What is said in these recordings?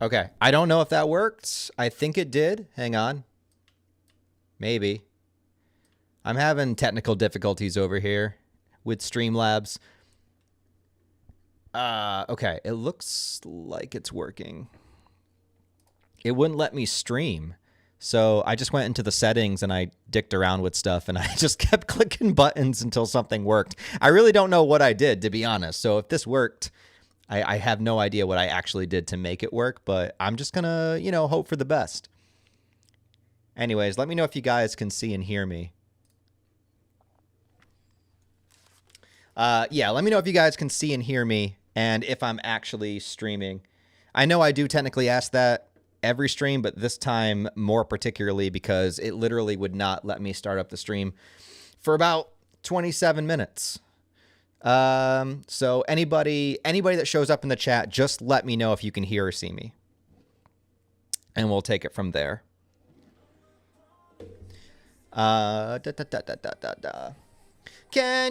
Okay. I don't know if that worked. I think it did. Hang on. Maybe. I'm having technical difficulties over here with Streamlabs. Okay. It looks like it's working. It wouldn't let me stream. So I just went into the settings and I dicked around with stuff and I just kept clicking buttons until something worked. I really don't know what I did, to be honest. So if this worked, I have no idea what I actually did to make it work, but I'm just gonna, hope for the best. Anyways, let me know if you guys can see and hear me. Yeah, let me know if you guys can see and hear me and if I'm actually streaming. I know I do technically ask that every stream, but this time more particularly because it literally would not let me start up the stream for about 27 minutes. So anybody that shows up in the chat, just let me know if you can hear or see me. And we'll take it from there. Can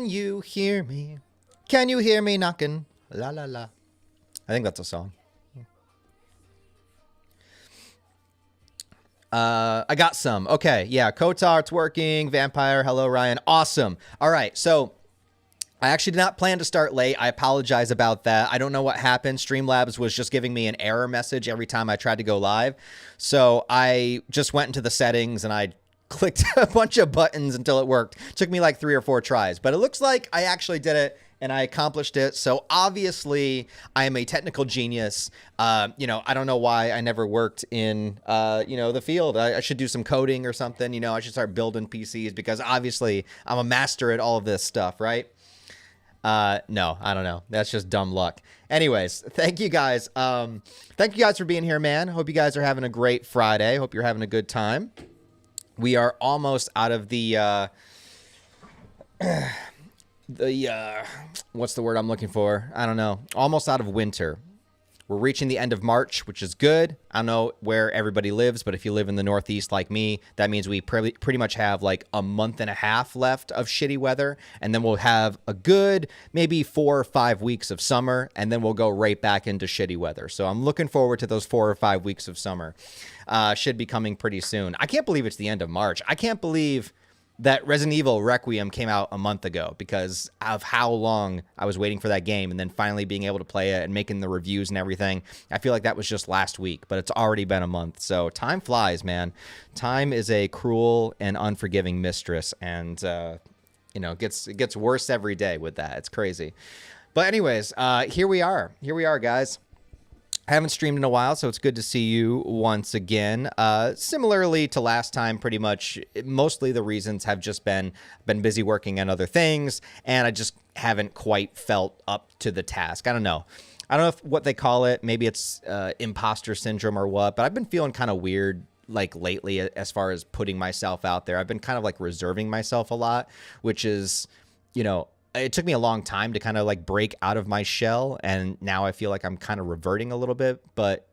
you hear me? Can you hear me knocking? La la la. I think that's a song. I got some. Okay, yeah, Kotar's working. Vampire, hello, Ryan. Awesome. All right, so I actually did not plan to start late. I apologize about that. I don't know what happened. Streamlabs was just giving me an error message every time I tried to go live. So I just went into the settings and I clicked a bunch of buttons until it worked. It took me like 3 or 4 tries, but it looks like I actually did it and I accomplished it. So obviously I am a technical genius. I don't know why I never worked in, the field. I should do some coding or something. I should start building PCs because obviously I'm a master at all of this stuff, right? No, I don't know. That's just dumb luck. Anyways, thank you guys. Thank you guys for being here, man. Hope you guys are having a great Friday. Hope you're having a good time. We are almost out of the what's the word I'm looking for? I don't know. Almost out of winter. We're reaching the end of March, which is good. I don't know where everybody lives, but if you live in the Northeast like me, that means we pretty much have like a month and a half left of shitty weather. And then we'll have a good maybe 4 or 5 weeks of summer, and then we'll go right back into shitty weather. So I'm looking forward to those 4 or 5 weeks of summer. Should be coming pretty soon. I can't believe it's the end of March. I can't believe that Resident Evil Requiem came out a month ago because of how long I was waiting for that game and then finally being able to play it and making the reviews and everything. I feel like that was just last week, but it's already been a month. So time flies, man. Time is a cruel and unforgiving mistress, and it gets worse every day with that. It's crazy. But anyways, here we are. Here we are, guys. I haven't streamed in a while, so it's good to see you once again. Similarly to last time, pretty much, mostly the reasons have just been busy working on other things, and I just haven't quite felt up to the task. I don't know what they call it. Maybe it's imposter syndrome or what, but I've been feeling kind of weird like lately as far as putting myself out there. I've been kind of like reserving myself a lot, which is, it took me a long time to kind of like break out of my shell, and now I feel like I'm kind of reverting a little bit, but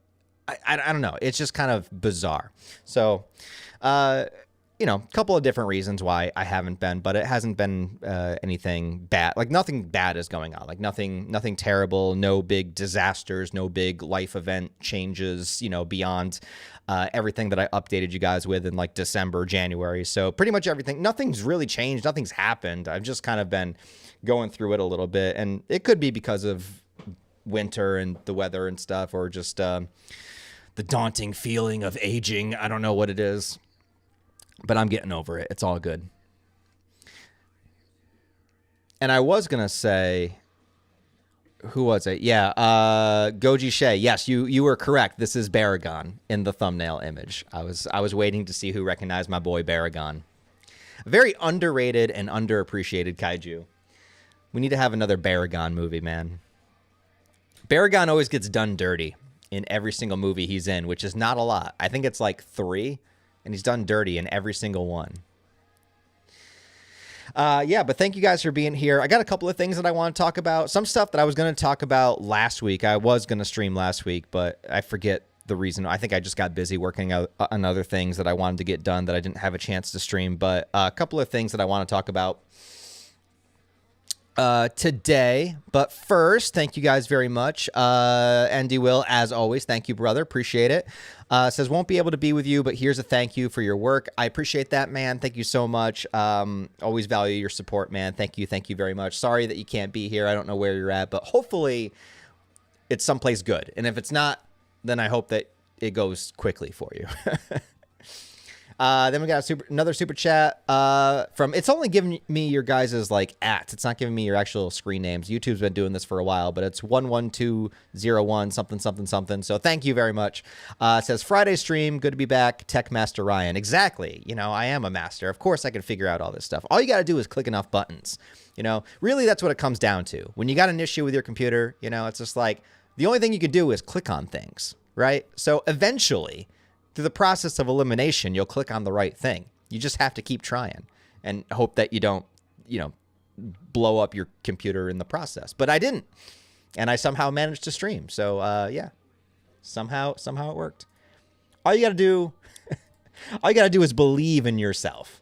I don't know. It's just kind of bizarre. So, a couple of different reasons why I haven't been, but it hasn't been anything bad. Like nothing bad is going on. Like nothing terrible, no big disasters, no big life event changes, beyond everything that I updated you guys with in like December, January. So pretty much everything, nothing's really changed. Nothing's happened. I've just kind of been going through it a little bit, and it could be because of winter and the weather and stuff, or just the daunting feeling of aging. I don't know what it is, but I'm getting over it. It's all good. And I was gonna say, who was it? Yeah, Goji Shea. Yes, you were correct. This is Baragon in the thumbnail image. I was waiting to see who recognized my boy Baragon. A very underrated and underappreciated kaiju. We need to have another Baragon movie, man. Baragon always gets done dirty in every single movie he's in, which is not a lot. I think it's like 3, and he's done dirty in every single one. Yeah, but thank you guys for being here. I got a couple of things that I want to talk about. Some stuff that I was going to talk about last week. I was going to stream last week, but I forget the reason. I think I just got busy working on other things that I wanted to get done that I didn't have a chance to stream. But a couple of things that I want to talk about. today. But first, thank you guys very much. Andy Will, as always, thank you, brother. Appreciate it. Says, won't be able to be with you, but here's a thank you for your work. I appreciate that, man. Thank you so much. Always value your support, man. Thank you. Thank you very much. Sorry that you can't be here. I don't know where you're at, but hopefully it's someplace good. And if it's not, then I hope that it goes quickly for you. Then we got another super chat from, it's only giving me your guys' like @. It's not giving me your actual screen names. YouTube's been doing this for a while, but it's 11201 something something something. So thank you very much. It says, Friday stream, good to be back. Tech Master Ryan. Exactly. You know, I am a master. Of course I can figure out all this stuff. All you got to do is click enough buttons. You know, really that's what it comes down to. When you got an issue with your computer, you know, it's just like, the only thing you could do is click on things, right? So eventually, through the process of elimination, you'll click on the right thing. You just have to keep trying and hope that you don't, you know, blow up your computer in the process. But I didn't, and I somehow managed to stream. So yeah, somehow it worked. All you got to do, is believe in yourself.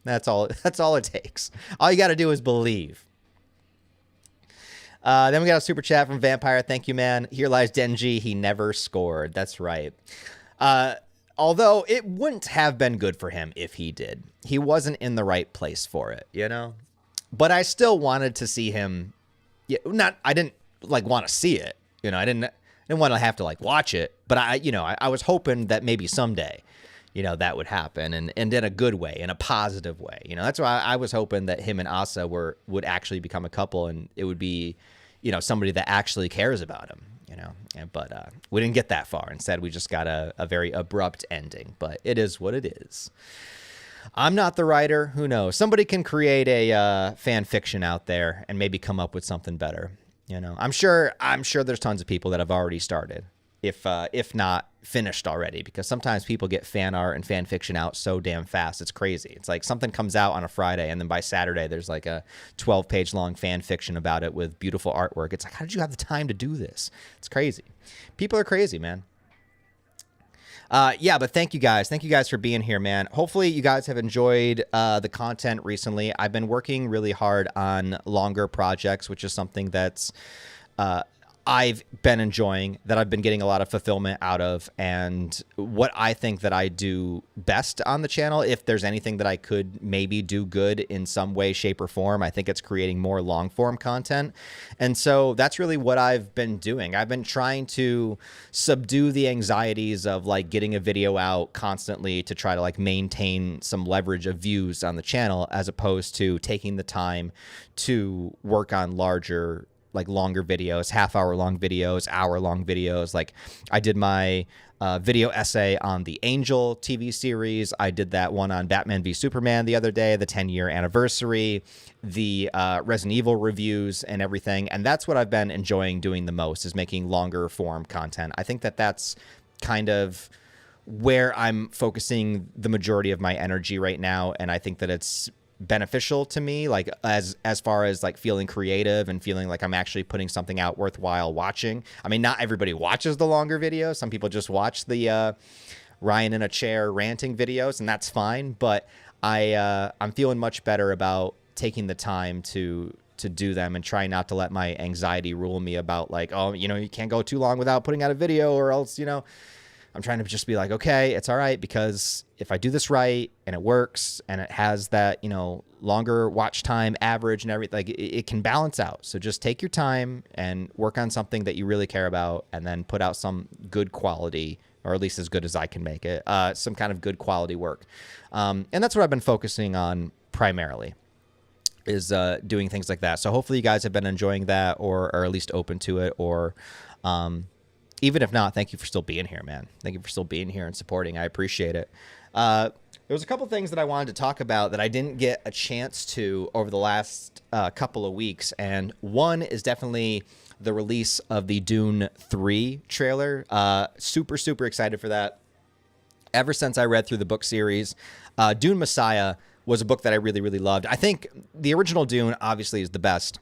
That's all it takes. All you got to do is believe. Then we got a super chat from Vampire. Thank you, man. Here lies Denji. He never scored. That's right. Although it wouldn't have been good for him if he did. He wasn't in the right place for it, you know? But I still wanted to see him. Yeah, I didn't like want to see it. You know, I didn't want to have to like watch it, but I was hoping that maybe someday, you know, that would happen and in a good way, in a positive way. You know, that's why I was hoping that him and Asa would actually become a couple, and it would be, you know, somebody that actually cares about him. You know, but we didn't get that far. Instead, we just got a very abrupt ending. But it is what it is. I'm not the writer. Who knows? Somebody can create a fan fiction out there and maybe come up with something better. You know, I'm sure there's tons of people that have already started, if not finished already, because sometimes people get fan art and fan fiction out so damn fast. It's crazy. It's like something comes out on a Friday and then by Saturday there's like a 12-page long fan fiction about it with beautiful artwork. It's like, how did you have the time to do this? It's crazy. People are crazy, man. Yeah, but thank you guys. Thank you guys for being here, man. Hopefully you guys have enjoyed the content recently. I've been working really hard on longer projects, which is something that's I've been enjoying, that I've been getting a lot of fulfillment out of, and what I think that I do best on the channel. If there's anything that I could maybe do good in some way, shape, or form, I think it's creating more long form content. And so that's really what I've been doing. I've been trying to subdue the anxieties of like getting a video out constantly to try to like maintain some leverage of views on the channel, as opposed to taking the time to work on larger, like longer videos, half-hour long videos, hour-long videos. Like I did my video essay on the Angel TV series. I did that one on Batman v Superman the other day, the 10-year anniversary, the Resident Evil reviews and everything. And that's what I've been enjoying doing the most, is making longer form content. I think that that's kind of where I'm focusing the majority of my energy right now. And I think that it's beneficial to me, like as far as like feeling creative and feeling like I'm actually putting something out worthwhile watching. I mean, not everybody watches the longer videos. Some people just watch the Ryan in a chair ranting videos, and that's fine. But I'm feeling much better about taking the time to do them and try not to let my anxiety rule me about like, oh, you know, you can't go too long without putting out a video, or else, you know, I'm trying to just be like, okay, it's all right, because if I do this right and it works and it has that, you know, longer watch time average and everything, like it can balance out. So just take your time and work on something that you really care about, and then put out some good quality, or at least as good as I can make it, some kind of good quality work. And that's what I've been focusing on primarily, is doing things like that. So hopefully you guys have been enjoying that, or at least open to it, or even if not, thank you for still being here, man. Thank you for still being here and supporting. I appreciate it. There was a couple things that I wanted to talk about that I didn't get a chance to over the last couple of weeks. And one is definitely the release of the Dune 3 trailer. Super, super excited for that. Ever since I read through the book series, Dune Messiah was a book that I really, really loved. I think the original Dune obviously is the best.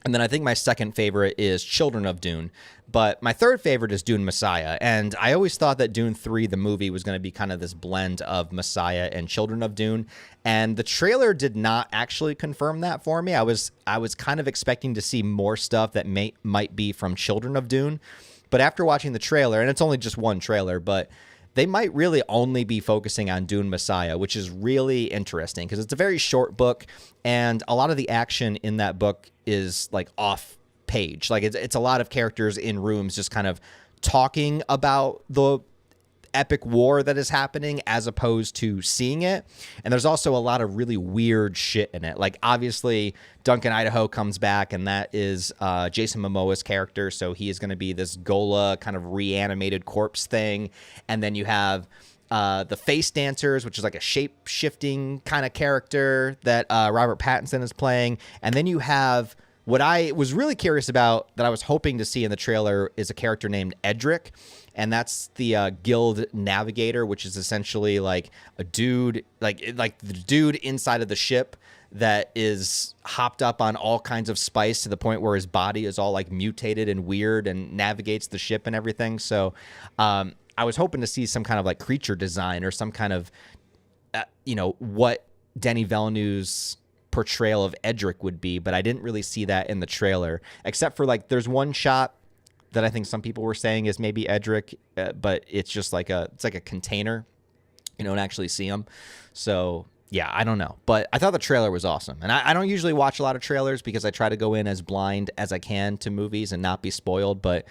And then I think my second favorite is Children of Dune. But my third favorite is Dune Messiah. And I always thought that Dune 3, the movie, was going to be kind of this blend of Messiah and Children of Dune. And the trailer did not actually confirm that for me. I was kind of expecting to see more stuff that might be from Children of Dune. But after watching the trailer, and it's only just one trailer, but they might really only be focusing on Dune Messiah, which is really interesting because it's a very short book, and a lot of the action in that book is like off page. Like it's a lot of characters in rooms just kind of talking about the epic war that is happening as opposed to seeing it. And there's also a lot of really weird shit in it. Like obviously Duncan Idaho comes back, and that is Jason Momoa's character. So he is going to be this Gola kind of reanimated corpse thing. And then you have the Face Dancers, which is like a shape-shifting kind of character that Robert Pattinson is playing. And then you have what I was really curious about that I was hoping to see in the trailer is a character named Edric. And that's the guild navigator, which is essentially like a dude, like the dude inside of the ship that is hopped up on all kinds of spice to the point where his body is all like mutated and weird and navigates the ship and everything. So I was hoping to see some kind of like creature design or some kind of, what Denis Villeneuve's portrayal of Edric would be, but I didn't really see that in the trailer, except for like there's one shot that I think some people were saying is maybe Edric, but it's just like it's like a container. You don't actually see him. So yeah, I don't know. But I thought the trailer was awesome. And I don't usually watch a lot of trailers because I try to go in as blind as I can to movies and not be spoiled. But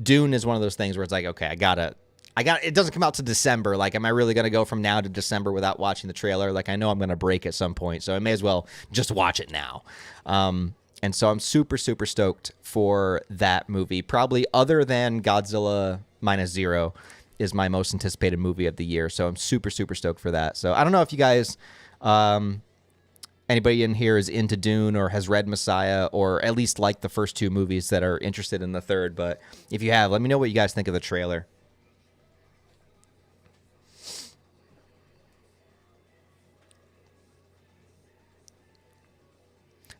Dune is one of those things where it's like, okay, I gotta, it doesn't come out to December. Like, am I really going to go from now to December without watching the trailer? Like, I know I'm going to break at some point, so I may as well just watch it now. And so I'm super, super stoked for that movie. Probably other than Godzilla Minus Zero is my most anticipated movie of the year. So I'm super, super stoked for that. So I don't know if you guys, anybody in here is into Dune or has read Messiah or at least like the first two movies that are interested in the third. But if you have, let me know what you guys think of the trailer.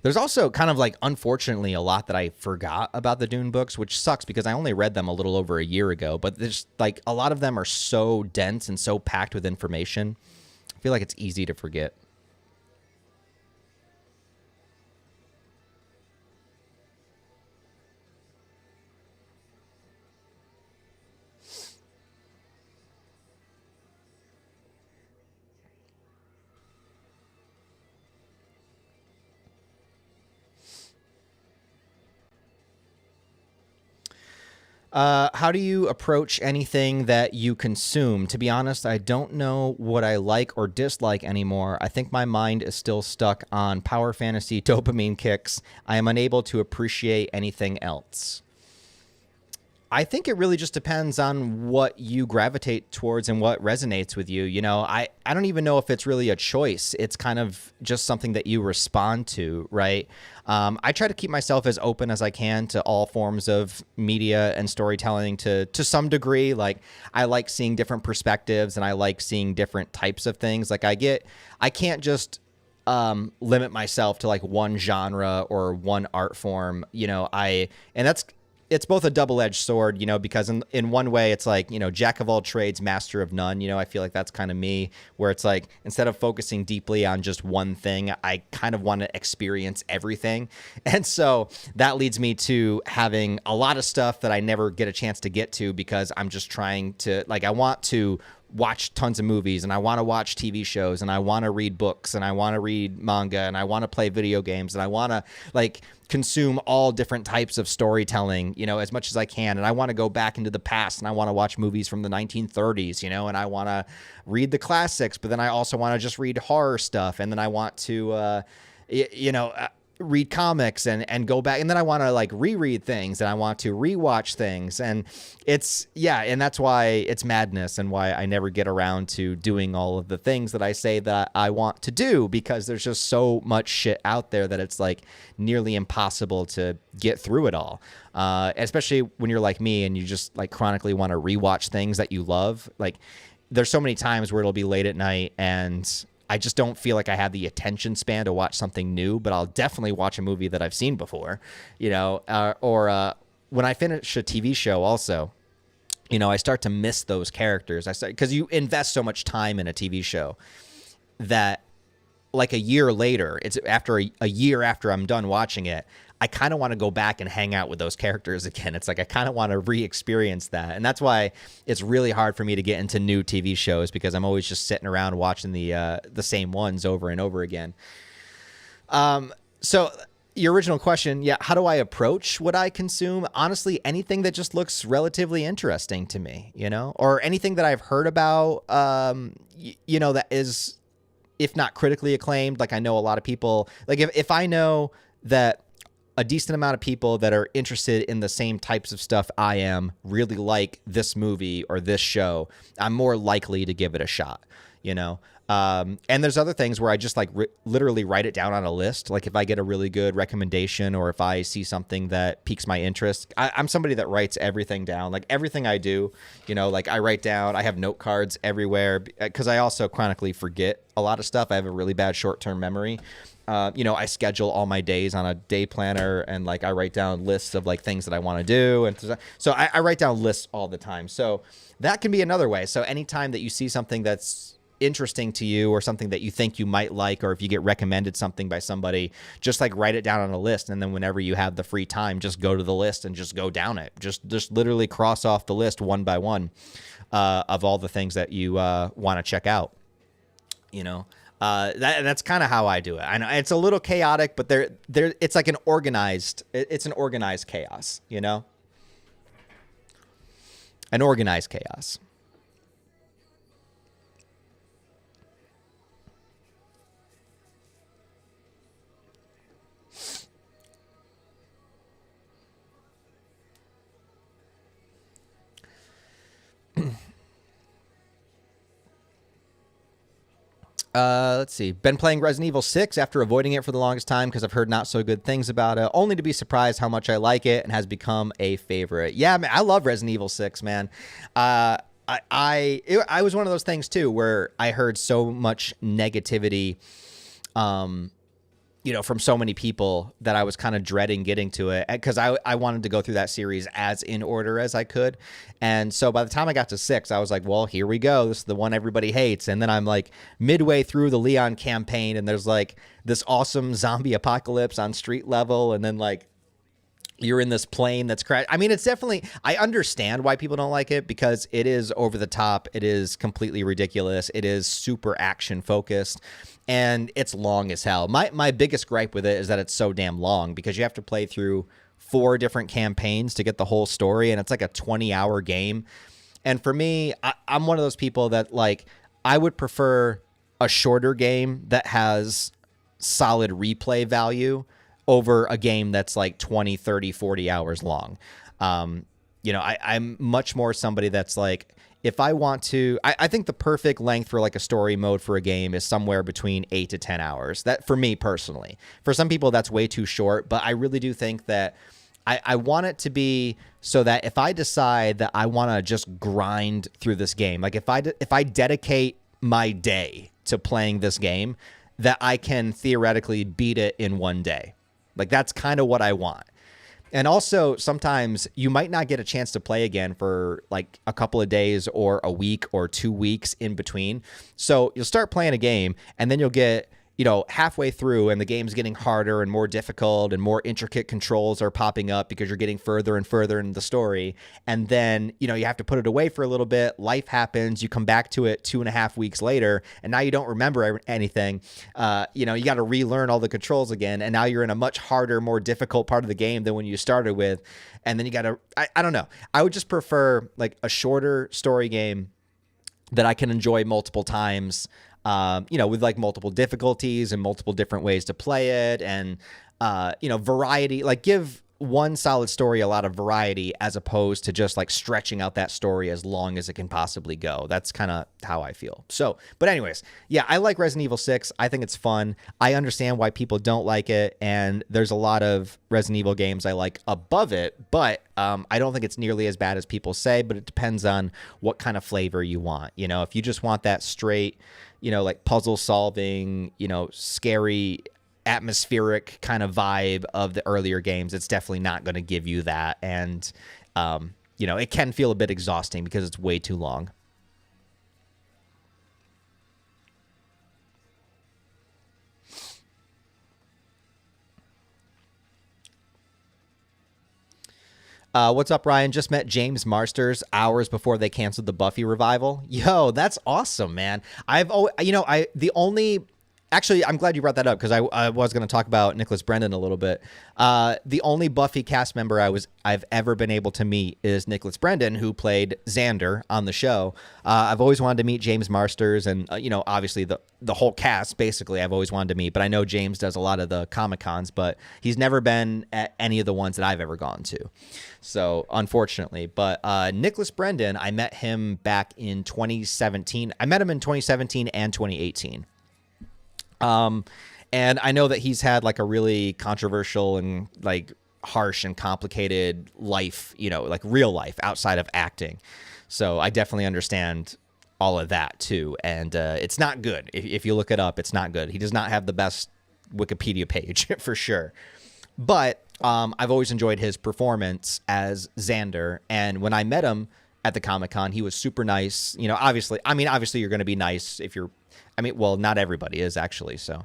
There's also kind of like, unfortunately, a lot that I forgot about the Dune books, which sucks because I only read them a little over a year ago. But there's like a lot of them are so dense and so packed with information. I feel like it's easy to forget. How do you approach anything that you consume? To be honest, I don't know what I like or dislike anymore. I think my mind is still stuck on power fantasy dopamine kicks. I am unable to appreciate anything else. I think it really just depends on what you gravitate towards and what resonates with you. You know, I don't even know if it's really a choice. It's kind of just something that you respond to, right? I try to keep myself as open as I can to all forms of media and storytelling to some degree. Like, I like seeing different perspectives and I like seeing different types of things. Like, I can't just limit myself to like one genre or one art form, it's both a double-edged sword, because in one way it's like, jack of all trades, master of none. I feel like that's kind of me, where it's like, instead of focusing deeply on just one thing, I kind of want to experience everything. And so that leads me to having a lot of stuff that I never get a chance to get to because I'm just trying to, like, I want to watch tons of movies and I want to watch TV shows and I want to read books and I want to read manga and I want to play video games and I want to like consume all different types of storytelling, as much as I can. And I want to go back into the past and I want to watch movies from the 1930s, and I want to read the classics, but then I also want to just read horror stuff. And then I want to, read comics and go back, and then I want to like reread things and I want to rewatch things, and and that's why it's madness and why I never get around to doing all of the things that I say that I want to do, because there's just so much shit out there that it's like nearly impossible to get through it all, especially when you're like me and you just like chronically want to rewatch things that you love. Like, there's so many times where it'll be late at night and I just don't feel like I have the attention span to watch something new, but I'll definitely watch a movie that I've seen before, or when I finish a TV show also, I start to miss those characters. Because you invest so much time in a TV show that like a year later, it's after a year after I'm done watching it, I kind of want to go back and hang out with those characters again. It's like I kind of want to re-experience that. And that's why it's really hard for me to get into new TV shows, because I'm always just sitting around watching the same ones over and over again. So your original question, how do I approach what I consume? Honestly, anything that just looks relatively interesting to me, or anything that I've heard about, that is, if not critically acclaimed. Like I know a lot of people, like if I know that a decent amount of people that are interested in the same types of stuff I am really like this movie or this show, I'm more likely to give it a shot, And there's other things where I just like literally write it down on a list. Like if I get a really good recommendation, or if I see something that piques my interest, I'm somebody that writes everything down. Like everything I do, like I write down, I have note cards everywhere, because I also chronically forget a lot of stuff. I have a really bad short-term memory. I schedule all my days on a day planner, and like I write down lists of like things that I want to do. And so I write down lists all the time. So that can be another way. So anytime that you see something that's interesting to you, or something that you think you might like, or if you get recommended something by somebody, just like write it down on a list. And then whenever you have the free time, just go to the list and just go down it. Just literally cross off the list one by one, of all the things that you want to check out, that's kind of how I do it. I know it's a little chaotic, but it's like an organized chaos, an organized chaos. Let's see. Been playing Resident Evil 6 after avoiding it for the longest time because I've heard not so good things about it, only to be surprised how much I like it, and has become a favorite. Yeah, man, I love Resident Evil 6, man. I was one of those things too where I heard so much negativity, from so many people, that I was kind of dreading getting to it, because I wanted to go through that series as in order as I could. And so by the time I got to 6, I was like, well, here we go. This is the one everybody hates. And then I'm like midway through the Leon campaign, and there's like this awesome zombie apocalypse on street level. And then like you're in this plane that's crashed. I mean, it's definitely, I understand why people don't like it, because it is over the top. It is completely ridiculous. It is super action focused, and it's long as hell. My biggest gripe with it is that it's so damn long, because you have to play through 4 different campaigns to get the whole story, and it's like a 20-hour game. And for me, I'm one of those people that like, I would prefer a shorter game that has solid replay value over a game that's like 20, 30, 40 hours long. I'm much more somebody that's like, if I want to, I think the perfect length for like a story mode for a game is somewhere between 8 to 10 hours. That, for me personally. For some people, that's way too short, but I really do think that I want it to be so that if I decide that I want to just grind through this game, like if I dedicate my day to playing this game, that I can theoretically beat it in one day. Like that's kind of what I want. And also sometimes you might not get a chance to play again for like a couple of days or a week or 2 weeks in between. So you'll start playing a game, and then you'll get, halfway through, and the game's getting harder and more difficult, and more intricate controls are popping up because you're getting further and further in the story. And then, you have to put it away for a little bit. Life happens. You come back to it 2.5 weeks later, and now you don't remember anything. You got to relearn all the controls again. And now you're in a much harder, more difficult part of the game than when you started with. And then you got to, I don't know. I would just prefer like a shorter story game that I can enjoy multiple times, with like multiple difficulties and multiple different ways to play it, and, variety, like give one solid story a lot of variety, as opposed to just like stretching out that story as long as it can possibly go. That's kind of how I feel. So, but anyways, yeah, I like Resident Evil 6. I think it's fun. I understand why people don't like it, and there's a lot of Resident Evil games I like above it, but I don't think it's nearly as bad as people say, but it depends on what kind of flavor you want. If you just want that straight, like puzzle solving, scary, atmospheric kind of vibe of the earlier games. It's definitely not going to give you that. And, it can feel a bit exhausting because it's way too long. What's up, Ryan? Just met James Marsters hours before they canceled the Buffy revival. Yo, that's awesome, man. Actually, I'm glad you brought that up because I was going to talk about Nicholas Brendan a little bit. The only Buffy cast member I've ever been able to meet is Nicholas Brendan, who played Xander on the show. I've always wanted to meet James Marsters, and obviously the whole cast. Basically, I've always wanted to meet. But I know James does a lot of the Comic-Cons, but he's never been at any of the ones that I've ever gone to. So unfortunately, but Nicholas Brendan, I met him back in 2017. I met him in 2017 and 2018. And I know that he's had like a really controversial and like harsh and complicated life, like real life outside of acting. So I definitely understand all of that too. And, it's not good. If you look it up, it's not good. He does not have the best Wikipedia page for sure. But, I've always enjoyed his performance as Xander. And when I met him at the Comic-Con, he was super nice. Obviously you're going to be nice if you're, well, not everybody is actually. So,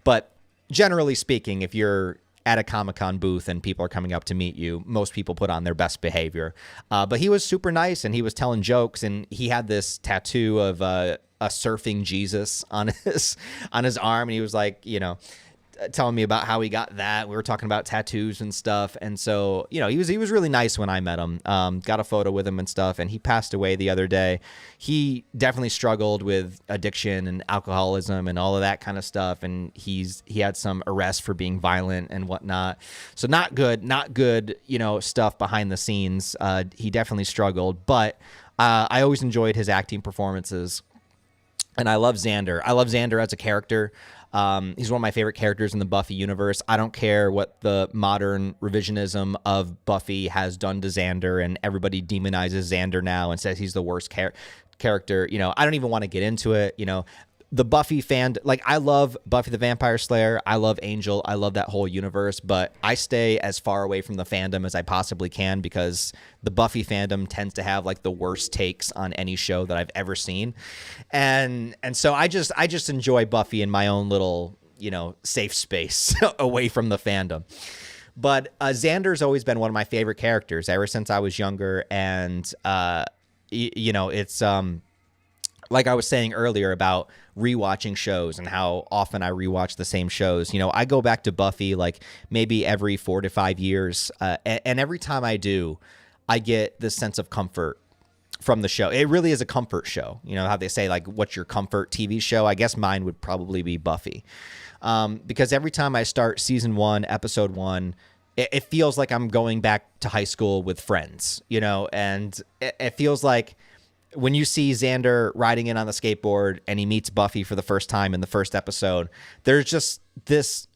but generally speaking, if you're at a Comic-Con booth and people are coming up to meet you, most people put on their best behavior. But he was super nice and he was telling jokes, and he had this tattoo of a surfing Jesus on his arm. And he was like, telling me about how he got that. We were talking about tattoos and stuff. And so, he was really nice when I met him. Got a photo with him and stuff, and he passed away the other day. He definitely struggled with addiction and alcoholism and all of that kind of stuff. And he had some arrests for being violent and whatnot. So not good, stuff behind the scenes. He definitely struggled, but I always enjoyed his acting performances. And I love Xander. I love Xander as a character. He's one of my favorite characters in the Buffy universe. I don't care what the modern revisionism of Buffy has done to Xander, and everybody demonizes Xander now and says he's the worst character. I don't even want to get into it. The Buffy fan, like, I love Buffy the Vampire Slayer. I love Angel. I love that whole universe, but I stay as far away from the fandom as I possibly can because the Buffy fandom tends to have like the worst takes on any show that I've ever seen. And so I just enjoy Buffy in my own little, safe space away from the fandom. But Xander's always been one of my favorite characters ever since I was younger. And, it's, like I was saying earlier about rewatching shows and how often I rewatch the same shows. I go back to Buffy like maybe every 4 to 5 years. And every time I do, I get this sense of comfort from the show. It really is a comfort show. How they say, like, what's your comfort TV show? I guess mine would probably be Buffy. Because every time I start season 1, episode 1, it feels like I'm going back to high school with friends, and it feels like when you see Xander riding in on the skateboard and he meets Buffy for the first time in the first episode, there's just this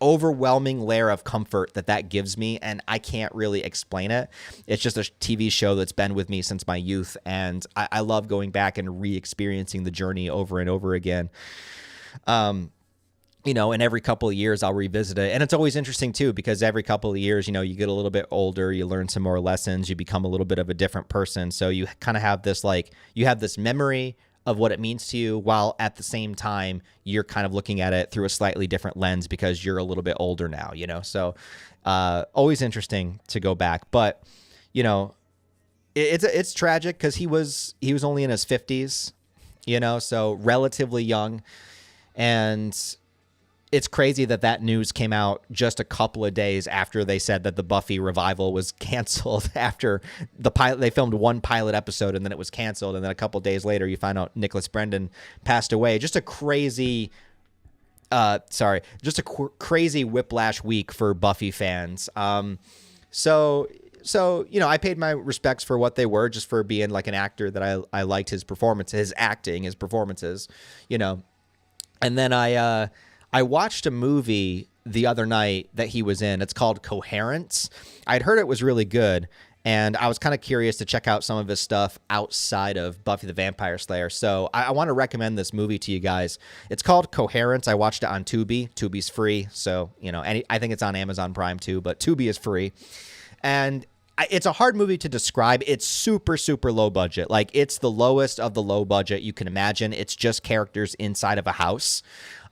overwhelming layer of comfort that gives me, and I can't really explain it. It's just a TV show that's been with me since my youth, and I love going back and re-experiencing the journey over and over again. And every couple of years I'll revisit it. And it's always interesting too, because every couple of years, you get a little bit older, you learn some more lessons, you become a little bit of a different person. So you kind of have this, like, you have this memory of what it means to you, while at the same time you're kind of looking at it through a slightly different lens because you're a little bit older now, So always interesting to go back. But, it's tragic because he was only in his 50s, so relatively young. And it's crazy that news came out just a couple of days after they said that the Buffy revival was canceled. After the pilot, they filmed one pilot episode and then it was canceled. And then a couple of days later, you find out Nicholas Brendan passed away. Just a crazy, crazy whiplash week for Buffy fans. So I paid my respects for what they were, just for being like an actor that I liked his performance, his acting, his performances, And then I watched a movie the other night that he was in. It's called Coherence. I'd heard it was really good, And I was kind of curious to check out some of his stuff outside of Buffy the Vampire Slayer. So I want to recommend this movie to you guys. It's called Coherence. I watched it on Tubi. Tubi's free. So, you know, I think it's on Amazon Prime too, but Tubi is free. And it's a hard movie to describe. It's super, super low budget. Like, it's the lowest of the low budget you can imagine. It's just characters inside of a house.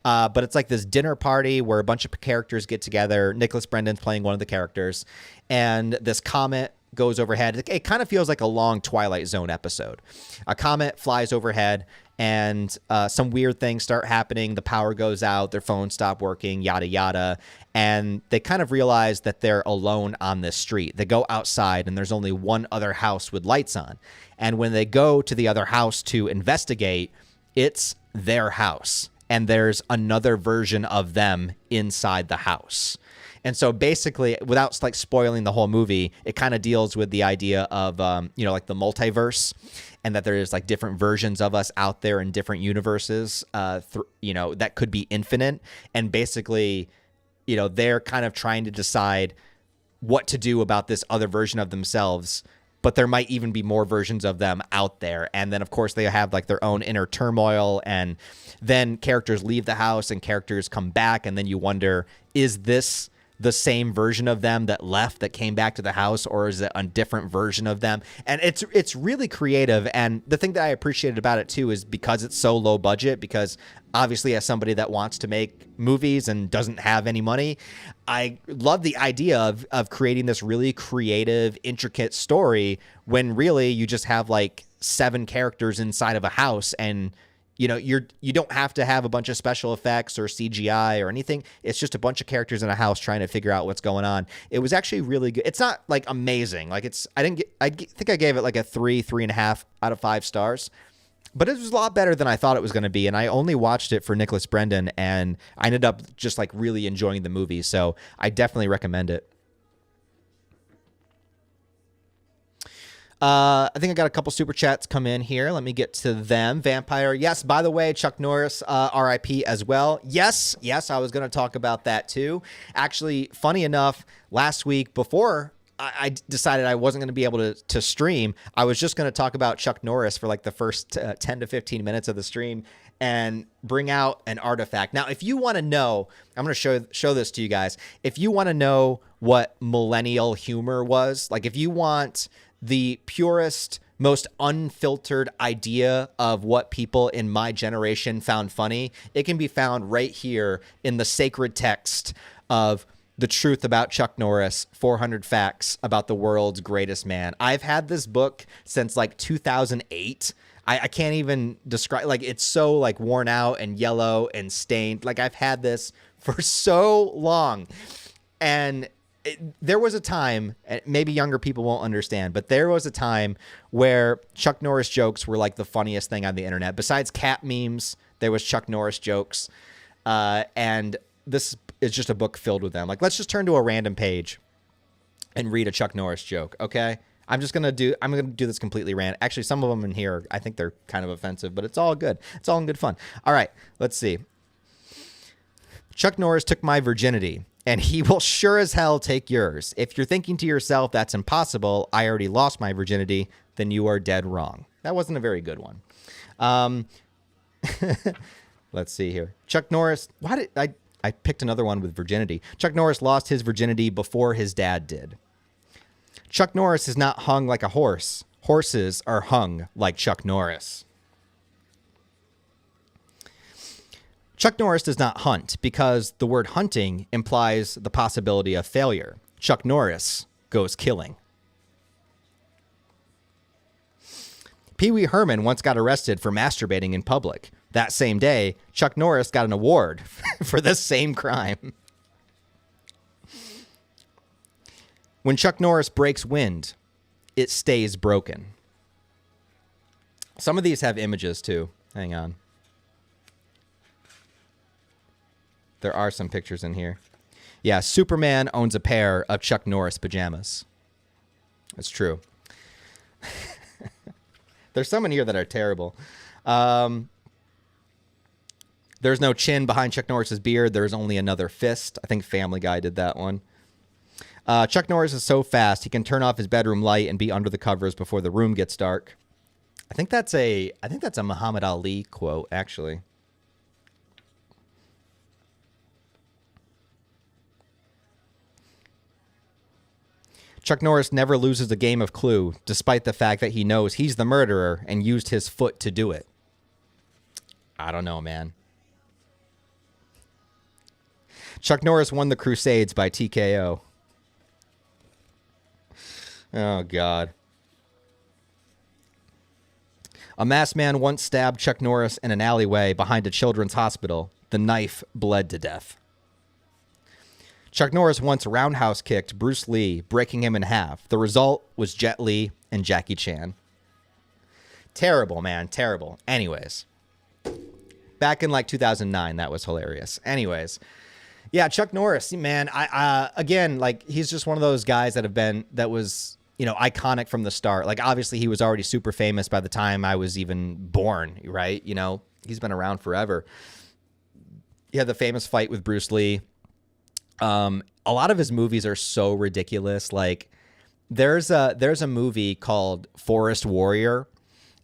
But it's like this dinner party where a bunch of characters get together. Nicholas Brendan's playing one of the characters. And this comet goes overhead. It kind of feels like a long Twilight Zone episode. A comet flies overhead, and some weird things start happening. The power goes out, their phones stop working, yada, yada. And they kind of realize that they're alone on this street. They go outside, and there's only one other house with lights on. And when they go to the other house to investigate, it's their house. And there's another version of them inside the house. And so basically, without like spoiling the whole movie, it kind of deals with the idea of, like the multiverse, and that there's like different versions of us out there in different universes, that could be infinite. And basically, they're kind of trying to decide what to do about this other version of themselves. But there might even be more versions of them out there. And then, of course, they have like their own inner turmoil. And then characters leave the house and characters come back. And then you wonder, is this the same version of them that left, that came back to the house, or is it a different version of them? And it's really creative. And the thing that I appreciated about it too is because it's so low budget, because obviously as somebody that wants to make movies and doesn't have any money, I love the idea of creating this really creative, intricate story when really you just have like 7 characters inside of a house, and you don't have to have a bunch of special effects or CGI or anything. It's just a bunch of characters in a house trying to figure out what's going on. It was actually really good. It's not like amazing. Like I think I gave it like a 3.5 out of 5 stars, but it was a lot better than I thought it was going to be. And I only watched it for Nicholas Brendan, and I ended up just like really enjoying the movie. So I definitely recommend it. I think I got a couple super chats come in here. Let me get to them. Vampire. Yes, by the way, Chuck Norris, RIP as well. Yes, I was going to talk about that too. Actually, funny enough, last week before I decided I wasn't going to be able to stream, I was just going to talk about Chuck Norris for like the first 10 to 15 minutes of the stream and bring out an artifact. Now, if you want to know, I'm going to show this to you guys. If you want to know what millennial humor was, like if you want the purest, most unfiltered idea of what people in my generation found funny, it can be found right here in the sacred text of The Truth About Chuck Norris, 400 Facts About the World's Greatest Man. I've had this book since like 2008. I can't even describe, like, it's so like worn out and yellow and stained. Like, I've had this for so long. And there was a time, maybe younger people won't understand, but there was a time where Chuck Norris jokes were like the funniest thing on the internet. Besides cat memes, there was Chuck Norris jokes. And this is just a book filled with them. Like, let's just turn to a random page and read a Chuck Norris joke, okay? I'm going to do this completely random. Actually, some of them in here, I think they're kind of offensive, but it's all good. It's all in good fun. All right, let's see. Chuck Norris took my virginity, and he will sure as hell take yours. If you're thinking to yourself, that's impossible, I already lost my virginity, then you are dead wrong. That wasn't a very good one. Let's see here. Chuck Norris, why did I picked another one with virginity. Chuck Norris lost his virginity before his dad did. Chuck Norris is not hung like a horse. Horses are hung like Chuck Norris. Chuck Norris does not hunt because the word hunting implies the possibility of failure. Chuck Norris goes killing. Pee Wee Herman once got arrested for masturbating in public. That same day, Chuck Norris got an award for the same crime. When Chuck Norris breaks wind, it stays broken. Some of these have images too. Hang on. There are some pictures in here. Yeah, Superman owns a pair of Chuck Norris pajamas. That's true. There's some in here that are terrible. There's no chin behind Chuck Norris's beard. There's only another fist. I think Family Guy did that one. Chuck Norris is so fast he can turn off his bedroom light and be under the covers before the room gets dark. I think that's a Muhammad Ali quote, actually. Chuck Norris never loses a game of Clue, despite the fact that he knows he's the murderer and used his foot to do it. I don't know, man. Chuck Norris won the Crusades by TKO. Oh, God. A masked man once stabbed Chuck Norris in an alleyway behind a children's hospital. The knife bled to death. Chuck Norris once roundhouse kicked Bruce Lee, breaking him in half. The result was Jet Li and Jackie Chan. Terrible, man. Terrible. Anyways. Back in like 2009, that was hilarious. Anyways. Yeah, Chuck Norris, man, again, like, he's just one of those guys that was, you know, iconic from the start. Like, obviously, he was already super famous by the time I was even born, right? You know, he's been around forever. He had the famous fight with Bruce Lee. A lot of his movies are so ridiculous. Like, there's a movie called Forest Warrior,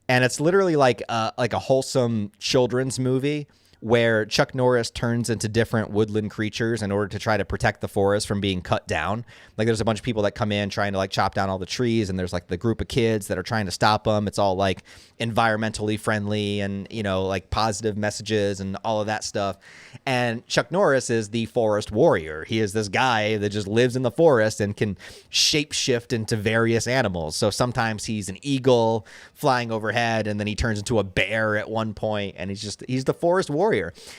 and it's literally like a wholesome children's movie where Chuck Norris turns into different woodland creatures in order to try to protect the forest from being cut down. Like, there's a bunch of people that come in trying to like chop down all the trees, and there's like the group of kids that are trying to stop them. It's all like environmentally friendly and, you know, like positive messages and all of that stuff. And Chuck Norris is the forest warrior. He is this guy that just lives in the forest and can shapeshift into various animals. So sometimes he's an eagle flying overhead, and then he turns into a bear at one point, and he's the forest warrior.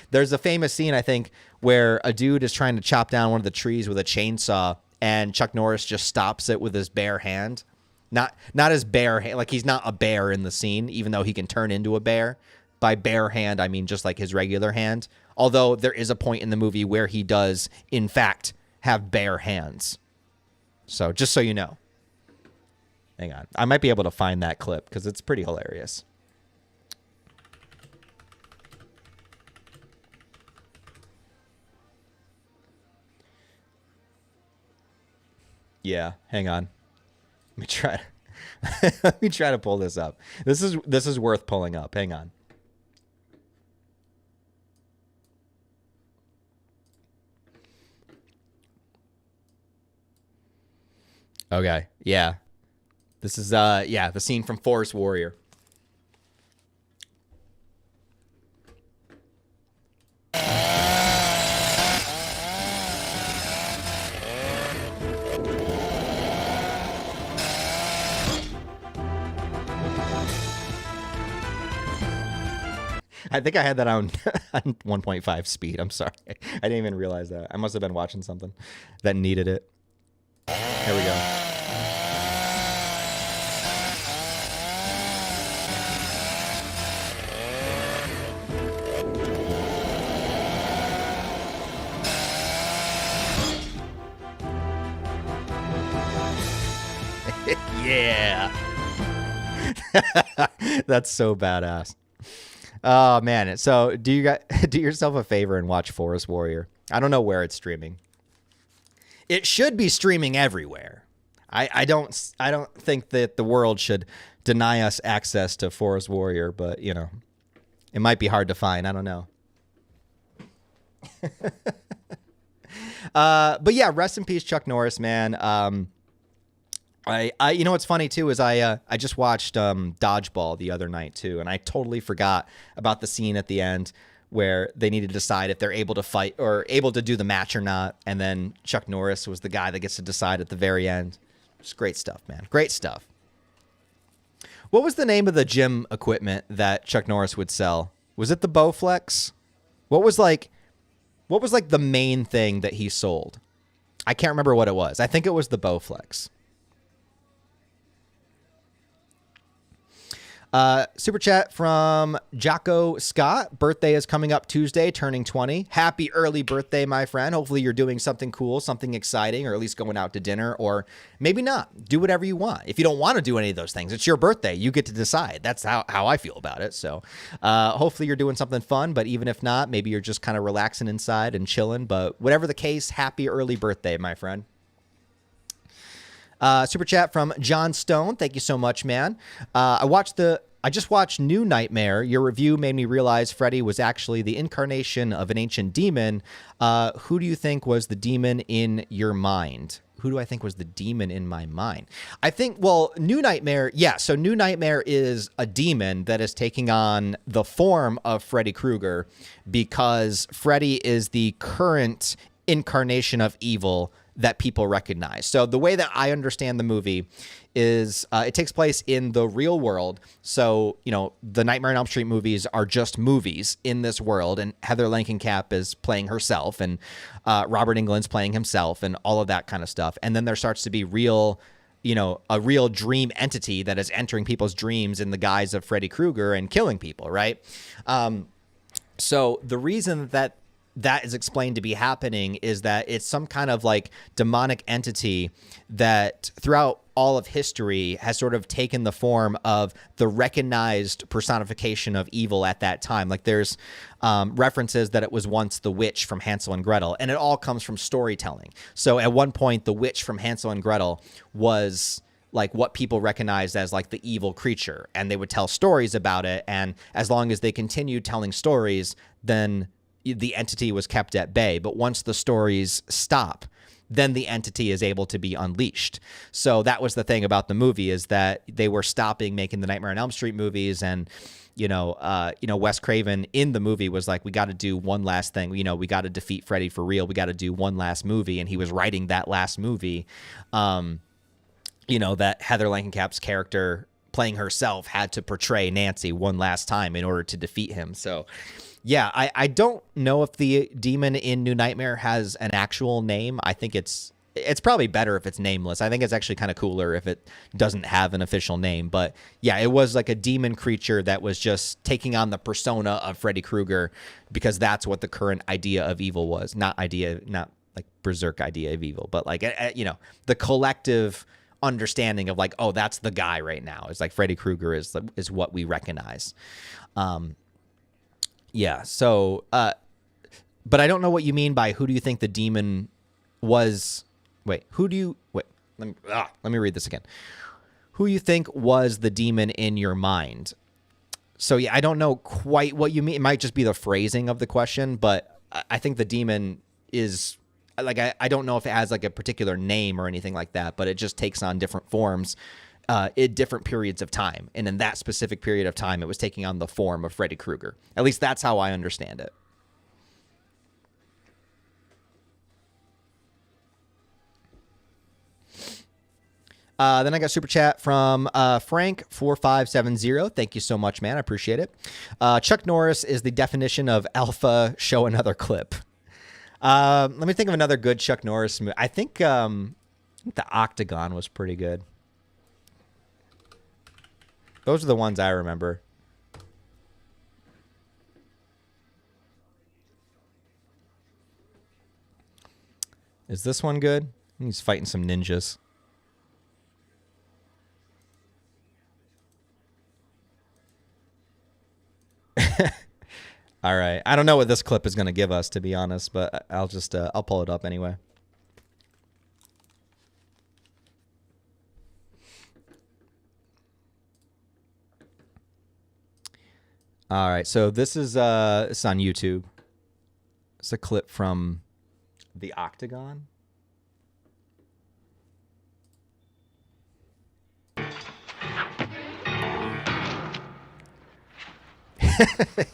There's a famous scene, I think, where a dude is trying to chop down one of the trees with a chainsaw, and Chuck Norris just stops it with his bare hand. Not his bare hand, like he's not a bear in the scene, even though he can turn into a bear. By bare hand, I mean just like his regular hand. Although there is a point in the movie where he does, in fact, have bare hands. So just so you know. Hang on. I might be able to find that clip because it's pretty hilarious. Yeah, hang on. Let me try. Let me try to pull this up. This is worth pulling up. Hang on. Okay. Yeah. This is the scene from Forest Warrior. I think I had that on 1.5 speed. I'm sorry. I didn't even realize that. I must have been watching something that needed it. There we go. Yeah. That's so badass. Oh, man. So do yourself a favor and watch Forest Warrior. I don't know where it's streaming. It should be streaming everywhere. I don't think that the world should deny us access to Forest Warrior, but, you know, it might be hard to find. I don't know. But yeah, rest in peace, Chuck Norris, man. You know what's funny too is I just watched Dodgeball the other night too, and I totally forgot about the scene at the end where they need to decide if they're able to fight or able to do the match or not, and then Chuck Norris was the guy that gets to decide at the very end. It's great stuff, man. Great stuff. What was the name of the gym equipment that Chuck Norris would sell? Was it the Bowflex? What was like the main thing that he sold? I can't remember what it was. I think it was the Bowflex. Super chat from Jocko Scott. Birthday is coming up Tuesday, turning 20. Happy early birthday, my friend. Hopefully you're doing something cool, something exciting, or at least going out to dinner, or maybe not. Do whatever you want. If you don't want to do any of those things, it's your birthday. You get to decide. That's how I feel about it. So hopefully you're doing something fun, but even if not, maybe you're just kind of relaxing inside and chilling. But whatever the case, happy early birthday, my friend. Super chat from John Stone. Thank you so much, man. I just watched New Nightmare. Your review made me realize Freddy was actually the incarnation of an ancient demon. Who do you think was the demon in your mind? Who do I think was the demon in my mind? I think, well, New Nightmare, yeah. So New Nightmare is a demon that is taking on the form of Freddy Krueger because Freddy is the current incarnation of evil that people recognize. So the way that I understand the movie is it takes place in the real world. So, you know, the Nightmare on Elm Street movies are just movies in this world, and Heather Langenkamp is playing herself, and Robert Englund's playing himself, and all of that kind of stuff. And then there starts to be real, you know, a real dream entity that is entering people's dreams in the guise of Freddy Krueger and killing people, right? So the reason that is explained to be happening is that it's some kind of like demonic entity that throughout all of history has sort of taken the form of the recognized personification of evil at that time. Like there's references that it was once the witch from Hansel and Gretel, and it all comes from storytelling. So at one point, the witch from Hansel and Gretel was like what people recognized as like the evil creature, and they would tell stories about it. And as long as they continued telling stories, then the entity was kept at bay. But once the stories stop, then the entity is able to be unleashed. So that was the thing about the movie, is that they were stopping making the Nightmare on Elm Street movies, and Wes Craven in the movie was like, we got to do one last thing. You know, we got to defeat Freddy for real. We got to do one last movie, and he was writing that last movie. That Heather Langenkamp's character playing herself had to portray Nancy one last time in order to defeat him. So yeah, I don't know if the demon in New Nightmare has an actual name. I think it's probably better if it's nameless. I think it's actually kind of cooler if it doesn't have an official name. But yeah, it was like a demon creature that was just taking on the persona of Freddy Krueger, because that's what the current idea of evil was. Not like berserk idea of evil, but like, the collective understanding of like, oh, that's the guy right now. It's like Freddy Krueger is what we recognize. Yeah. So, but I don't know what you mean by who do you think the demon was? Let me read this again. Who you think was the demon in your mind? So yeah, I don't know quite what you mean. It might just be the phrasing of the question, but I think the demon is like, I don't know if it has like a particular name or anything like that, but it just takes on different forms in different periods of time. And in that specific period of time, it was taking on the form of Freddy Krueger. At least that's how I understand it. Then I got super chat from Frank4570. Thank you so much, man. I appreciate it. Chuck Norris is the definition of alpha. Show another clip. Let me think of another good Chuck Norris movie. I think The Octagon was pretty good. Those are the ones I remember. Is this one good? He's fighting some ninjas. All right. I don't know what this clip is going to give us, to be honest, but I'll just I'll pull it up anyway. All right. So this is it's on YouTube. It's a clip from The Octagon.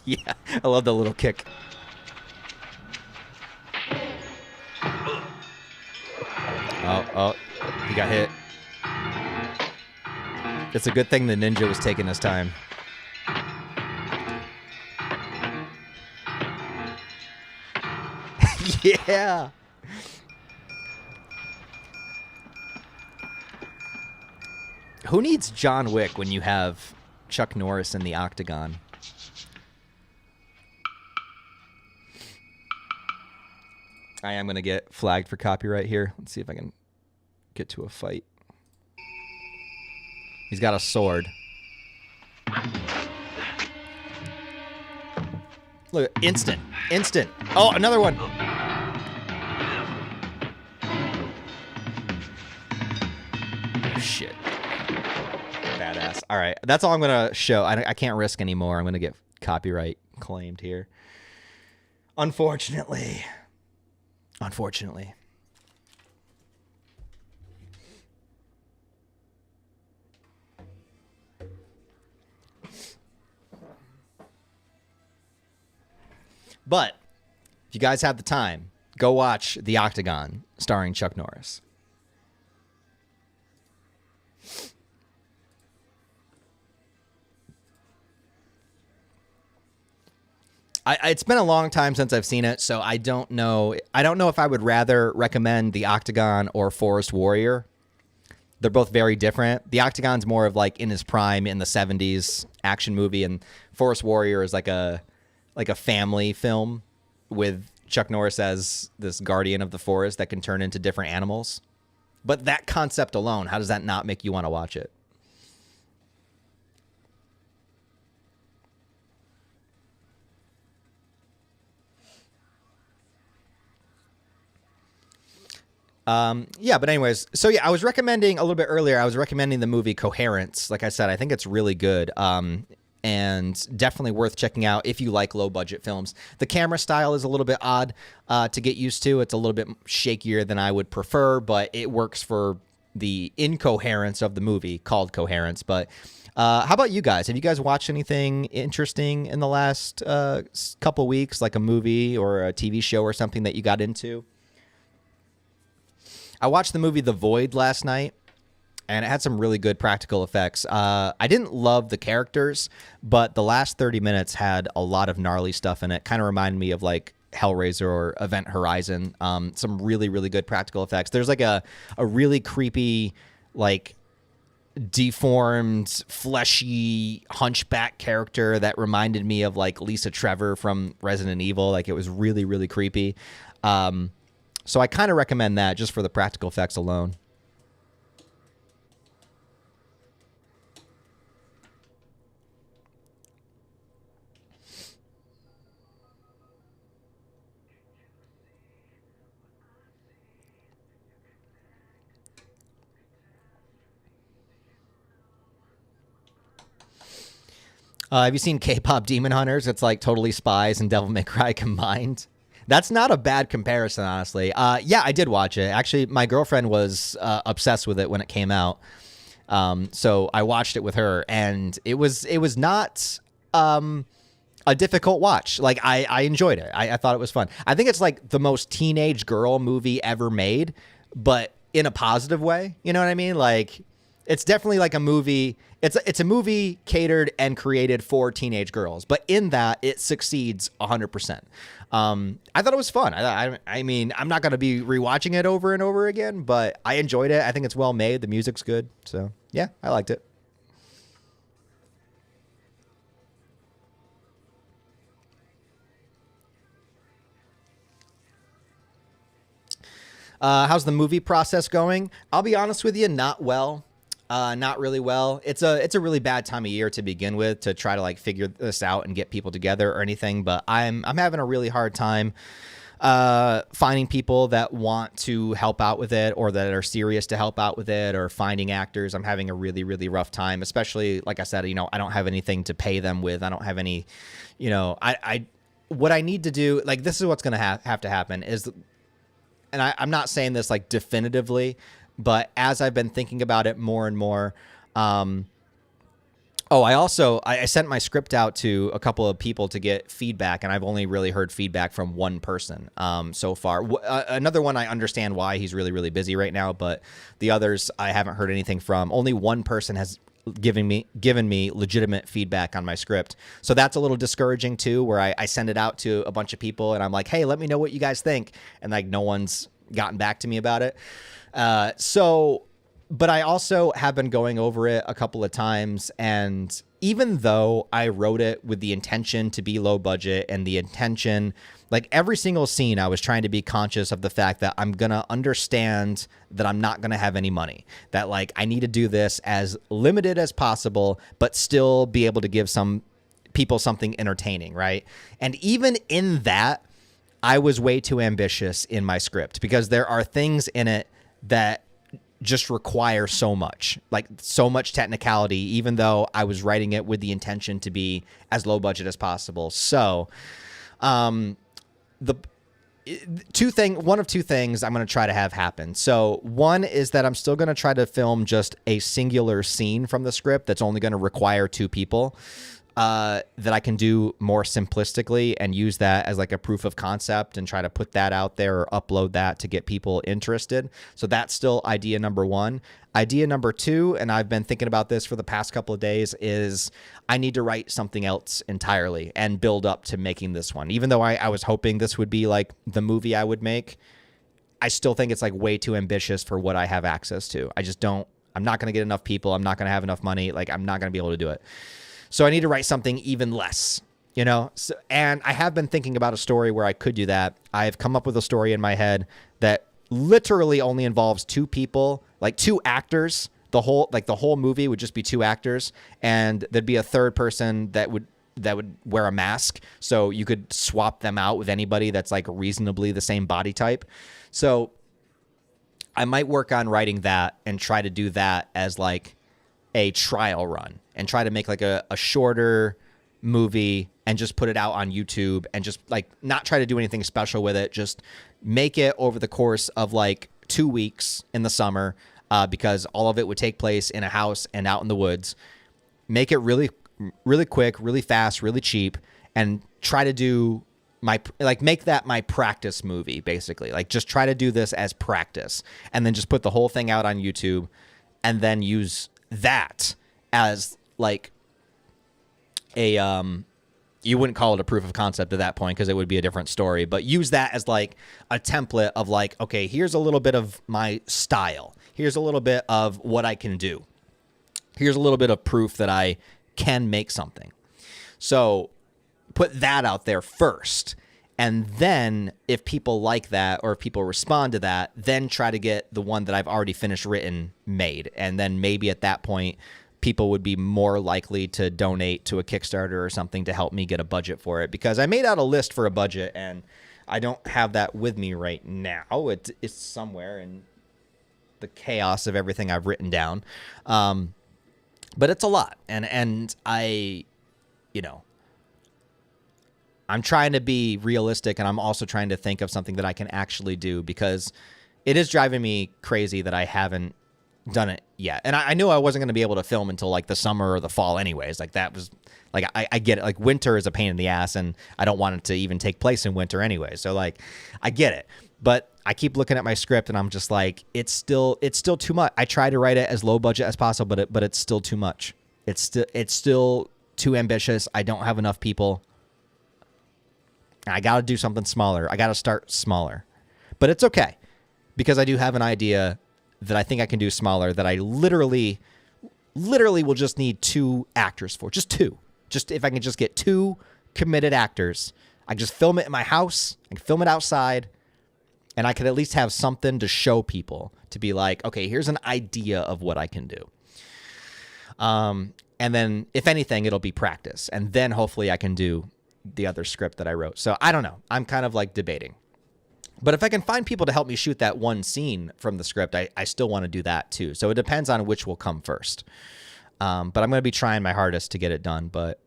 Yeah, I love the little kick. Oh, he got hit. It's a good thing the ninja was taking his time. Yeah. Who needs John Wick when you have Chuck Norris in The Octagon? I am going to get flagged for copyright here. Let's see if I can get to a fight. He's got a sword. Look, instant. Oh, another one. All right. That's all I'm going to show. I can't risk anymore. I'm going to get copyright claimed here. Unfortunately. But if you guys have the time, go watch The Octagon starring Chuck Norris. It's been a long time since I've seen it, so I don't know. I don't know if I would rather recommend The Octagon or Forest Warrior. They're both very different. The Octagon's more of like in his prime in the 70s action movie, and Forest Warrior is like a family film with Chuck Norris as this guardian of the forest that can turn into different animals. But that concept alone, how does that not make you want to watch it? Yeah, but anyways, so yeah, I was recommending a little bit earlier, I was recommending the movie Coherence. Like I said, I think it's really good. And definitely worth checking out if you like low budget films. The camera style is a little bit odd to get used to. It's a little bit shakier than I would prefer, but it works for the incoherence of the movie called Coherence. But how about you guys? Have you guys watched anything interesting in the last couple weeks, like a movie or a TV show or something that you got into? I watched the movie The Void last night, and it had some really good practical effects. I didn't love the characters, but the last 30 minutes had a lot of gnarly stuff in it. Kind of reminded me of like Hellraiser or Event Horizon. Some really, really good practical effects. There's like a really creepy, like deformed, fleshy hunchback character that reminded me of like Lisa Trevor from Resident Evil. Like it was really, really creepy. So I kind of recommend that just for the practical effects alone. Have you seen K-pop Demon Hunters? It's like Totally Spies and Devil May Cry combined. That's not a bad comparison, honestly. Yeah, I did watch it. Actually, my girlfriend was obsessed with it when it came out. So I watched it with her, and it was not a difficult watch. Like I enjoyed it. I thought it was fun. I think it's like the most teenage girl movie ever made, but in a positive way. You know what I mean? Like it's definitely like a movie. It's a movie catered and created for teenage girls, but in that it succeeds 100%. I thought it was fun. I mean, I'm not going to be rewatching it over and over again, but I enjoyed it. I think it's well made. The music's good. So yeah, I liked it. How's the movie process going? I'll be honest with you, not well. Not really well. It's a really bad time of year to begin with to try to like figure this out and get people together or anything. But I'm having a really hard time finding people that want to help out with it or that are serious to help out with it or finding actors. I'm having a really, really rough time, especially like I said, I don't have anything to pay them with. I don't have any, I what I need to do, like this is what's going to have to happen is, and I'm not saying this like definitively, but as I've been thinking about it more and more, I sent my script out to a couple of people to get feedback, and I've only really heard feedback from one person so far. Another one, I understand why he's really, really busy right now, but the others I haven't heard anything from. Only one person has given me legitimate feedback on my script. So that's a little discouraging too, where I send it out to a bunch of people, and I'm like, hey, let me know what you guys think. And like no one's gotten back to me about it. But I also have been going over it a couple of times, and even though I wrote it with the intention to be low budget and the intention, like every single scene, I was trying to be conscious of the fact that I'm going to understand that I'm not going to have any money, that like I need to do this as limited as possible, but still be able to give some people something entertaining. Right. And even in that, I was way too ambitious in my script because there are things in it that just require so much, like so much technicality, even though I was writing it with the intention to be as low budget as possible. So one of two things I'm going to try to have happen. So one is that I'm still going to try to film just a singular scene from the script that's only going to require two people, that I can do more simplistically and use that as like a proof of concept and try to put that out there or upload that to get people interested. So that's still idea number one. Idea number two, and I've been thinking about this for the past couple of days, is I need to write something else entirely and build up to making this one. Even though I was hoping this would be like the movie I would make, I still think it's like way too ambitious for what I have access to. I'm not going to get enough people. I'm not going to have enough money. Like, I'm not going to be able to do it. So I need to write something even less, you know? So, and I have been thinking about a story where I could do that. I've come up with a story in my head that literally only involves two people, like two actors. The whole movie would just be two actors, and there'd be a third person that would wear a mask, so you could swap them out with anybody that's like reasonably the same body type. So I might work on writing that and try to do that as like a trial run and try to make like a shorter movie and just put it out on YouTube and just like not try to do anything special with it. Just make it over the course of like 2 weeks in the summer, because all of it would take place in a house and out in the woods. Make it really, really quick, really fast, really cheap, and try to do make that my practice movie, basically. Like, just try to do this as practice and then just put the whole thing out on YouTube and then use that as like a you wouldn't call it a proof of concept at that point because it would be a different story, but use that as like a template of like, okay, here's a little bit of my style, here's a little bit of what I can do, here's a little bit of proof that I can make something. So put that out there first, and then if people like that or if people respond to that, then try to get the one that I've already finished written made. And then maybe at that point, people would be more likely to donate to a Kickstarter or something to help me get a budget for it. Because I made out a list for a budget, and I don't have that with me right now. It's somewhere in the chaos of everything I've written down. But it's a lot. And I, you know, I'm trying to be realistic, and I'm also trying to think of something that I can actually do, because it is driving me crazy that I haven't done it yet. And I knew I wasn't going to be able to film until like the summer or the fall anyways. Like, that was like, I get it. Like, winter is a pain in the ass, and I don't want it to even take place in winter anyway. So like, I get it. But I keep looking at my script and I'm just like, it's still too much. I try to write it as low budget as possible, but it's still too much. It's still too ambitious. I don't have enough people. I got to do something smaller. I got to start smaller. But it's okay, because I do have an idea that I think I can do smaller, that I literally will just need 2 actors for. Just 2. Just if I can just get 2 committed actors. I can just film it in my house. I can film it outside. And I could at least have something to show people, to be like, okay, here's an idea of what I can do. And then if anything, it'll be practice. And then hopefully I can do the other script that I wrote. So I don't know. I'm kind of like debating. But if I can find people to help me shoot that one scene from the script, I still want to do that too. So it depends on which will come first. But I'm going to be trying my hardest to get it done. But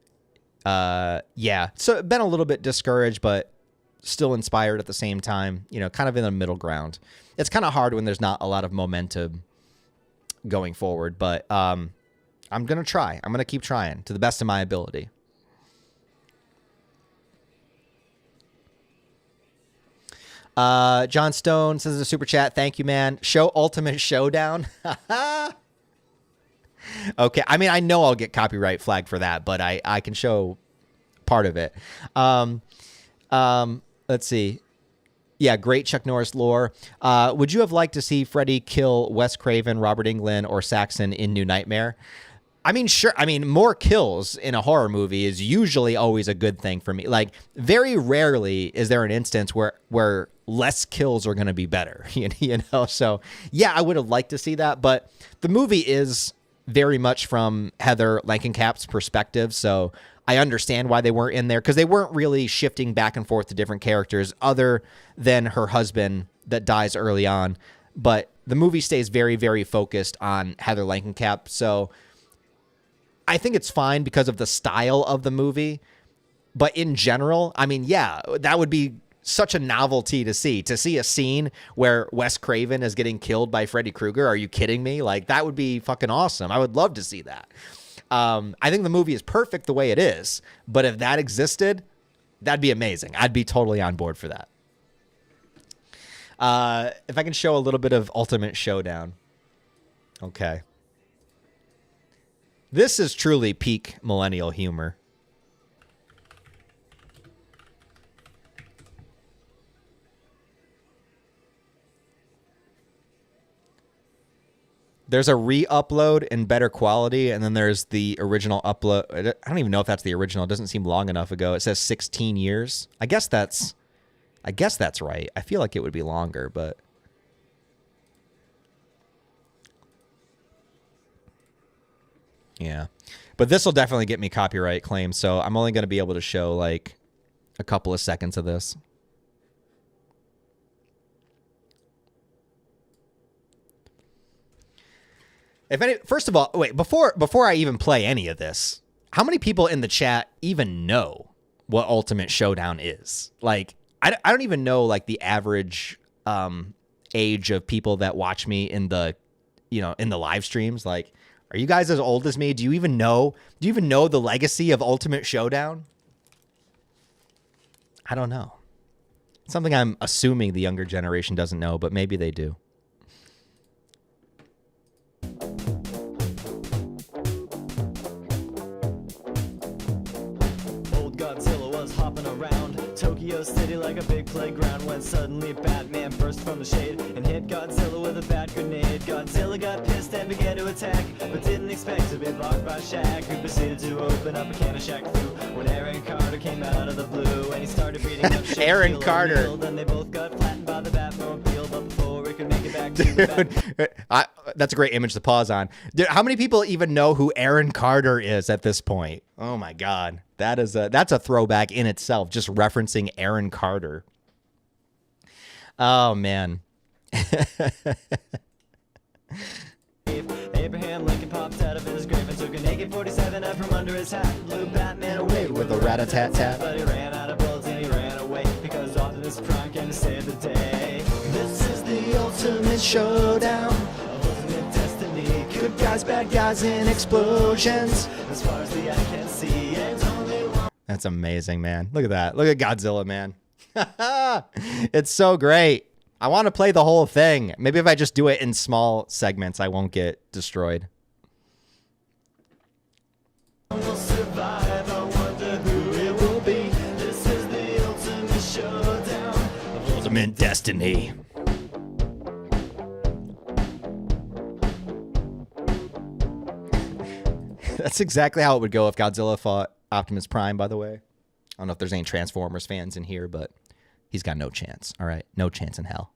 yeah, so been a little bit discouraged, but still inspired at the same time, you know, kind of in the middle ground. It's kind of hard when there's not a lot of momentum going forward, but I'm going to try. I'm going to keep trying to the best of my ability. John Stone says in a super chat, thank you, man. Show Ultimate Showdown. Okay. I mean, I know I'll get copyright flagged for that, but I can show part of it. Let's see. Yeah, great Chuck Norris lore. Would you have liked to see Freddy kill Wes Craven, Robert Englund, or Saxon in New Nightmare? I mean, sure. I mean, more kills in a horror movie is usually always a good thing for me. Like, very rarely is there an instance where less kills are going to be better, you know? So, yeah, I would have liked to see that. But the movie is very much from Heather Langenkamp's perspective, so I understand why they weren't in there, because they weren't really shifting back and forth to different characters other than her husband that dies early on. but the movie stays very, very focused on Heather Langenkamp. So I think it's fine because of the style of the movie. But in general, I mean, yeah, that would be such a novelty to see a scene where Wes Craven is getting killed by Freddy Krueger. Are you kidding me? Like, that would be fucking awesome. I would love to see that. I think the movie is perfect the way it is, but if that existed, that'd be amazing. I'd be totally on board for that. If I can show a little bit of Ultimate Showdown. Okay. This is truly peak millennial humor. There's a re-upload in better quality, and then there's the original upload. I don't even know if that's the original. It doesn't seem long enough ago. It says 16 years. I guess that's right. I feel like it would be longer, but yeah. But this will definitely get me copyright claims, so I'm only going to be able to show like a couple of seconds of this. First of all, wait, before I even play any of this, how many people in the chat even know what Ultimate Showdown is? Like, I don't even know like the average age of people that watch me in the, in the live streams. Like, are you guys as old as me? Do you even know the legacy of Ultimate Showdown? I don't know. It's something I'm assuming the younger generation doesn't know, but maybe they do. City like a big playground when suddenly Batman burst from the shade and hit Godzilla with a bat grenade. Godzilla got pissed and began to attack, but didn't expect to be blocked by Shaq, who proceeded to open up a can of Shaq Fu when Aaron Carter came out of the blue and he started beating up Shaq. Aaron Carter. Then they both got flattened by the Batmobile, but before we could make it back to the that's a great image to pause on. Dude, how many people even know who Aaron Carter is at this point? Oh my God. That's a throwback in itself, just referencing Aaron Carter. Oh, man. Abraham Lincoln popped out of his grave and took an AK-47 out from under his hat, blew Batman away with a rat-a-tat-tat. But he ran out of bullets and he ran away because Optimus Prime came to save the day. This is the ultimate showdown of ultimate destiny. Good guys, bad guys, and explosions. As far as the eye can see, and only one. That's amazing, man. Look at that. Look at Godzilla, man. It's so great. I want to play the whole thing. Maybe if I just do it in small segments, I won't get destroyed. Will survive. I wonder who it will be. This is the ultimate showdown of Ultimate destiny. That's exactly how it would go if Godzilla fought Optimus Prime, by the way. I don't know if there's any Transformers fans in here, but he's got no chance. All right? No chance in hell.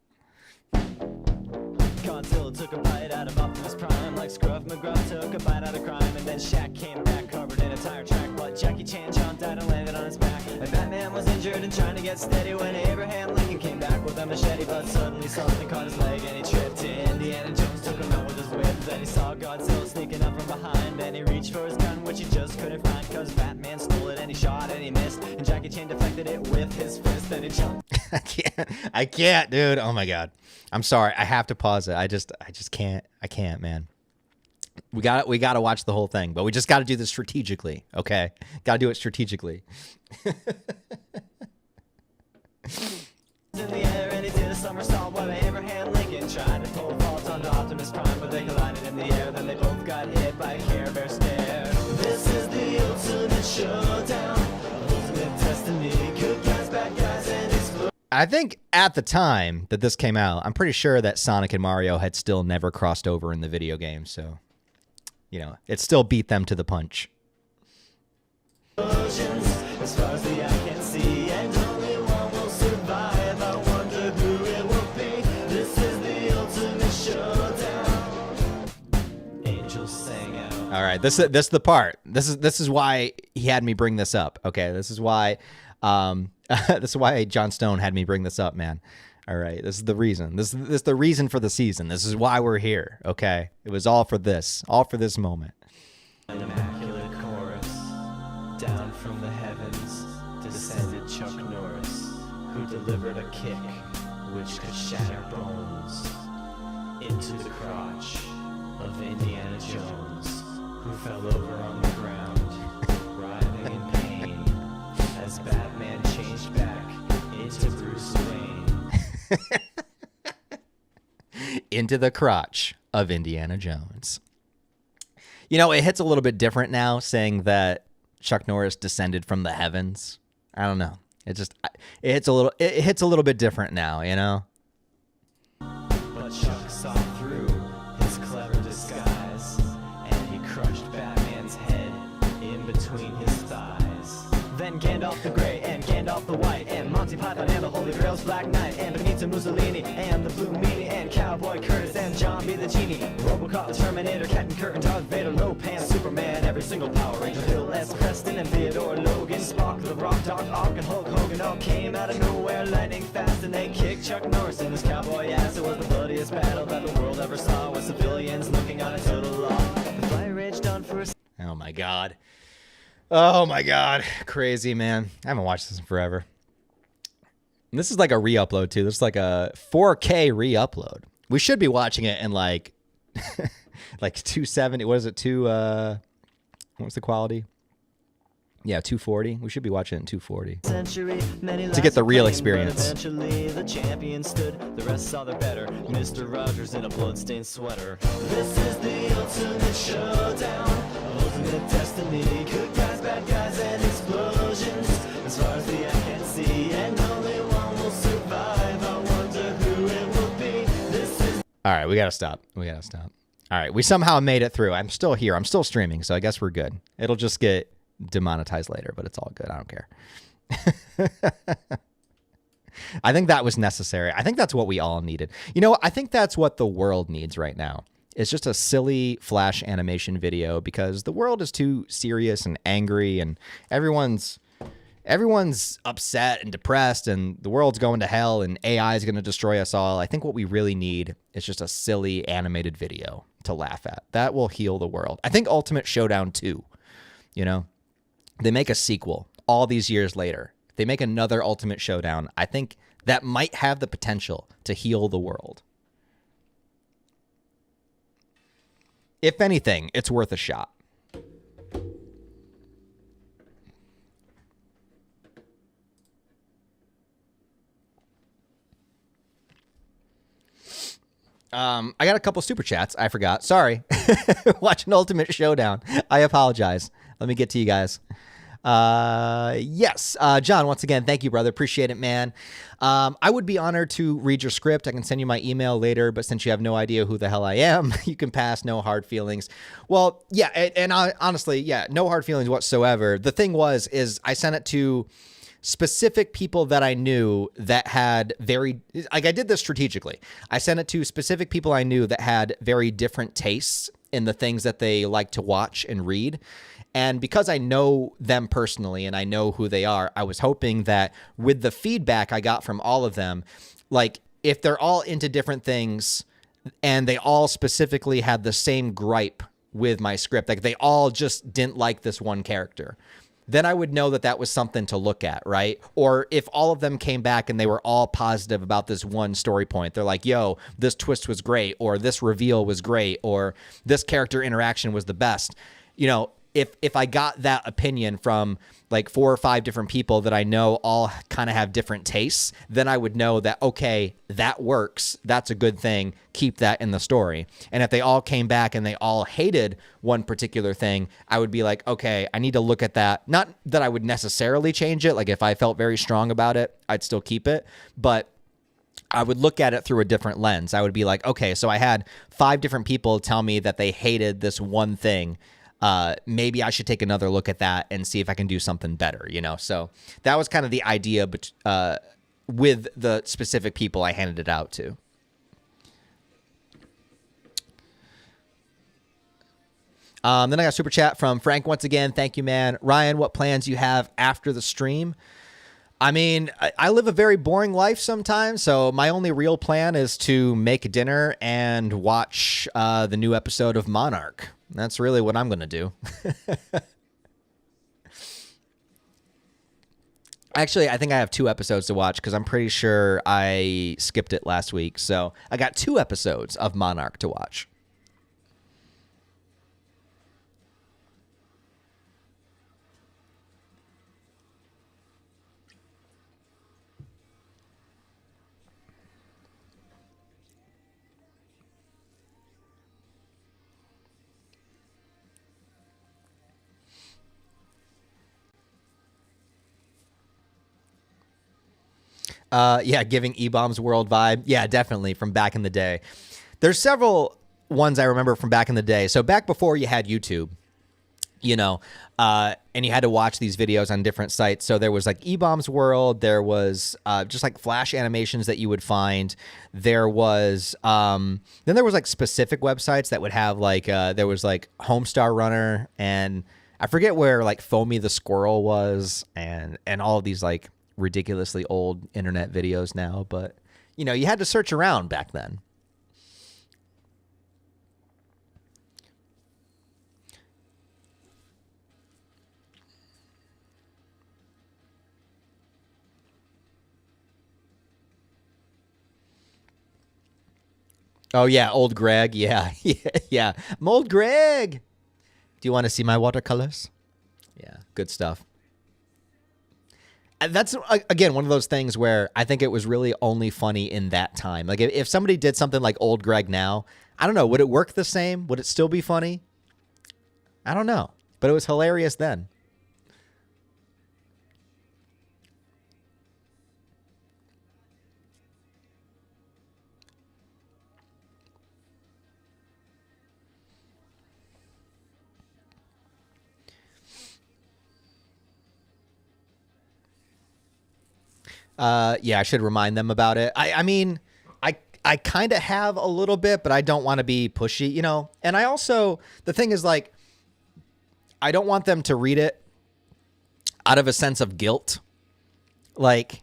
Godzilla took a bite out of Optimus Prime like Scruff McGruff took a bite out of crime, and then Shaq came back covered in a tire track, but Jackie Chan jumped out and landed on his back, and Batman was injured and trying to get steady when Abraham Lincoln came back with a machete, but suddenly something caught his leg and he tripped. Indiana Jones took him out with his whip, then he saw Godzilla sneaking up from behind, and he reached for his gun which he just couldn't find cause Batman stole it and he shot and he missed, and Jackie Chan deflected it with his fist, then he jumped. I can't, dude. Oh my God. I'm sorry. I have to pause it. I just can't. I can't, man. We got to watch the whole thing, but we just got to do this strategically. Okay. Got to do it strategically. In the air and he did a somersault while Abraham Lincoln tried to pull a fault onto Optimus Prime, but they collided in the air, then they both got hit by a Care Bear stare. This is the ultimate showdown of ultimate destiny. Good guys, bad guys, and explode. I think at the time that this came out, I'm pretty sure that Sonic and Mario had still never crossed over in the video game, so it still beat them to the punch. As far as the eye can see, and only one will survive. I wonder who it will be. This is the ultimate showdown. Angels sang out. All right, this is the part. This is why he had me bring this up. Okay, this is why John Stone had me bring this up, man. All right, this is the reason. This is the reason for the season. This is why we're here. Okay, it was all for this moment. An immaculate chorus. Down from the heavens descended Chuck Norris, who delivered a kick which could shatter bones into the crotch of Indiana Jones, who fell over on the ground, writhing in pain, as Batman changed back into Bruce Wayne. Into the crotch of Indiana Jones. You know, it hits a little bit different now saying that Chuck Norris descended from the heavens. I don't know. It hits a little bit different now, you know? But Chuck saw through his clever disguise, and he crushed Batman's head in between his thighs. Then Gandalf the Grey and Gandalf the White and Monty Python and the Holy Grail's Black Knight and Benito Mussolini and the Blue Meanie and Cowboy Curtis and John B. the Genie, Robocop the Terminator, Captain Kirk and Darth Vader, Lopan, Superman, every single Power Ranger, Bill S. Preston and Theodore Logan, Spock, the Rock, Doc Ock and Hulk Hogan all came out of nowhere lightning fast, and they kicked Chuck Norris in his cowboy ass. It was the bloodiest battle that the world ever saw, with civilians looking on a total law. The fire raged on for a... Oh my God. Oh my God. Crazy, man. I haven't watched this in forever. And this is like a re-upload too. This is like a 4K re-upload. We should be watching it in like 270. What is it? What's the quality? Yeah, 240. We should be watching it in 240 to get the real experience. Eventually the champion stood. The rest saw their better. Mr. Rogers in a bloodstained sweater. This is the ultimate showdown. Ultimate destiny. Good guys, bad guys, and explosions. As far as the eye can see, and only one will survive. I wonder who it will be. This is... All right, we gotta stop. All right, we somehow made it through. I'm still here. I'm still streaming, so I guess we're good. It'll just get demonetized later, but it's all good. I don't care. I think that was necessary. I think that's what we all needed. You know, I think that's what the world needs right now. It's just a silly Flash animation video because the world is too serious and angry, and everyone's upset and depressed, and the world's going to hell, and AI is going to destroy us all. I think what we really need is just a silly animated video to laugh at. That will heal the world. I think Ultimate Showdown 2, you know, they make a sequel all these years later. They make another Ultimate Showdown. I think that might have the potential to heal the world. If anything, it's worth a shot. I got a couple super chats. I forgot. Sorry. Watching Ultimate Showdown. I apologize. Let me get to you guys. Yes. John, once again, thank you, brother. Appreciate it, man. I would be honored to read your script. I can send you my email later, but since you have no idea who the hell I am, you can pass. No hard feelings. Well, yeah. And honestly, yeah, no hard feelings whatsoever. The thing is I sent it to specific people that I knew that had I did this strategically. I sent it to specific people I knew that had very different tastes in the things that they like to watch and read. And because I know them personally and I know who they are, I was hoping that with the feedback I got from all of them, like if they're all into different things and they all specifically had the same gripe with my script, like they all just didn't like this one character, then I would know that that was something to look at, right? Or if all of them came back and they were all positive about this one story point, they're like, yo, this twist was great, or this reveal was great, or this character interaction was the best. You know, if I got that opinion from like 4 or 5 different people that I know all kind of have different tastes, then I would know that, okay, that works. That's a good thing. Keep that in the story. And if they all came back and they all hated one particular thing, I would be like, okay, I need to look at that. Not that I would necessarily change it. Like if I felt very strong about it, I'd still keep it. But I would look at it through a different lens. I would be like, okay, so I had 5 different people tell me that they hated this one thing. Maybe I should take another look at that and see if I can do something better, you know? So that was kind of the idea, with the specific people I handed it out to. Then I got a super chat from Frank once again. Thank you, man. Ryan, what plans you have after the stream? I mean, I live a very boring life sometimes, so my only real plan is to make dinner and watch the new episode of Monarch. That's really what I'm going to do. Actually, I think I have 2 episodes to watch because I'm pretty sure I skipped it last week. So I got 2 episodes of Monarch to watch. Yeah, giving E-Bombs World vibe. Yeah, definitely from back in the day. There's several ones I remember from back in the day. So back before you had YouTube, and you had to watch these videos on different sites. So there was like E-Bombs World. There was just like Flash animations that you would find. There was then there was like specific websites that would have like there was like Homestar Runner, and I forget where like Foamy the Squirrel was, and all of these like ridiculously old internet videos now, but you had to search around back then. Oh yeah, old Greg. Yeah. Yeah. I'm old Greg. Do you want to see my watercolors? Yeah, good stuff. And that's, again, one of those things where I think it was really only funny in that time. Like, if somebody did something like Old Greg now, I don't know, would it work the same? Would it still be funny? I don't know. But it was hilarious then. Yeah, I should remind them about it. I mean, I kind of have a little bit, but I don't want to be pushy, And I also, the thing is, like, I don't want them to read it out of a sense of guilt. Like,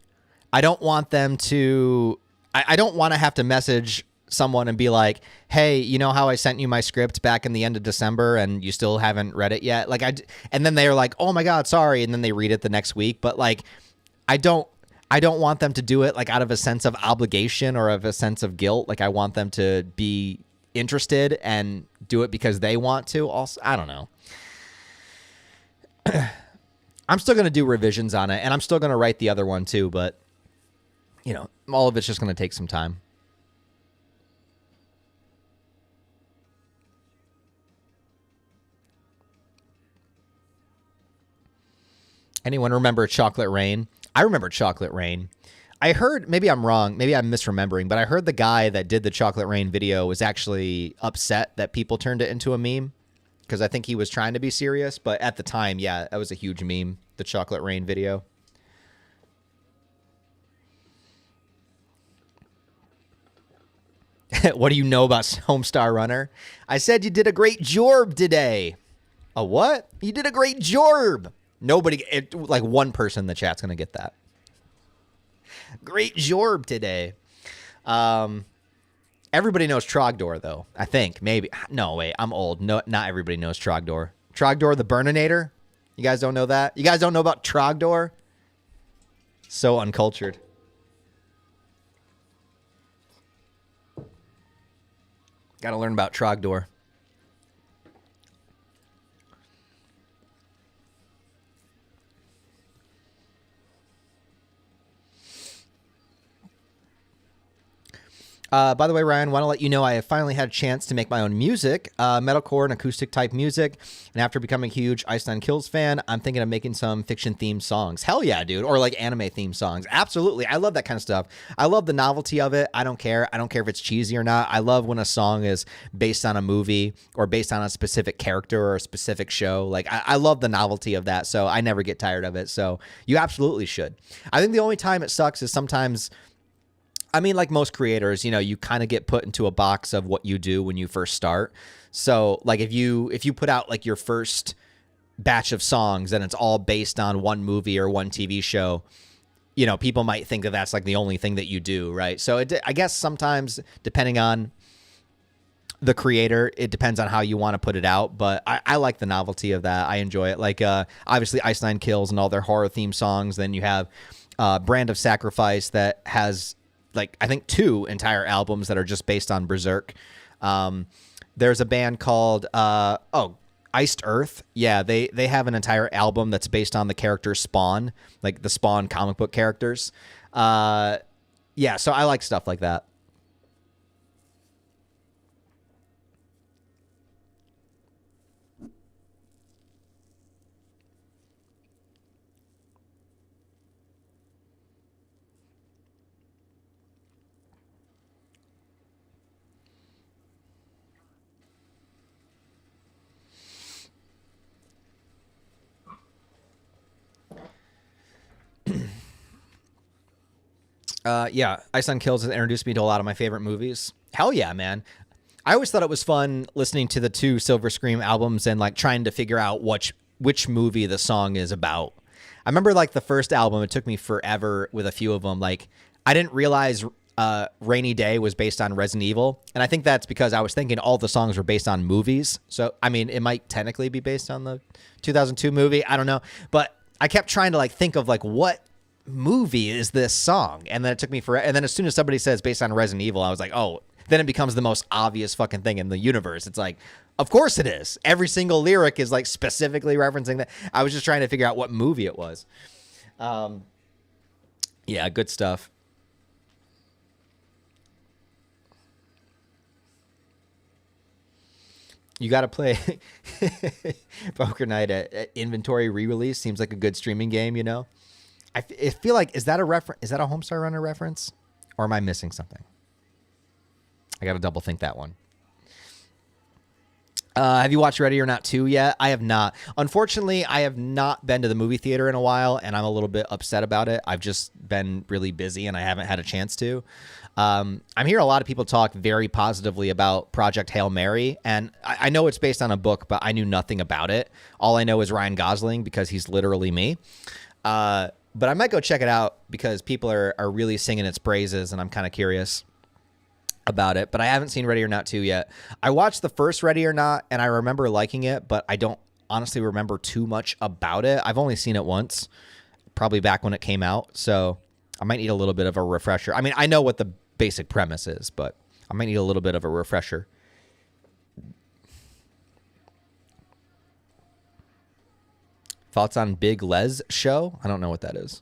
I don't want them to, I don't want to have to message someone and be like, hey, you know how I sent you my script back in the end of December and you still haven't read it yet? Like, and then they're like, oh my God, sorry. And then they read it the next week. But like, I don't want them to do it like out of a sense of obligation or of a sense of guilt. Like, I want them to be interested and do it because they want to. Also, I don't know. I'm still going to do revisions on it, and I'm still going to write the other one too, but all of it's just going to take some time. Anyone remember Chocolate Rain? I remember Chocolate Rain. I heard, maybe I'm wrong, maybe I'm misremembering, but I heard the guy that did the Chocolate Rain video was actually upset that people turned it into a meme, because I think he was trying to be serious. But at the time, yeah, that was a huge meme, the Chocolate Rain video. What do you know about Homestar Runner? I said you did a great jorb today. A what? You did a great jorb. Nobody, like one person in the chat's going to get that. Great jorb today. Everybody knows Trogdor, though. I think, maybe. No, wait, I'm old. No, not everybody knows Trogdor. Trogdor the Burninator? You guys don't know that? You guys don't know about Trogdor? So uncultured. Got to learn about Trogdor. By the way, Ryan, want to let you know I have finally had a chance to make my own music, metalcore and acoustic type music. And after becoming a huge Iceland Kills fan, I'm thinking of making some fiction themed songs. Hell yeah, dude. Or like anime themed songs. Absolutely. I love that kind of stuff. I love the novelty of it. I don't care. I don't care if it's cheesy or not. I love when a song is based on a movie or based on a specific character or a specific show. Like, I love the novelty of that. So I never get tired of it. So you absolutely should. I think the only time it sucks is sometimes, I mean, like most creators, you kind of get put into a box of what you do when you first start. So like if you put out like your first batch of songs and it's all based on one movie or one TV show, you know, people might think that that's like the only thing that you do, right? So I guess sometimes depending on the creator, it depends on how you want to put it out, but I like the novelty of that. I enjoy it. Like obviously Ice Nine Kills and all their horror theme songs. Then you have Brand of Sacrifice that has like I think 2 entire albums that are just based on Berserk. There's a band called Iced Earth. Yeah, they have an entire album that's based on the character Spawn, like the Spawn comic book characters. Yeah, so I like stuff like that. Yeah, Ice on Kills has introduced me to a lot of my favorite movies. Hell yeah, man. I always thought it was fun listening to the 2 Silver Scream albums and like trying to figure out which movie the song is about. I remember like the first album, it took me forever with a few of them. Like I didn't realize Rainy Day was based on Resident Evil. And I think that's because I was thinking all the songs were based on movies. So, I mean, it might technically be based on the 2002 movie. I don't know. But I kept trying to like think of like what movie is this song, and then it took me forever. And then as soon as somebody says based on Resident Evil, I was like, oh, then it becomes the most obvious fucking thing in the universe. It's like, of course it is. Every single lyric is like specifically referencing that. I was just trying to figure out what movie it was. Yeah, good stuff. You got to play Poker Night at Inventory re-release. Seems like a good streaming game, you know? I feel like, is that a Homestar Runner reference? Or am I missing something? I got to double think that one. Have you watched Ready or Not 2 yet? I have not. Unfortunately, I have not been to the movie theater in a while, and I'm a little bit upset about it. I've just been really busy, and I haven't had a chance to. I'm hearing a lot of people talk very positively about Project Hail Mary, and I know it's based on a book, but I knew nothing about it. All I know is Ryan Gosling, because he's literally me. But I might go check it out because people are really singing its praises, and I'm kind of curious about it. But I haven't seen Ready or Not 2 yet. I watched the first Ready or Not, and I remember liking it, but I don't honestly remember too much about it. I've only seen it once, probably back when it came out, so I might need a little bit of a refresher. I mean, I know what the basic premise is, but I might need a little bit of a refresher. Thoughts on Big Les show? I don't know what that is.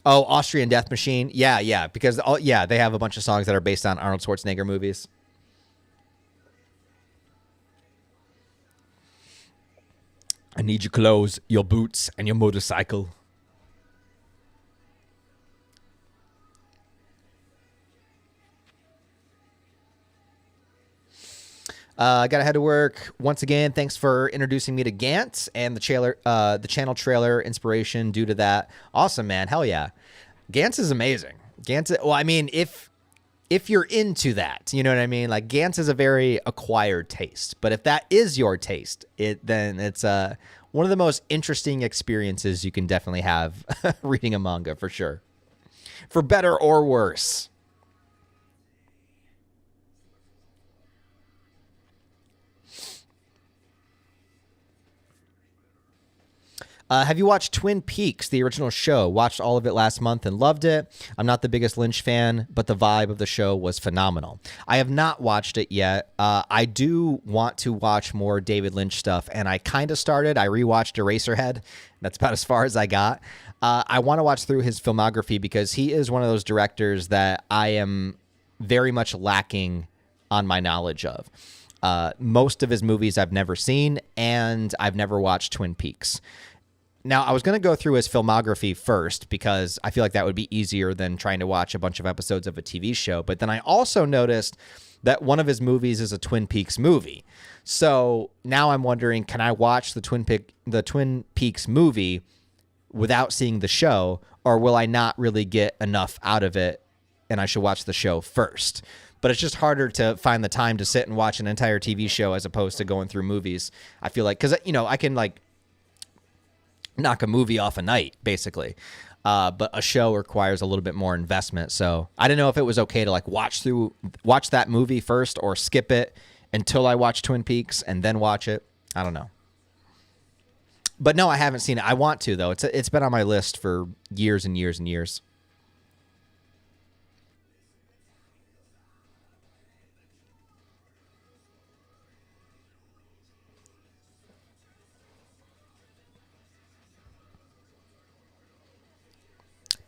Oh, Austrian Death Machine. Yeah, because they have a bunch of songs that are based on Arnold Schwarzenegger movies. I need your clothes, your boots, and your motorcycle. I gotta head to work. Once again, thanks for introducing me to Gantz and the channel trailer inspiration due to that. Awesome, man. Hell yeah. Gantz is amazing. Well, I mean, if you're into that, you know what I mean? Like, Gantz is a very acquired taste. But if that is your taste, then it's one of the most interesting experiences you can definitely have reading a manga, for sure. For better or worse. Have you watched Twin Peaks, the original show? Watched all of it last month and loved it. I'm not the biggest Lynch fan, but the vibe of the show was phenomenal. I have not watched it yet. I do want to watch more David Lynch stuff, and I kind of started. I rewatched Eraserhead. That's about as far as I got. I want to watch through his filmography because he is one of those directors that I am very much lacking on my knowledge of. Most of his movies I've never seen, and I've never watched Twin Peaks. Now, I was going to go through his filmography first because I feel like that would be easier than trying to watch a bunch of episodes of a TV show. But then I also noticed that one of his movies is a Twin Peaks movie. So now I'm wondering, can I watch the Twin Peaks movie without seeing the show, or will I not really get enough out of it and I should watch the show first? But it's just harder to find the time to sit and watch an entire TV show as opposed to going through movies. I feel like, because, I can like knock a movie off a night, basically. but a show requires a little bit more investment. So I didn't know if it was okay to like watch that movie first or skip it until I watch Twin Peaks and then watch it. I don't know. But no, I haven't seen it. I want to, though. It's been on my list for years and years and years.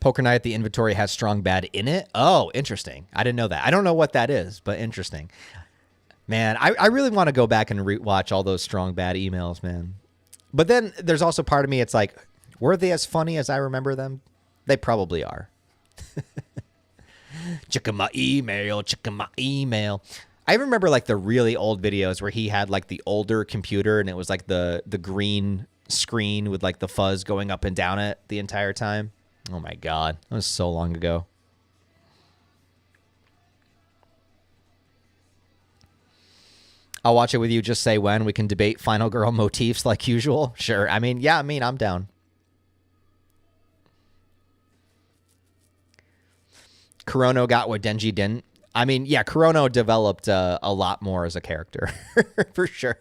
Poker Night at the Inventory has Strong Bad in it. Oh, interesting. I didn't know that. I don't know what that is, but interesting. Man, I really want to go back and rewatch all those Strong Bad emails, man. But then there's also part of me, it's like, were they as funny as I remember them? They probably are. Check my email, check my email. I remember like the really old videos where he had like the older computer and it was like the green screen with like the fuzz going up and down it the entire time. Oh my God. That was so long ago. I'll watch it with you. Just say when. We can debate Final Girl motifs like usual. Sure. I mean, I'm down. Kurono got what Denji didn't. I mean, yeah, Kurono developed a lot more as a character. For sure.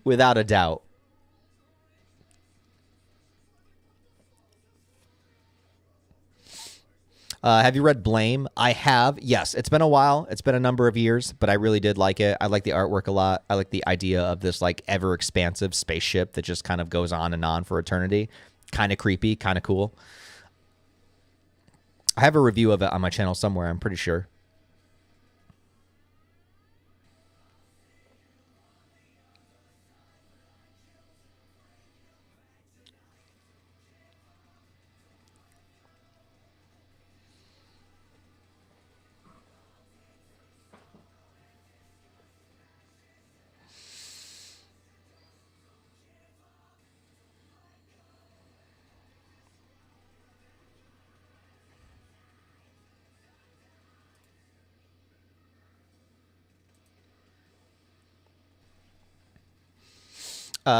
Without a doubt. Have you read Blame? I have. Yes, it's been a while. It's been a number of years, but I really did like it. I like the artwork a lot. I like the idea of this like ever expansive spaceship that just kind of goes on and on for eternity. Kind of creepy, kind of cool. I have a review of it on my channel somewhere, I'm pretty sure.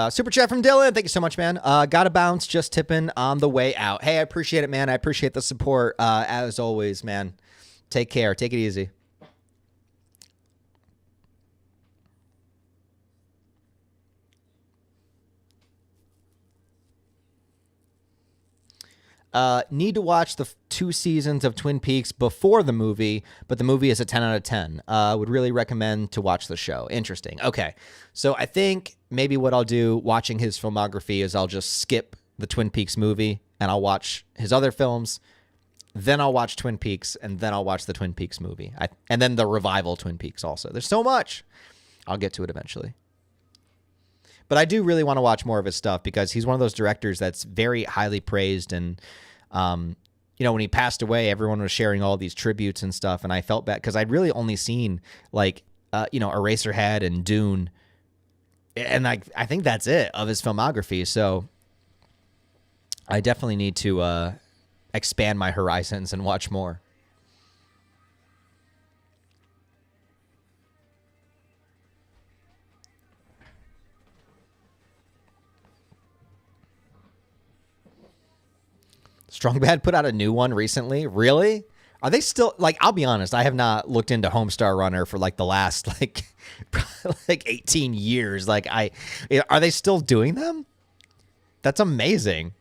Super chat from Dylan. Thank you so much, man. Gotta bounce, just tipping on the way out. Hey, I appreciate it, man. I appreciate the support. As always, man. Take care. Take it easy. Need to watch the 2 seasons of Twin Peaks before the movie, but the movie is a 10 out of 10. Would really recommend to watch the show. Interesting. Okay. So I think maybe what I'll do watching his filmography is I'll just skip the Twin Peaks movie and I'll watch his other films. Then I'll watch Twin Peaks and then I'll watch the Twin Peaks movie. And then the revival Twin Peaks also. There's so much. I'll get to it eventually. But I do really want to watch more of his stuff because he's one of those directors that's very highly praised. And, you know, when he passed away, everyone was sharing all these tributes and stuff. And I felt bad because I'd really only seen like, you know, Eraserhead and Dune. And I think that's it of his filmography. So I definitely need to expand my horizons and watch more. Strong Bad put out a new one recently. Really? Are they still like, I'll be honest, I have not looked into Homestar Runner for like the last like 18 years. Like are they still doing them? That's amazing.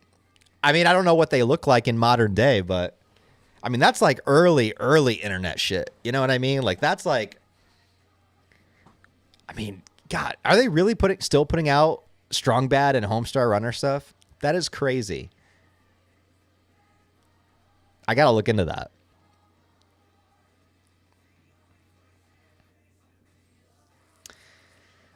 I mean, I don't know what they look like in modern day, but I mean, that's like early internet shit. You know what I mean? Like that's like, I mean, God, are they really still putting out Strong Bad and Homestar Runner stuff? That is crazy. I got to look into that.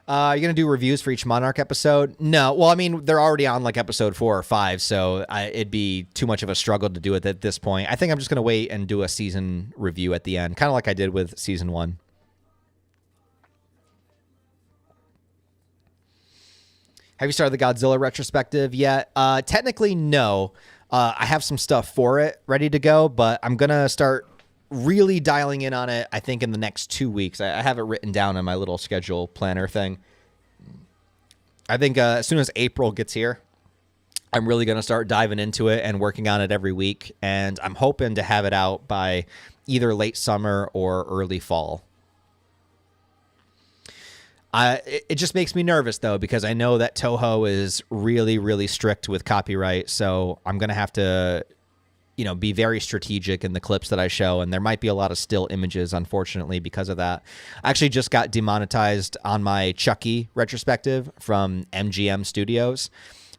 Are you going to do reviews for each Monarch episode? No. Well, I mean, they're already on like episode 4 or 5, so it'd be too much of a struggle to do it at this point. I think I'm just going to wait and do a season review at the end, kind of like I did with season 1. Have you started the Godzilla retrospective yet? Technically, no. I have some stuff for it ready to go, but I'm going to start really dialing in on it, I think, in the next 2 weeks. I have it written down in my little schedule planner thing. I think as soon as April gets here, I'm really going to start diving into it and working on it every week. And I'm hoping to have it out by either late summer or early fall. It just makes me nervous, though, because I know that Toho is really, really strict with copyright. So I'm going to have to, be very strategic in the clips that I show. And there might be a lot of still images, unfortunately, because of that. I actually just got demonetized on my Chucky retrospective from MGM Studios.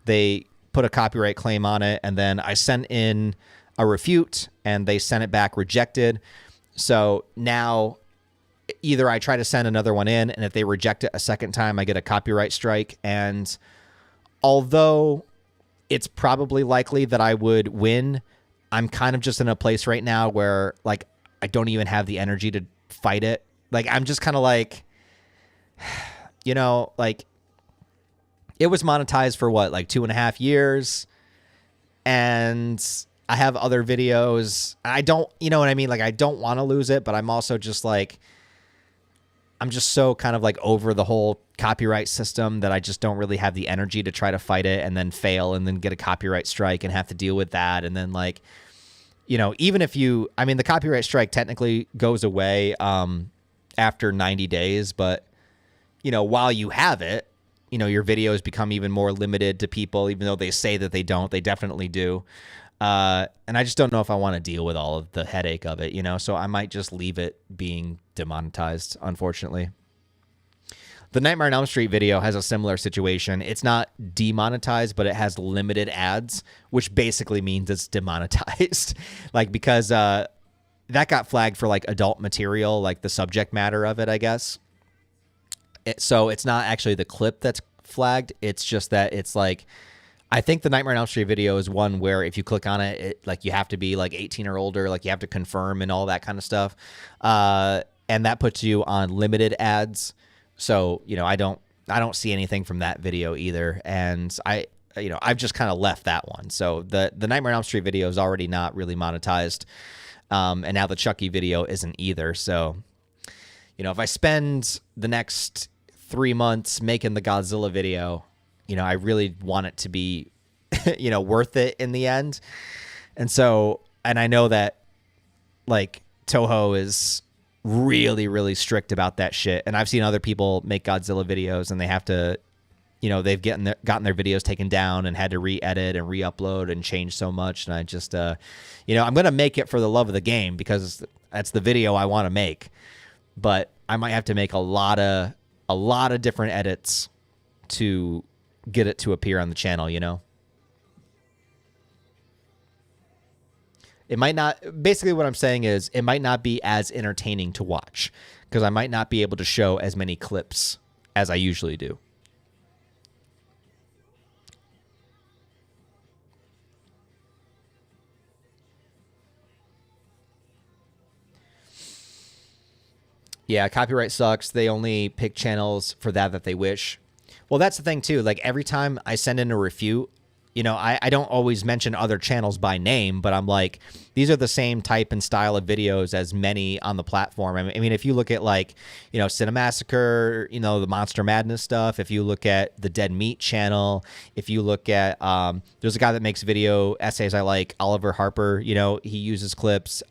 They put a copyright claim on it, and then I sent in a refute, and they sent it back rejected. So now either I try to send another one in, and if they reject it a second time, I get a copyright strike. And although it's probably likely that I would win, I'm kind of just in a place right now where, like, I don't even have the energy to fight it. Like, I'm just kind of like, like, it was monetized for what, like 2.5 years? And I have other videos. I don't, you know what I mean? Like, I don't want to lose it, but I'm also just like, I'm just so kind of like over the whole copyright system that I just don't really have the energy to try to fight it and then fail and then get a copyright strike and have to deal with that. And then, like, even if the copyright strike technically goes away after 90 days, but, while you have it, your videos become even more limited to people, even though they say that they don't. They definitely do. And I just don't know if I want to deal with all of the headache of it, so I might just leave it being demonetized, unfortunately. The Nightmare on Elm Street video has a similar situation. It's not demonetized, but it has limited ads, which basically means it's demonetized. Like, because that got flagged for, like, adult material, like the subject matter of it, I guess. So it's not actually the clip that's flagged. It's just that it's like, I think the Nightmare on Elm Street video is one where if you click on it, like, you have to be like 18 or older, like you have to confirm and all that kind of stuff. And that puts you on limited ads. So, I don't see anything from that video either. And I've just kind of left that one. So the Nightmare on Elm Street video is already not really monetized. And now the Chucky video isn't either. So, if I spend the next 3 months making the Godzilla video, I really want it to be, worth it in the end. And so, and I know that, like, Toho is really, really strict about that shit. And I've seen other people make Godzilla videos and they have to, they've gotten their videos taken down and had to re-edit and re-upload and change so much. And I just, I'm going to make it for the love of the game because that's the video I want to make. But I might have to make a lot of different edits to get it to appear on the channel, It might not, basically what I'm saying is it might not be as entertaining to watch because I might not be able to show as many clips as I usually do. Yeah, copyright sucks. They only pick channels for that they wish. Well, that's the thing, too. Like, every time I send in a refute, I don't always mention other channels by name, but I'm like, these are the same type and style of videos as many on the platform. I mean, if you look at, like, Cinemassacre, the Monster Madness stuff, if you look at the Dead Meat channel, if you look at, there's a guy that makes video essays I like, Oliver Harper, he uses clips.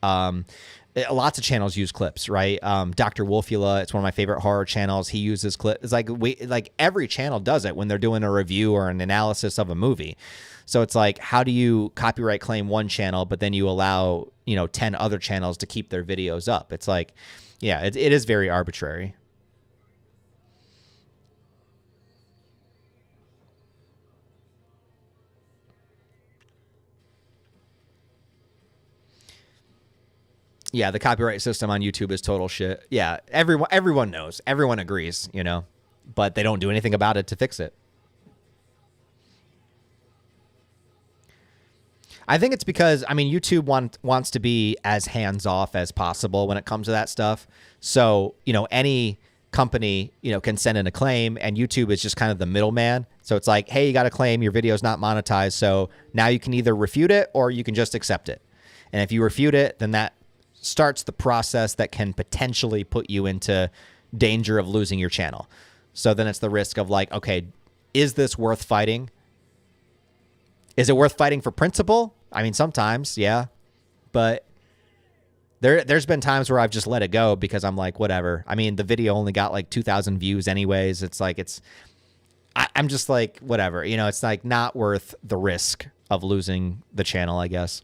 Lots of channels use clips, right? Dr. Wolfula, it's one of my favorite horror channels. He uses clips. It's like every channel does it when they're doing a review or an analysis of a movie. So it's like, how do you copyright claim one channel, but then you allow, 10 other channels to keep their videos up? It's like, yeah, it is very arbitrary. Yeah, the copyright system on YouTube is total shit. Yeah, everyone knows. Everyone agrees, but they don't do anything about it to fix it. I think it's because, YouTube wants to be as hands-off as possible when it comes to that stuff. So, any company, can send in a claim, and YouTube is just kind of the middleman. So it's like, hey, you got a claim, your video's not monetized, so now you can either refute it or you can just accept it. And if you refute it, then that starts the process that can potentially put you into danger of losing your channel. So then it's the risk of like, okay, is this worth fighting? Is it worth fighting for principle? I mean, sometimes, yeah. But there's been times where I've just let it go because I'm like, whatever. I mean, the video only got like 2,000 views anyways. It's like, I'm just like, whatever. You know, it's like not worth the risk of losing the channel, I guess.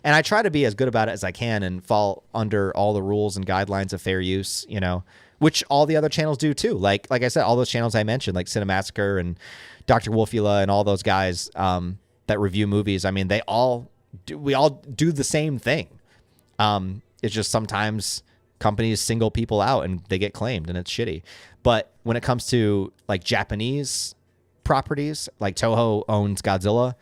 And I try to be as good about it as I can and fall under all the rules and guidelines of fair use, you know, which all the other channels do too. Like I said, all those channels I mentioned, like Cinemassacre and Dr. Wolfula and all those guys that review movies. I mean, we all do the same thing. It's just sometimes companies single people out and they get claimed and it's shitty. But when it comes to like Japanese properties, like Toho owns Godzilla,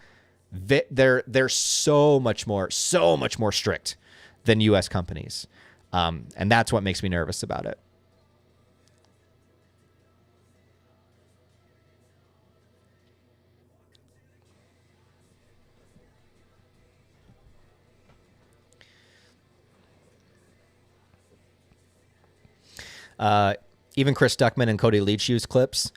they're so much more strict than U.S. companies. And that's what makes me nervous about it. Even Chris Stuckman and Cody Leach use clips.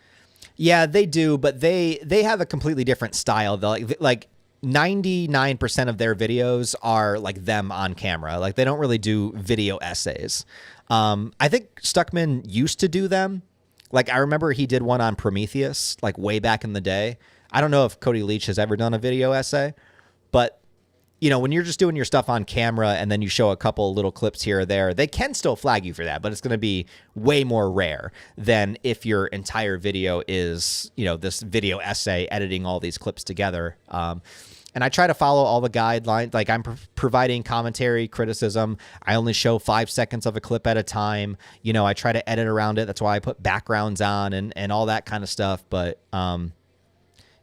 Yeah, they do, but they have a completely different style. Like 99% of their videos are like them on camera. Like they don't really do video essays. I think Stuckman used to do them. Like I remember he did one on Prometheus, like way back in the day. I don't know if Cody Leach has ever done a video essay, but you know, when you're just doing your stuff on camera and then you show a couple little clips here or there, they can still flag you for that, but it's going to be way more rare than if your entire video is, you know, this video essay editing all these clips together. And I try to follow all the guidelines. Like I'm providing commentary, criticism. I only show 5 seconds of a clip at a time. You know, I try to edit around it. That's why I put backgrounds on and all that kind of stuff. But,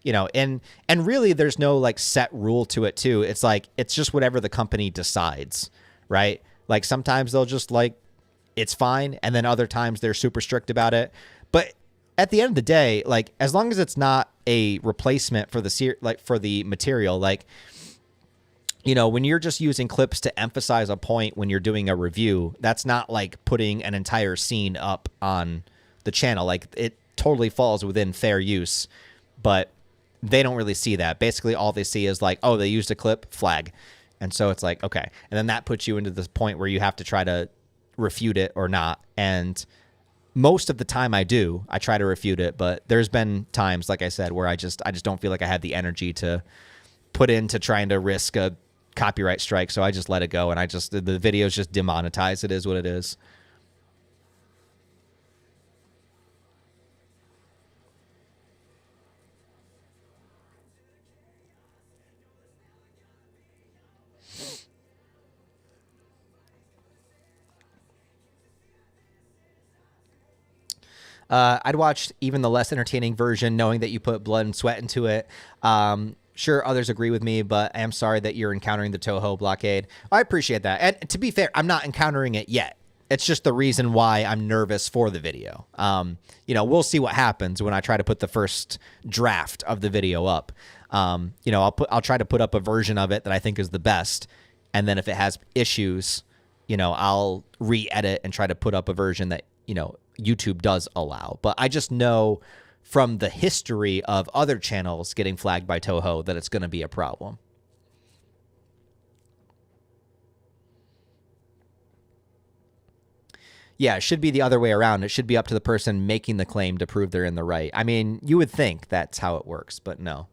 you know, and really there's no like set rule to it too. It's like, it's just whatever the company decides, right? Like sometimes they'll just like, it's fine. And then other times they're super strict about it. But at the end of the day, like as long as it's not a replacement for the material, like, you know, when you're just using clips to emphasize a point when you're doing a review, that's not like putting an entire scene up on the channel. Like it totally falls within fair use, but they don't really see that. Basically, all they see is like, oh, they used a clip, flag. And so it's like, okay. And then that puts you into this point where you have to try to refute it or not. And most of the time I try to refute it. But there's been times, like I said, where I just don't feel like I had the energy to put into trying to risk a copyright strike. So I just let it go. And the video's just demonetized. It is what it is. I'd watch even the less entertaining version, knowing that you put blood and sweat into it. Sure, others agree with me, but I am sorry that you're encountering the Toho blockade. I appreciate that. And to be fair, I'm not encountering it yet. It's just the reason why I'm nervous for the video. You know, we'll see what happens when I try to put the first draft of the video up. You know, I'll try to put up a version of it that I think is the best. And then if it has issues, you know, I'll re-edit and try to put up a version that, you know, YouTube does allow. But I just know from the history of other channels getting flagged by Toho that it's going to be a problem. Yeah, it should be the other way around. It should be up to the person making the claim to prove they're in the right. I mean, you would think that's how it works, but no.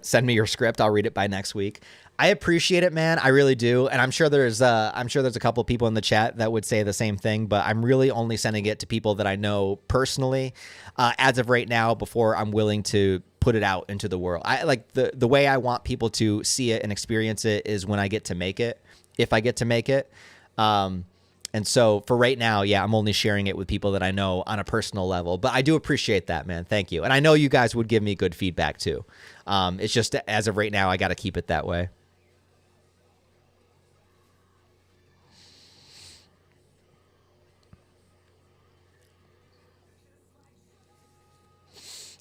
Send me your script. I'll read it by next week. I appreciate it, man. I really do. And I'm sure there's a couple of people in the chat that would say the same thing, but I'm really only sending it to people that I know personally, as of right now, before I'm willing to put it out into the world. I like the way I want people to see it and experience it is when I get to make it, if I get to make it. And so for right now, yeah, I'm only sharing it with people that I know on a personal level, but I do appreciate that, man. Thank you. And I know you guys would give me good feedback too. It's just as of right now, I got to keep it that way.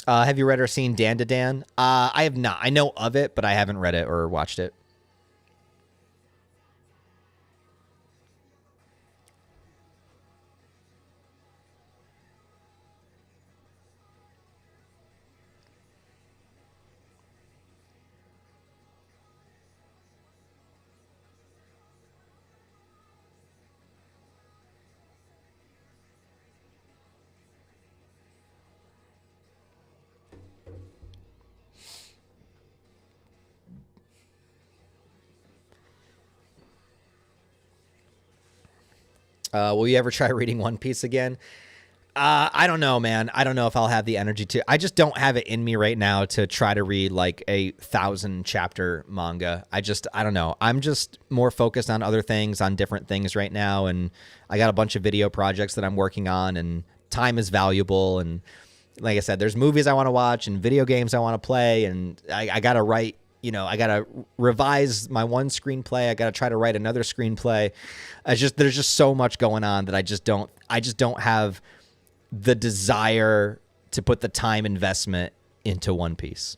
Have you read or seen Dan to Dan? I have not. I know of it, but I haven't read it or watched it. Will you ever try reading One Piece again? I don't know, man. I don't know if I'll have the energy to. I just don't have it in me right now to try to read like a 1,000-chapter manga. I don't know. I'm just more focused on other things, on different things right now. And I got a bunch of video projects that I'm working on, and time is valuable. And like I said, there's movies I want to watch and video games I want to play. And I got to write, I got to revise my one screenplay. I got to try to write another screenplay. There's just so much going on that I just don't have the desire to put the time investment into One Piece.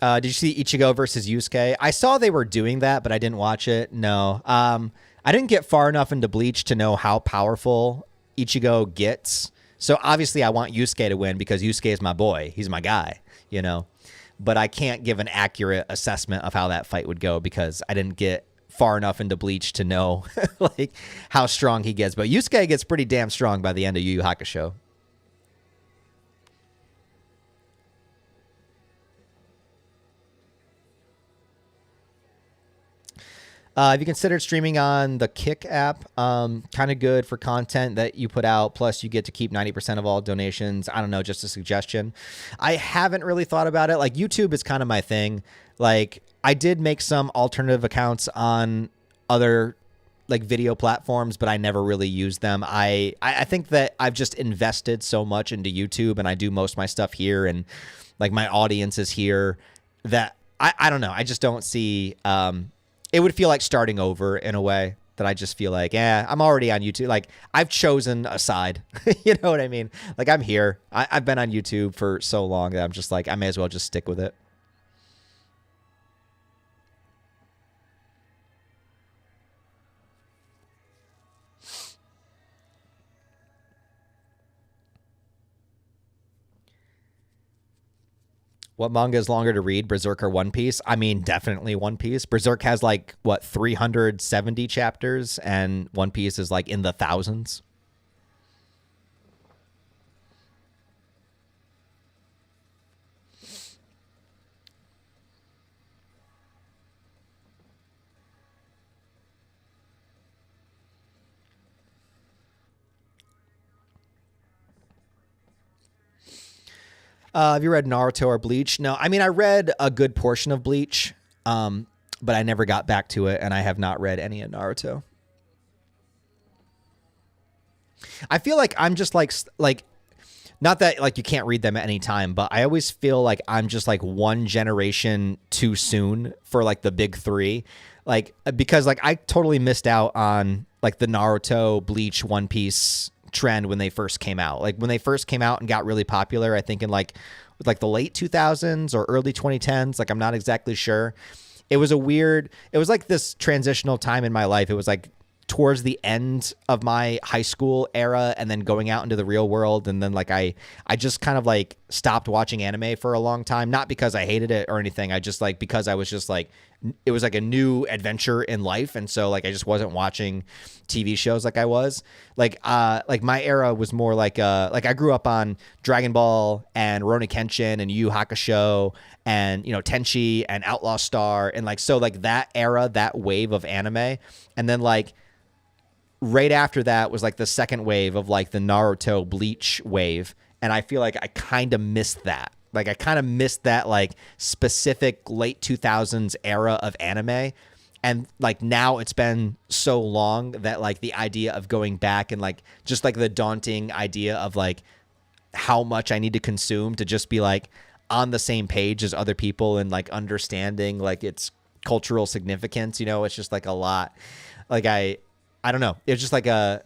Did you see Ichigo versus Yusuke? I saw they were doing that, but I didn't watch it. No. I didn't get far enough into Bleach to know how powerful Ichigo gets. So obviously I want Yusuke to win because Yusuke is my boy. He's my guy, But I can't give an accurate assessment of how that fight would go because I didn't get far enough into Bleach to know like how strong he gets. But Yusuke gets pretty damn strong by the end of Yu Yu Hakusho. Have you considered streaming on the Kick app? Kind of good for content that you put out. Plus, you get to keep 90% of all donations. I don't know, just a suggestion. I haven't really thought about it. Like, YouTube is kind of my thing. Like, I did make some alternative accounts on other like video platforms, but I never really used them. I think that I've just invested so much into YouTube, and I do most of my stuff here, and like my audience is here, that I don't know. I just don't see. It would feel like starting over in a way that I just feel like, I'm already on YouTube. Like, I've chosen a side. You know what I mean? Like, I'm here. I've been on YouTube for so long that I'm just like, I may as well just stick with it. What manga is longer to read, Berserk or One Piece? I mean, definitely One Piece. Berserk has like, 370 chapters, and One Piece is like in the thousands. Have you read Naruto or Bleach? No, I mean, I read a good portion of Bleach, but I never got back to it, and I have not read any of Naruto. I feel like I'm just like, not that like you can't read them at any time, but I always feel like I'm just like one generation too soon for like the big three. Like, because like I totally missed out on like the Naruto, Bleach, One Piece trend when they first came out. Like when they first came out and got really popular, I think in like the late 2000s or early 2010s, like I'm not exactly sure. It was like this transitional time in my life. It was like towards the end of my high school era and then going out into the real world. And then like I just kind of like stopped watching anime for a long time, not because I hated it or anything. I just like, because I was just like, it was like a new adventure in life. And so like, I just wasn't watching TV shows like I was like my era was more like I grew up on Dragon Ball and Rurouni Kenshin and Yu Yu Hakusho and, you know, Tenchi and Outlaw Star. And like, so like that era, that wave of anime. And then like, right after that was like the second wave of like the Naruto Bleach wave. And I feel like I kind of missed that. Like I kind of missed that like specific late 2000s era of anime. And like now it's been so long that like the idea of going back and like just like the daunting idea of like how much I need to consume to just be like on the same page as other people and like understanding like its cultural significance, you know, it's just like a lot. Like I don't know. It's just like a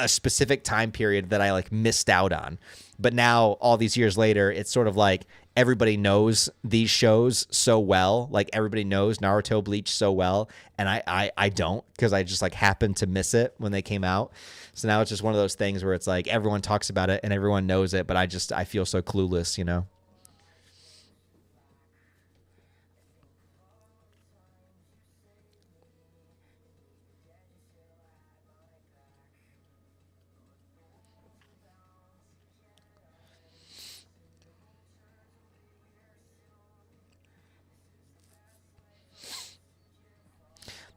specific time period that I like missed out on. But now all these years later, it's sort of like everybody knows these shows so well. Like everybody knows Naruto, Bleach so well. And I don't, because I just like happened to miss it when they came out. So now it's just one of those things where it's like everyone talks about it and everyone knows it, but I feel so clueless, you know?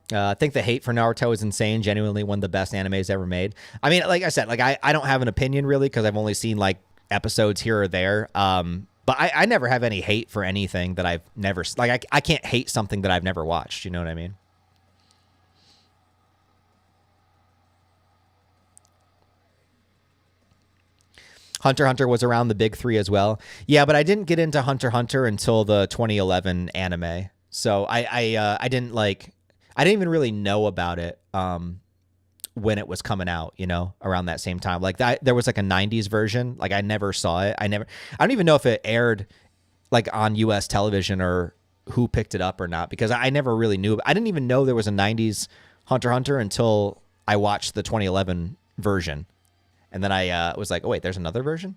I think the hate for Naruto is insane. Genuinely one of the best animes ever made. I mean, like I said, like I don't have an opinion really because I've only seen like episodes here or there. But I never have any hate for anything that I've never like. I can't hate something that I've never watched. You know what I mean? Hunter x Hunter was around the big three as well. Yeah, but I didn't get into Hunter x Hunter until the 2011 anime. So I didn't like. I didn't even really know about it when it was coming out, you know, around that same time. Like that, there was like a 90s version. Like I never saw it. I don't even know if it aired like on US television or who picked it up or not, because I never really knew. I didn't even know there was a 90s Hunter x Hunter until I watched the 2011 version. And then I was like, oh, wait, there's another version?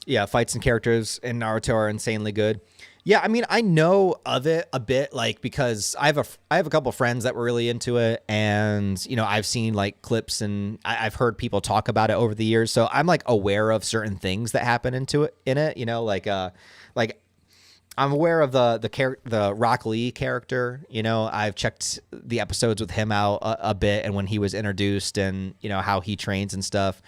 Yeah, fights and characters in Naruto are insanely good. Yeah, I mean, I know of it a bit, like because I have a couple friends that were really into it, and you know, I've seen like clips and I've heard people talk about it over the years, so I'm like aware of certain things that happen in it. You know, like I'm aware of the Rock Lee character. You know, I've checked the episodes with him out a bit, and when he was introduced, and you know how he trains and stuff.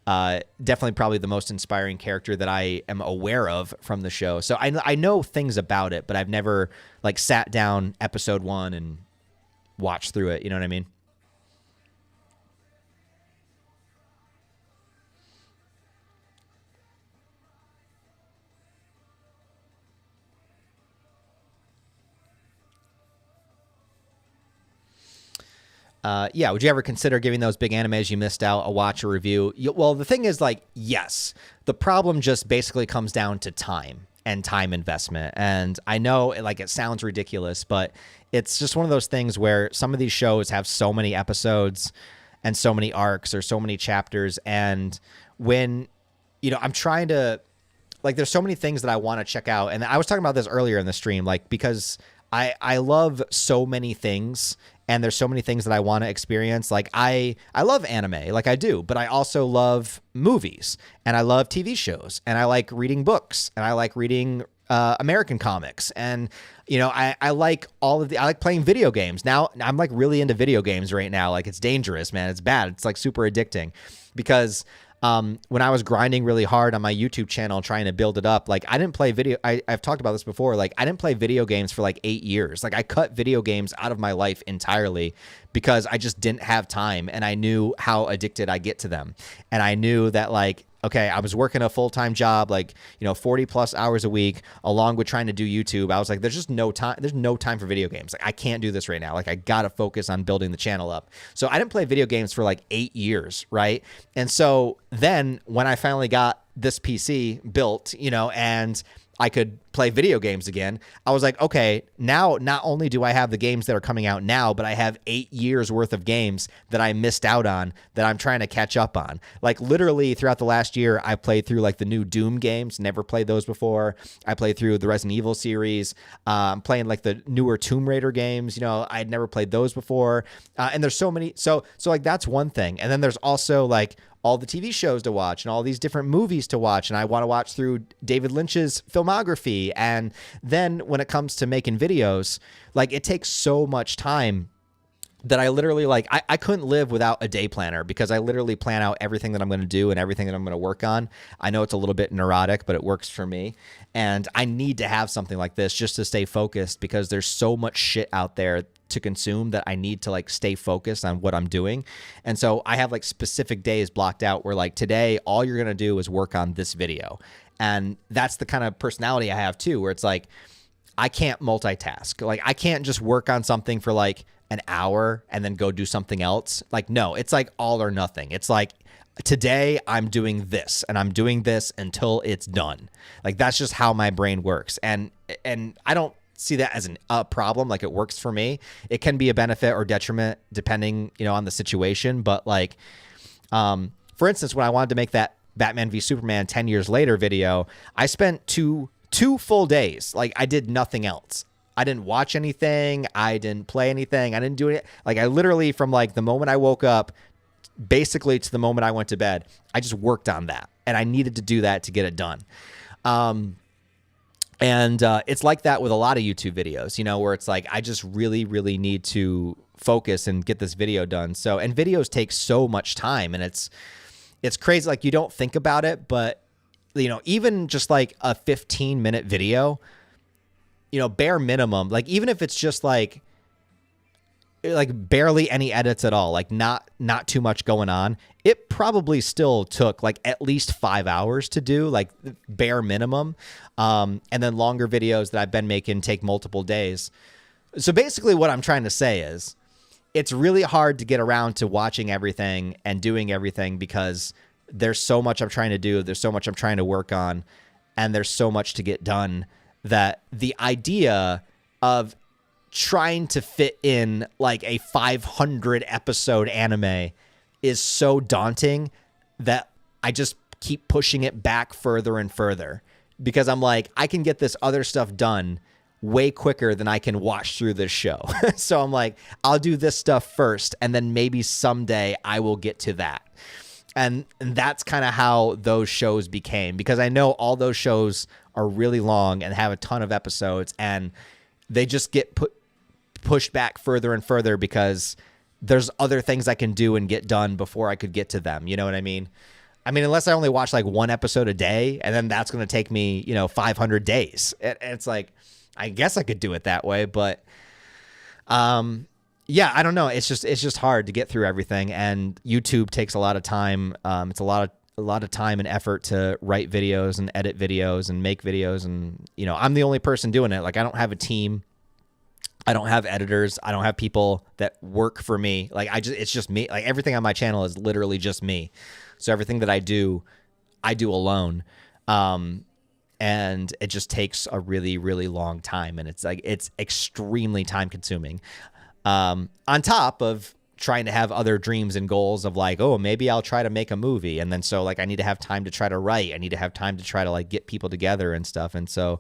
Definitely probably the most inspiring character that I am aware of from the show. So I know things about it, but I've never like sat down episode 1 and watched through it. You know what I mean? Yeah, would you ever consider giving those big animes you missed out a watch or review? Well, the thing is, like, yes. The problem just basically comes down to time and time investment. And I know, like, it sounds ridiculous, but it's just one of those things where some of these shows have so many episodes and so many arcs or so many chapters. And when, you know, I'm trying to, like, there's so many things that I want to check out. And I was talking about this earlier in the stream, like, because I love so many things, and there's so many things that I want to experience. Like I love anime, like I do, but I also love movies, and I love TV shows, and I like reading books, and I like reading American comics, and you know, I like I like playing video games. Now I'm like really into video games right now. Like it's dangerous, man. It's bad. It's like super addicting because when I was grinding really hard on my YouTube channel trying to build it up, like I didn't play I've talked about this before. Like I didn't play video games for like 8 years. Like I cut video games out of my life entirely because I just didn't have time, and I knew how addicted I get to them. And I knew that, like, okay, I was working a full-time job, like, 40 plus hours a week, along with trying to do YouTube. I was like, there's just no time. There's no time for video games. Like, I can't do this right now. Like, I got to focus on building the channel up. So I didn't play video games for like 8 years. Right. And so then when I finally got this PC built, and I could play video games again, I was like, okay, now not only do I have the games that are coming out now, but I have 8 years worth of games that I missed out on that I'm trying to catch up on. Like, literally throughout the last year, I played through like the new Dune games, never played those before. I played through the Resident Evil series. I'm playing like the newer Tomb Raider games. I had never played those before. And there's so many. So like, that's one thing. And then there's also like all the TV shows to watch and all these different movies to watch. And I want to watch through David Lynch's filmography. And then when it comes to making videos, like, it takes so much time that I literally, like, I couldn't live without a day planner, because I literally plan out everything that I'm going to do and everything that I'm going to work on. I know it's a little bit neurotic, but it works for me. And I need to have something like this just to stay focused, because there's so much shit out there to consume that I need to like stay focused on what I'm doing. And so I have like specific days blocked out where, like, today all you're going to do is work on this video. And that's the kind of personality I have too, where it's like, I can't multitask. Like, I can't just work on something for like an hour and then go do something else. Like, no, it's like all or nothing. It's like, today I'm doing this and I'm doing this until it's done. Like, that's just how my brain works. And I don't see that as a problem. Like, it works for me. It can be a benefit or detriment depending, on the situation. But like, for instance, when I wanted to make that Batman v Superman 10 years later video, I spent two full days. Like, I did nothing else. I didn't watch anything. I didn't play anything. I didn't do it. Like, I literally, from like the moment I woke up, basically to the moment I went to bed, I just worked on that. And I needed to do that to get it done. And it's like that with a lot of YouTube videos, where it's like, I just really, really need to focus and get this video done. So, and videos take so much time, and it's crazy. Like, you don't think about it, but even just like a 15-minute video, bare minimum, like, even if it's just like barely any edits at all, like not too much going on, it probably still took like at least 5 hours to do, like, bare minimum. And then longer videos that I've been making take multiple days. So basically what I'm trying to say is, it's really hard to get around to watching everything and doing everything, because there's so much I'm trying to do. There's so much I'm trying to work on, and there's so much to get done, that the idea of trying to fit in like a 500 episode anime is so daunting that I just keep pushing it back further and further, because I'm like, I can get this other stuff done way quicker than I can watch through this show. So I'm like, I'll do this stuff first, and then maybe someday I will get to that. And that's kind of how those shows became, because I know all those shows are really long and have a ton of episodes, and they just get pushed back further and further because there's other things I can do and get done before I could get to them. You know what I mean? I mean, unless I only watch like one episode a day, and then that's going to take me, 500 days. It's like, I guess I could do it that way, but yeah, I don't know. It's just hard to get through everything, and YouTube takes a lot of time. It's a lot of time and effort to write videos and edit videos and make videos, and I'm the only person doing it. Like, I don't have a team. I don't have editors. I don't have people that work for me. Like, it's just me. Like, everything on my channel is literally just me. So everything that I do alone. And it just takes a really, really long time. And it's extremely time consuming. On top of trying to have other dreams and goals of like, oh, maybe I'll try to make a movie. And then so like, I need to have time to try to write. I need to have time to try to like get people together and stuff. And so,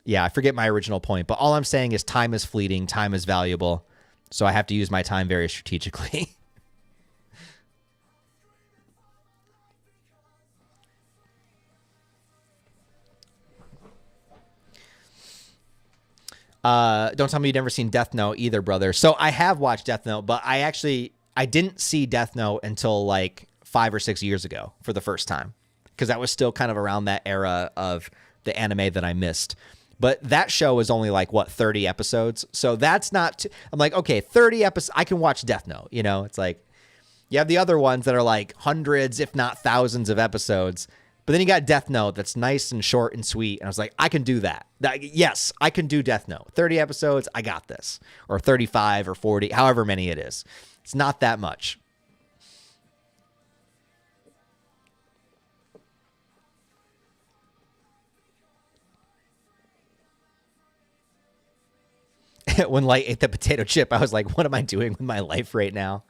yeah, I forget my original point, but all I'm saying is time is fleeting. Time is valuable. So I have to use my time very strategically. Don't tell me you've never seen Death Note either, brother. So I have watched Death Note, but I didn't see Death Note until like 5 or 6 years ago for the first time, because that was still kind of around that era of the anime that I missed. But that show is only like, what, 30 episodes? So that's not, I'm like, okay, 30 episodes, I can watch Death Note, you know? It's like, you have the other ones that are like hundreds, if not thousands of episodes. But then you got Death Note that's nice and short and sweet. And I was like, I can do that. Yes, I can do Death Note. 30 episodes, I got this. Or 35 or 40, however many it is. It's not that much. When Light ate the potato chip, I was like, what am I doing with my life right now?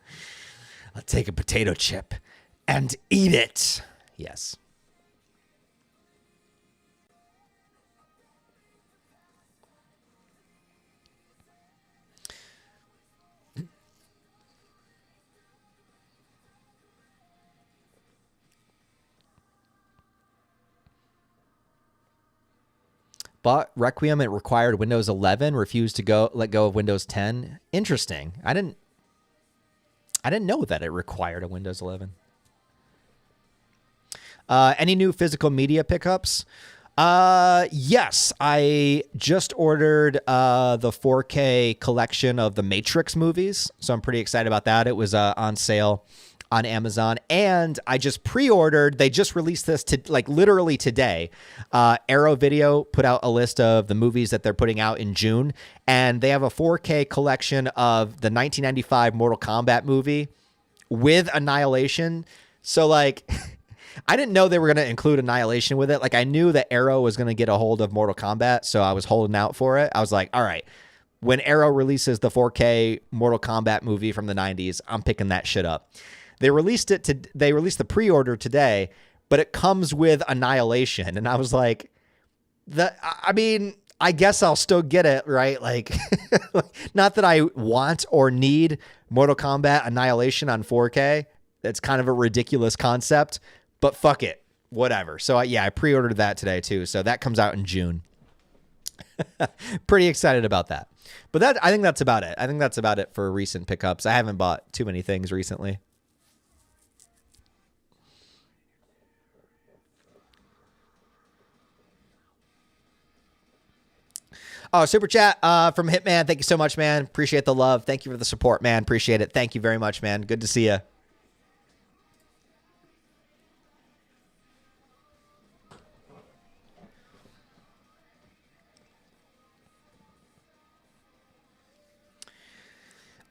I'll take a potato chip and eat it. Yes. Bought Requiem. It required Windows 11. Refused to let go of Windows 10. Interesting. I didn't know that it required a Windows 11. Any new physical media pickups? Yes, I just ordered the 4K collection of the Matrix movies, so I'm pretty excited about that. It was on sale on Amazon, and I just pre-ordered. They just released this to like literally today. Arrow Video put out a list of the movies that they're putting out in June, and they have a 4K collection of the 1995 Mortal Kombat movie with Annihilation. So like, I didn't know they were going to include Annihilation with it. Like, I knew that Arrow was going to get a hold of Mortal Kombat, so I was holding out for it. I was like, all right, when Arrow releases the 4K Mortal Kombat movie from the 90s, I'm picking that shit up. They released the pre-order today, but it comes with Annihilation. And I was like, I guess I'll still get it, right? Like, not that I want or need Mortal Kombat Annihilation on 4K. That's kind of a ridiculous concept, but fuck it. Whatever. So I pre-ordered that today too. So that comes out in June. Pretty excited about that. But I think that's about it. I think that's about it for recent pickups. I haven't bought too many things recently. Oh, super chat from Hitman. Thank you so much, man. Appreciate the love. Thank you for the support, man. Appreciate it. Thank you very much, man. Good to see you.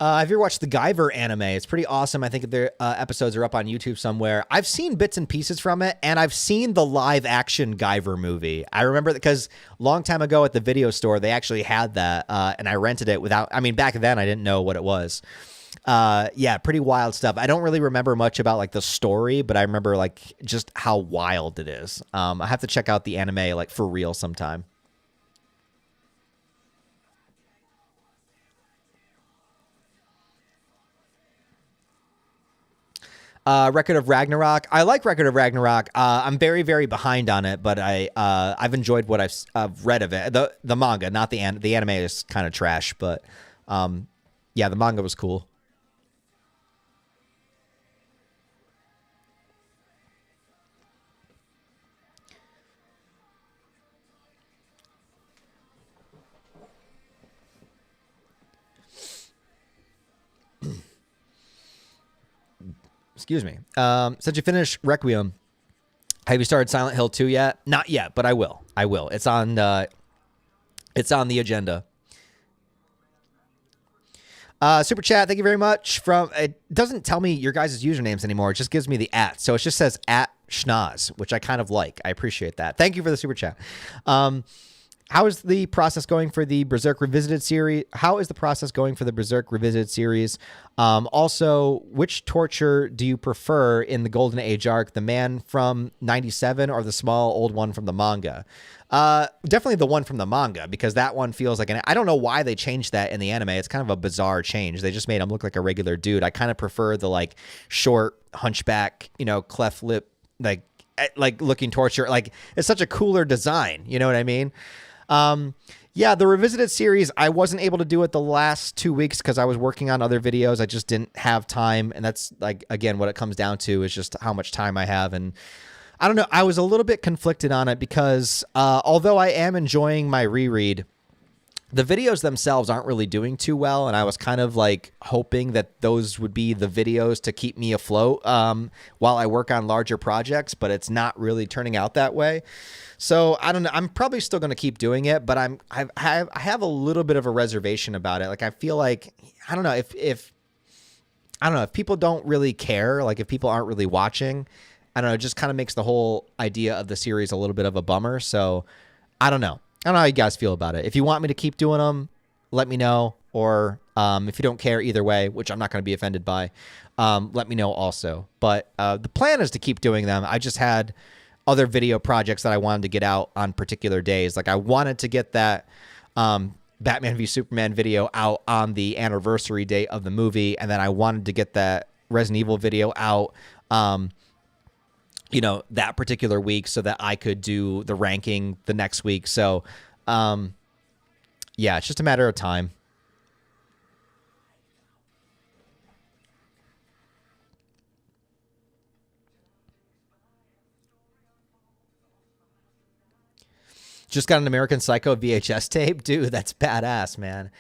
Have you ever watched the Guyver anime? It's pretty awesome. I think their episodes are up on YouTube somewhere. I've seen bits and pieces from it, and I've seen the live action Guyver movie. I remember that because a long time ago at the video store, they actually had that, and I rented it without, back then I didn't know what it was. Pretty wild stuff. I don't really remember much about like the story, but I remember like just how wild it is. I have to check out the anime like for real sometime. Record of Ragnarok. I like Record of Ragnarok. I'm very, very behind on it, but I've enjoyed what I've read of it. The manga, not the anime. The anime is kind of trash, but the manga was cool. Excuse me. Since you finished Requiem, have you started Silent Hill 2 yet? Not yet, but I will. It's on the agenda. Super chat, thank you very much. It doesn't tell me your guys' usernames anymore. It just gives me the @. So it just says @Schnoz, which I kind of like. I appreciate that. Thank you for the super chat. How is the process going for the Berserk Revisited series? Also, which torture do you prefer in the Golden Age arc? The man from 97 or the small old one from the manga? Definitely the one from the manga, because that one feels like I don't know why they changed that in the anime. It's kind of a bizarre change. They just made him look like a regular dude. I kind of prefer the like short hunchback, cleft lip, like looking torture. Like, it's such a cooler design. You know what I mean? The Revisited series, I wasn't able to do it the last 2 weeks because I was working on other videos. I just didn't have time. And that's like, again, what it comes down to is just how much time I have. And I don't know. I was a little bit conflicted on it because although I am enjoying my reread, the videos themselves aren't really doing too well, and I was kind of like hoping that those would be the videos to keep me afloat while I work on larger projects, but it's not really turning out that way. So I don't know. I'm probably still going to keep doing it, but I have a little bit of a reservation about it. Like I feel like I don't know if people don't really care, like if people aren't really watching, I don't know. It just kind of makes the whole idea of the series a little bit of a bummer. So I don't know. I don't know how you guys feel about it. If you want me to keep doing them, let me know. Or if you don't care either way, which I'm not going to be offended by, let me know also. But the plan is to keep doing them. I just had other video projects that I wanted to get out on particular days. Like I wanted to get that Batman v Superman video out on the anniversary date of the movie. And then I wanted to get that Resident Evil video out that particular week so that I could do the ranking the next week. So, it's just a matter of time. Just got an American Psycho VHS tape. Dude, that's badass, man.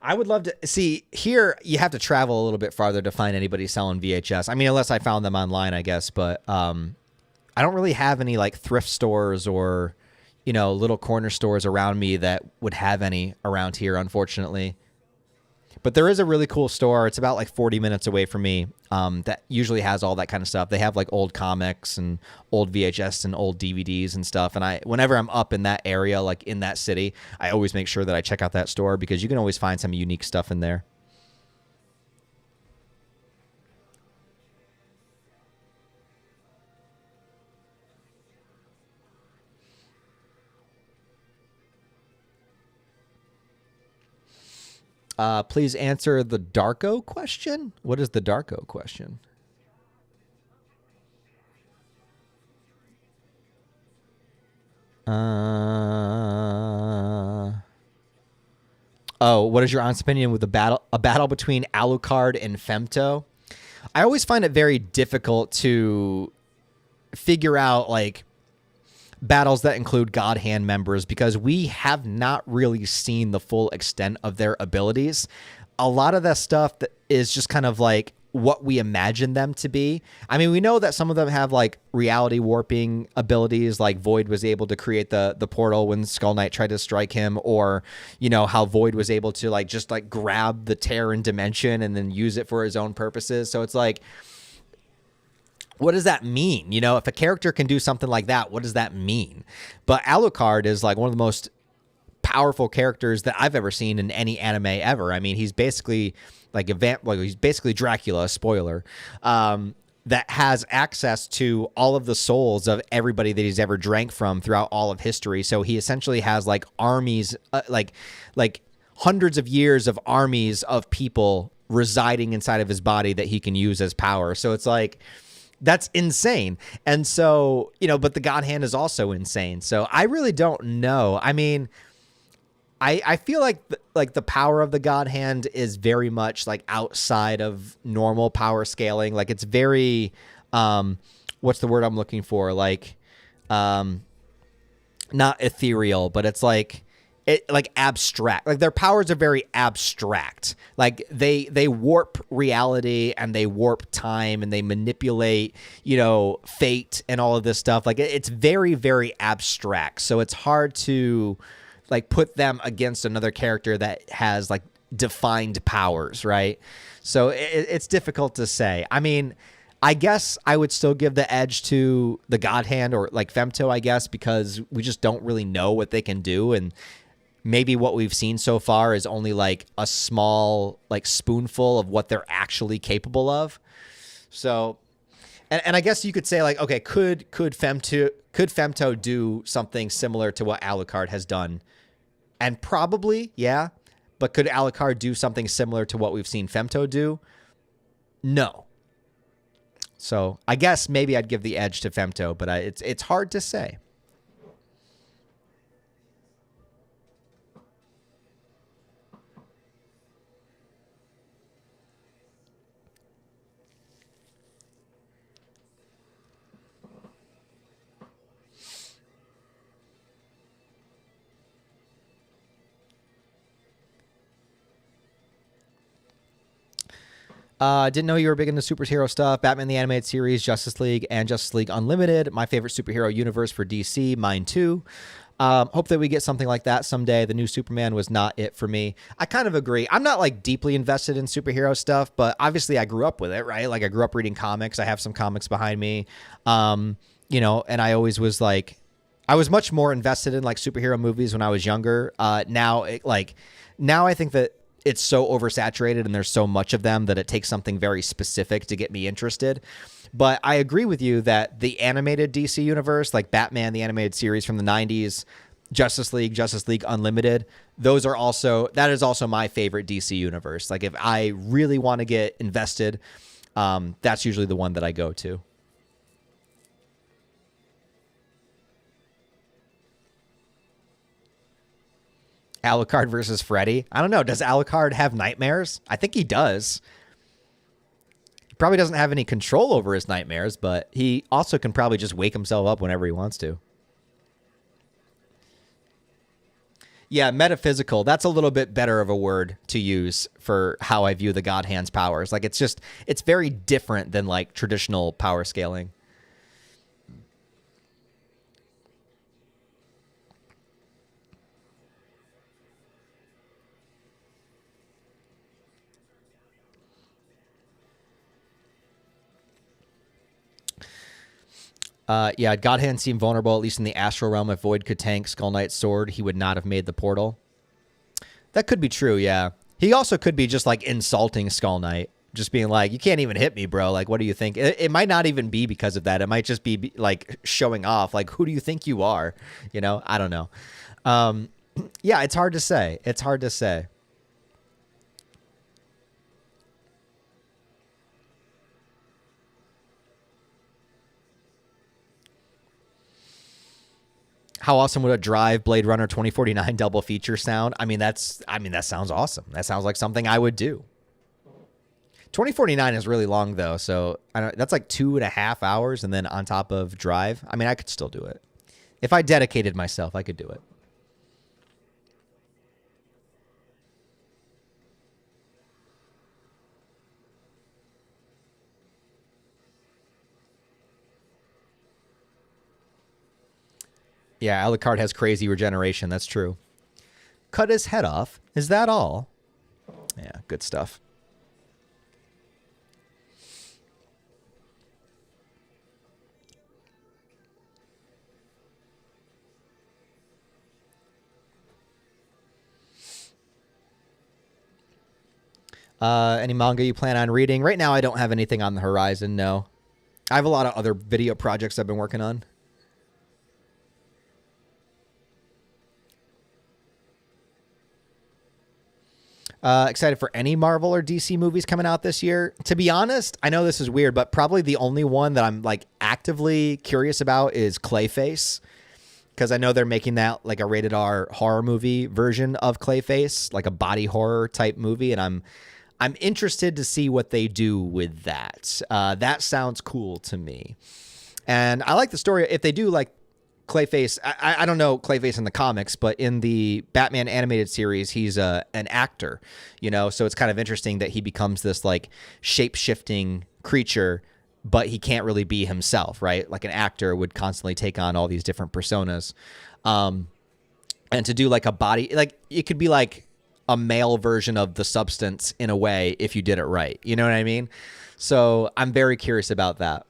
I would love to see here. You have to travel a little bit farther to find anybody selling VHS. I mean, unless I found them online, I guess. But I don't really have any like thrift stores or, little corner stores around me that would have any around here, unfortunately. But there is a really cool store. It's about like 40 minutes away from me that usually has all that kind of stuff. They have like old comics and old VHS and old DVDs and stuff. And whenever I'm up in that area, like in that city, I always make sure that I check out that store because you can always find some unique stuff in there. Please answer the Darko question. What is the Darko question? What is your honest opinion with a battle between Alucard and Femto? I always find it very difficult to figure out like battles that include God Hand members because we have not really seen the full extent of their abilities. A lot of that stuff that is just kind of like what we imagine them to be. I mean, we know that some of them have like reality warping abilities, like Void was able to create the portal when Skull Knight tried to strike him, or how Void was able to like just like grab the Terran dimension and then use it for his own purposes. So it's like, what does that mean? If a character can do something like that, what does that mean? But Alucard is like one of the most powerful characters that I've ever seen in any anime ever. I mean, he's basically like he's basically Dracula, spoiler, that has access to all of the souls of everybody that he's ever drank from throughout all of history. So he essentially has like armies, like hundreds of years of armies of people residing inside of his body that he can use as power. So it's like, that's insane. And so, but the God Hand is also insane. So I really don't know. I mean, I feel like the power of the God Hand is very much like outside of normal power scaling. Like it's very, what's the word I'm looking for? Like, not ethereal, but it's like abstract. Like their powers are very abstract. Like they warp reality and they warp time and they manipulate, fate and all of this stuff. Like it's very, very abstract. So it's hard to like put them against another character that has like defined powers, right? So it's difficult to say. I mean, I guess I would still give the edge to the God Hand or like Femto, I guess, because we just don't really know what they can do. And maybe what we've seen so far is only like a small like spoonful of what they're actually capable of. So, and I guess you could say like, okay, could Femto do something similar to what Alucard has done? And probably, yeah. But could Alucard do something similar to what we've seen Femto do? No. So I guess maybe I'd give the edge to Femto, but it's hard to say. Didn't know you were big into superhero stuff. Batman the Animated Series, Justice League, and Justice League Unlimited. My favorite superhero universe for DC. Mine too. Hope that we get something like that someday. The new Superman was not it for me. I kind of agree. I'm not like deeply invested in superhero stuff, but obviously I grew up with it, right? Like I grew up reading comics. I have some comics behind me. You know, and I always was like, I was much more invested in like superhero movies when I was younger. Now I think that it's so oversaturated and there's so much of them that it takes something very specific to get me interested. But I agree with you that the animated DC universe, like Batman, the animated series from the 90s, Justice League Unlimited, that is also my favorite DC universe. Like if I really want to get invested, that's usually the one that I go to. Alucard versus Freddy. I don't know. Does Alucard have nightmares? I think he does. He probably doesn't have any control over his nightmares, but he also can probably just wake himself up whenever he wants to. Yeah, metaphysical. That's a little bit better of a word to use for how I view the God Hand's powers. Like it's very different than like traditional power scaling. Yeah, God Hand seemed vulnerable, at least in the astral realm. If Void could tank Skull Knight's sword, he would not have made the portal. That could be true, yeah. He also could be just, like, insulting Skull Knight. Just being like, you can't even hit me, bro. Like, what do you think? It might not even be because of that. It might just be, like, showing off. Like, who do you think you are? You know? I don't know. Yeah, it's hard to say. It's hard to say. How awesome would a Drive Blade Runner 2049 double feature sound? I mean, that sounds awesome. That sounds like something I would do. 2049 is really long though, so that's like 2.5 hours, and then on top of Drive. I mean, I could still do it. If I dedicated myself, I could do it. Yeah, Alucard has crazy regeneration. That's true. Cut his head off. Is that all? Yeah, good stuff. Any manga you plan on reading? Right now, I don't have anything on the horizon, no. I have a lot of other video projects I've been working on. Excited for any Marvel or DC movies coming out this year? To be honest, I know this is weird, but probably the only one that I'm like actively curious about is Clayface, because I know they're making that like a rated R horror movie version of Clayface, like a body horror type movie, and I'm interested to see what they do with that. That sounds cool to me, and I like the story. If they do like Clayface, I don't know Clayface in the comics, but in the Batman animated series, he's an actor, you know, so it's kind of interesting that he becomes this like shape-shifting creature, but he can't really be himself, right? Like an actor would constantly take on all these different personas. And to do like a body, like it could be like a male version of the Substance in a way if you did it right. You know what I mean? So I'm very curious about that.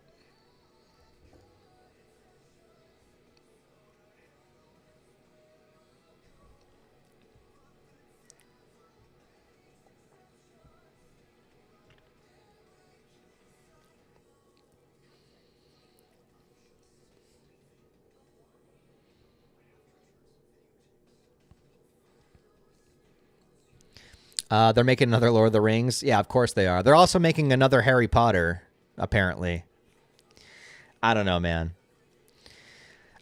They're making another Lord of the Rings. Yeah, of course they are. They're also making another Harry Potter, apparently. I don't know, man.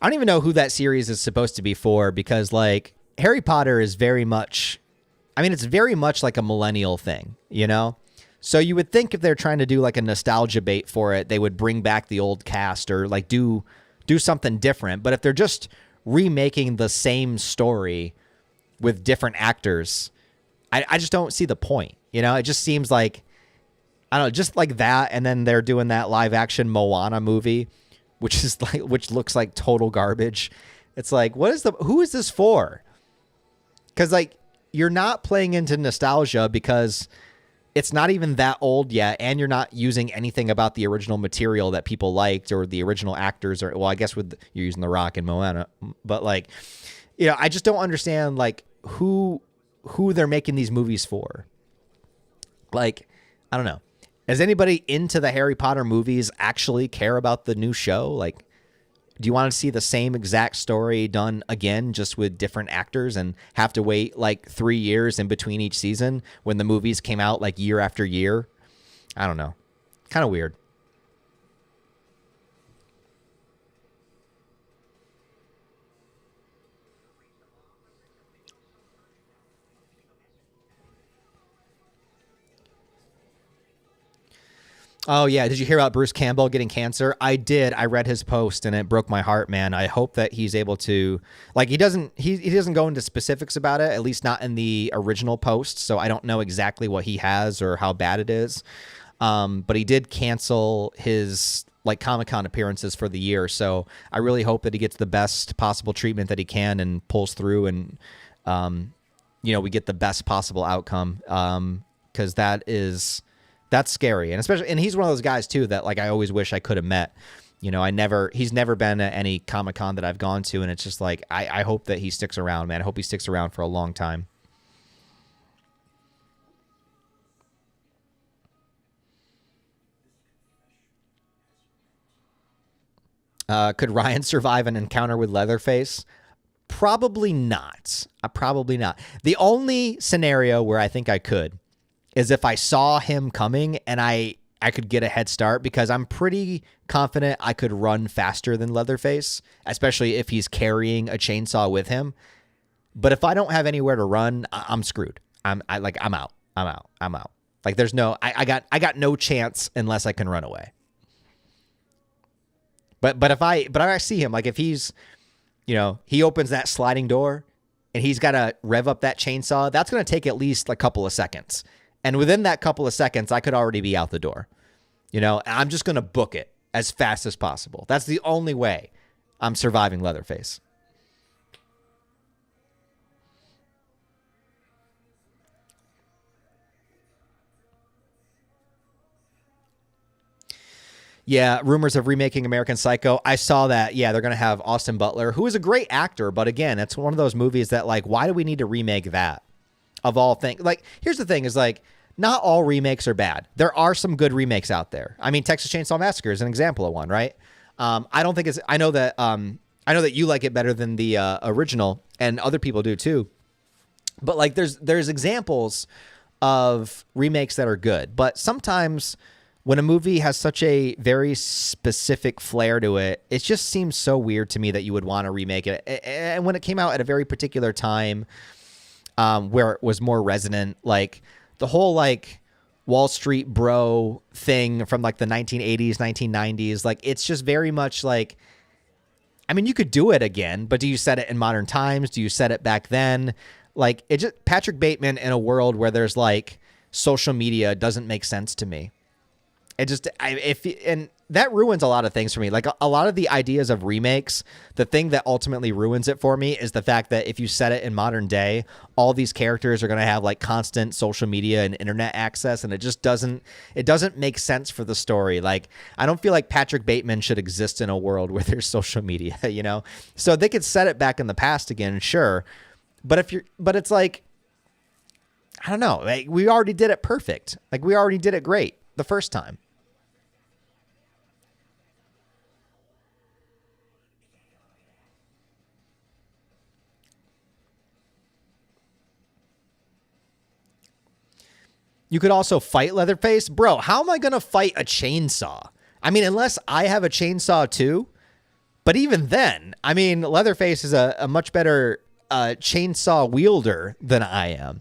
I don't even know who that series is supposed to be for, because like Harry Potter is very much, I mean, it's very much like a millennial thing, you know? So you would think if they're trying to do like a nostalgia bait for it, they would bring back the old cast or like do something different. But if they're just remaking the same story with different actors, I just don't see the point. You know, it just seems like I don't know, just like that. And then they're doing that live action Moana movie, which looks like total garbage. It's like, who is this for? Because like, you're not playing into nostalgia because it's not even that old yet, and you're not using anything about the original material that people liked or the original actors, or well, I guess you're using The Rock and Moana, but like, I just don't understand like who they're making these movies for. Like, I don't know. Does anybody into the Harry Potter movies actually care about the new show? Like, do you want to see the same exact story done again, just with different actors, and have to wait like 3 years in between each season when the movies came out like year after year? I don't know. Kind of weird. Oh, yeah. Did you hear about Bruce Campbell getting cancer? I did. I read his post and it broke my heart, man. I hope that he's able to, like, he doesn't go into specifics about it, at least not in the original post. So I don't know exactly what he has or how bad it is. But he did cancel his like Comic-Con appearances for the year. So I really hope that he gets the best possible treatment that he can and pulls through, and, we get the best possible outcome. 'Cause that's scary. And he's one of those guys too that like I always wish I could have met. He's never been at any Comic-Con that I've gone to, and it's just like I hope that he sticks around, man. I hope he sticks around for a long time. Could Ryan survive an encounter with Leatherface? Probably not. Probably not. The only scenario where I think I could is if I saw him coming and I could get a head start, because I'm pretty confident I could run faster than Leatherface, especially if he's carrying a chainsaw with him. But if I don't have anywhere to run, I'm screwed. I'm out. Like there's no, I got no chance unless I can run away. But if I see him, like if he's, he opens that sliding door and he's got to rev up that chainsaw, that's going to take at least a couple of seconds. And within that couple of seconds, I could already be out the door. I'm just going to book it as fast as possible. That's the only way I'm surviving Leatherface. Yeah, rumors of remaking American Psycho. I saw that. Yeah, they're going to have Austin Butler, who is a great actor. But again, it's one of those movies that like, why do we need to remake that? Of all things, like, here's the thing is like, not all remakes are bad. There are some good remakes out there. I mean, Texas Chainsaw Massacre is an example of one, right? I don't think I know that you like it better than the original, and other people do too. But like, there's examples of remakes that are good. But sometimes when a movie has such a very specific flair to it, it just seems so weird to me that you would want to remake it. And when it came out at a very particular time, where it was more resonant, like the whole like Wall Street bro thing from like the 1980s, 1990s, like it's just very much like, I mean, you could do it again, but do you set it in modern times? Do you set it back then? Like it just, Patrick Bateman in a world where there's like social media doesn't make sense to me. It just, and that ruins a lot of things for me. Like a lot of the ideas of remakes, the thing that ultimately ruins it for me is the fact that if you set it in modern day, all these characters are going to have like constant social media and internet access. And it just doesn't make sense for the story. Like, I don't feel like Patrick Bateman should exist in a world where there's social media, So they could set it back in the past again, sure. But it's like, I don't know. Like, we already did it perfect. Like we already did it great the first time. You could also fight Leatherface. Bro, how am I going to fight a chainsaw? I mean, unless I have a chainsaw too. But even then, I mean, Leatherface is a much better chainsaw wielder than I am,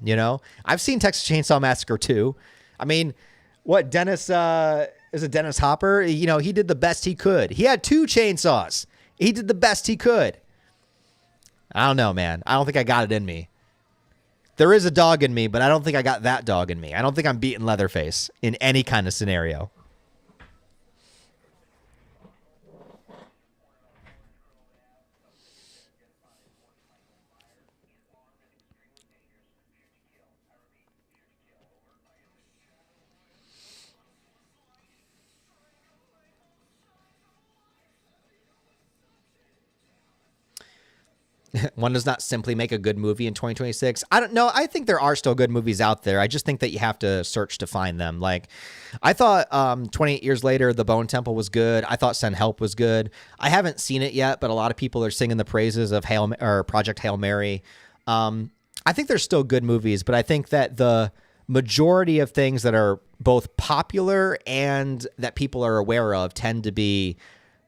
I've seen Texas Chainsaw Massacre 2. I mean, what, Dennis Hopper? He did the best he could. He had 2 chainsaws. He did the best he could. I don't know, man. I don't think I got it in me. There is a dog in me, but I don't think I got that dog in me. I don't think I'm beating Leatherface in any kind of scenario. One does not simply make a good movie in 2026. I don't know. I think there are still good movies out there. I just think that you have to search to find them. Like, I thought 28 Years Later, The Bone Temple was good. I thought Send Help was good. I haven't seen it yet, but a lot of people are singing the praises of Project Hail Mary. I think there's still good movies, but I think that the majority of things that are both popular and that people are aware of tend to be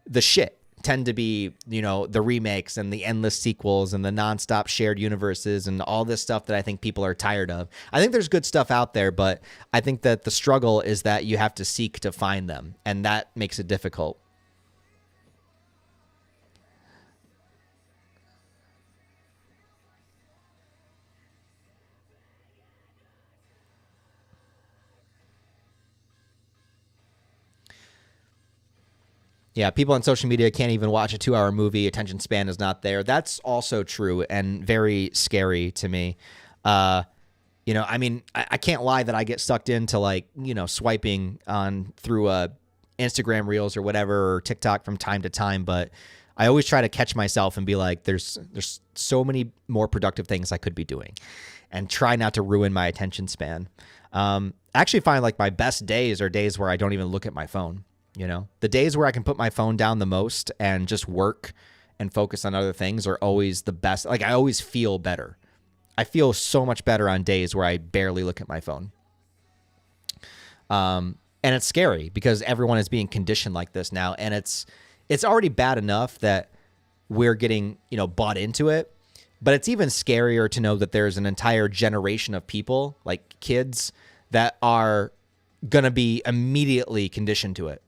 the shit. Tend to be, you know, the remakes and the endless sequels and the nonstop shared universes and all this stuff that I think people are tired of. I think there's good stuff out there, but I think that the struggle is that you have to seek to find them, and that makes it difficult. Yeah, people on social media can't even watch a 2-hour movie. Attention span is not there. That's also true and very scary to me. You know, I mean, I can't lie that I get sucked into, like, you know, swiping on through Instagram Reels or whatever, or TikTok from time to time. But I always try to catch myself and be like, there's so many more productive things I could be doing, and try not to ruin my attention span. I actually find like my best days are days where I don't even look at my phone. You know, the days where I can put my phone down the most and just work and focus on other things are always the best. Like, I always feel better. I feel so much better on days where I barely look at my phone. And it's scary because everyone is being conditioned like this now. And it's already bad enough that we're getting, you know, bought into it. But it's even scarier to know that there's an entire generation of people, like kids, that are going to be immediately conditioned to it.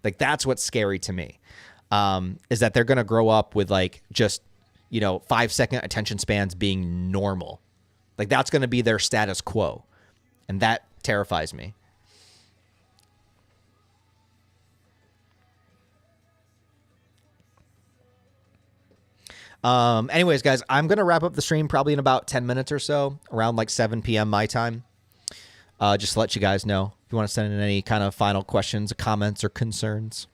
Like, that's what's scary to me, is that they're going to grow up with, like, just, you know, 5-second attention spans being normal. Like, that's going to be their status quo. And that terrifies me. Anyways, guys, I'm going to wrap up the stream probably in about 10 minutes or so, around like 7 p.m. my time. Just to let you guys know if you want to send in any kind of final questions, comments, or concerns.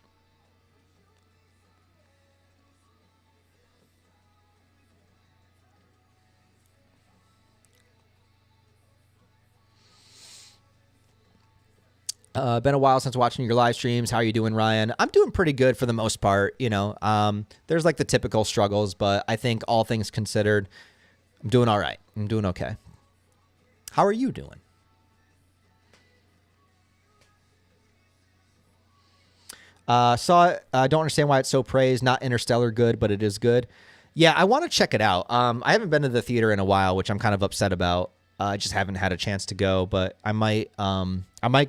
Been a while since watching your live streams. How are you doing, Ryan? I'm doing pretty good for the most part. You know, there's like the typical struggles, but I think all things considered, I'm doing all right. I'm doing okay. How are you doing? Saw it. I don't understand why it's so praised. Not Interstellar good, but it is good. Yeah, I want to check it out. I haven't been to the theater in a while, which I'm kind of upset about. I just haven't had a chance to go, but I might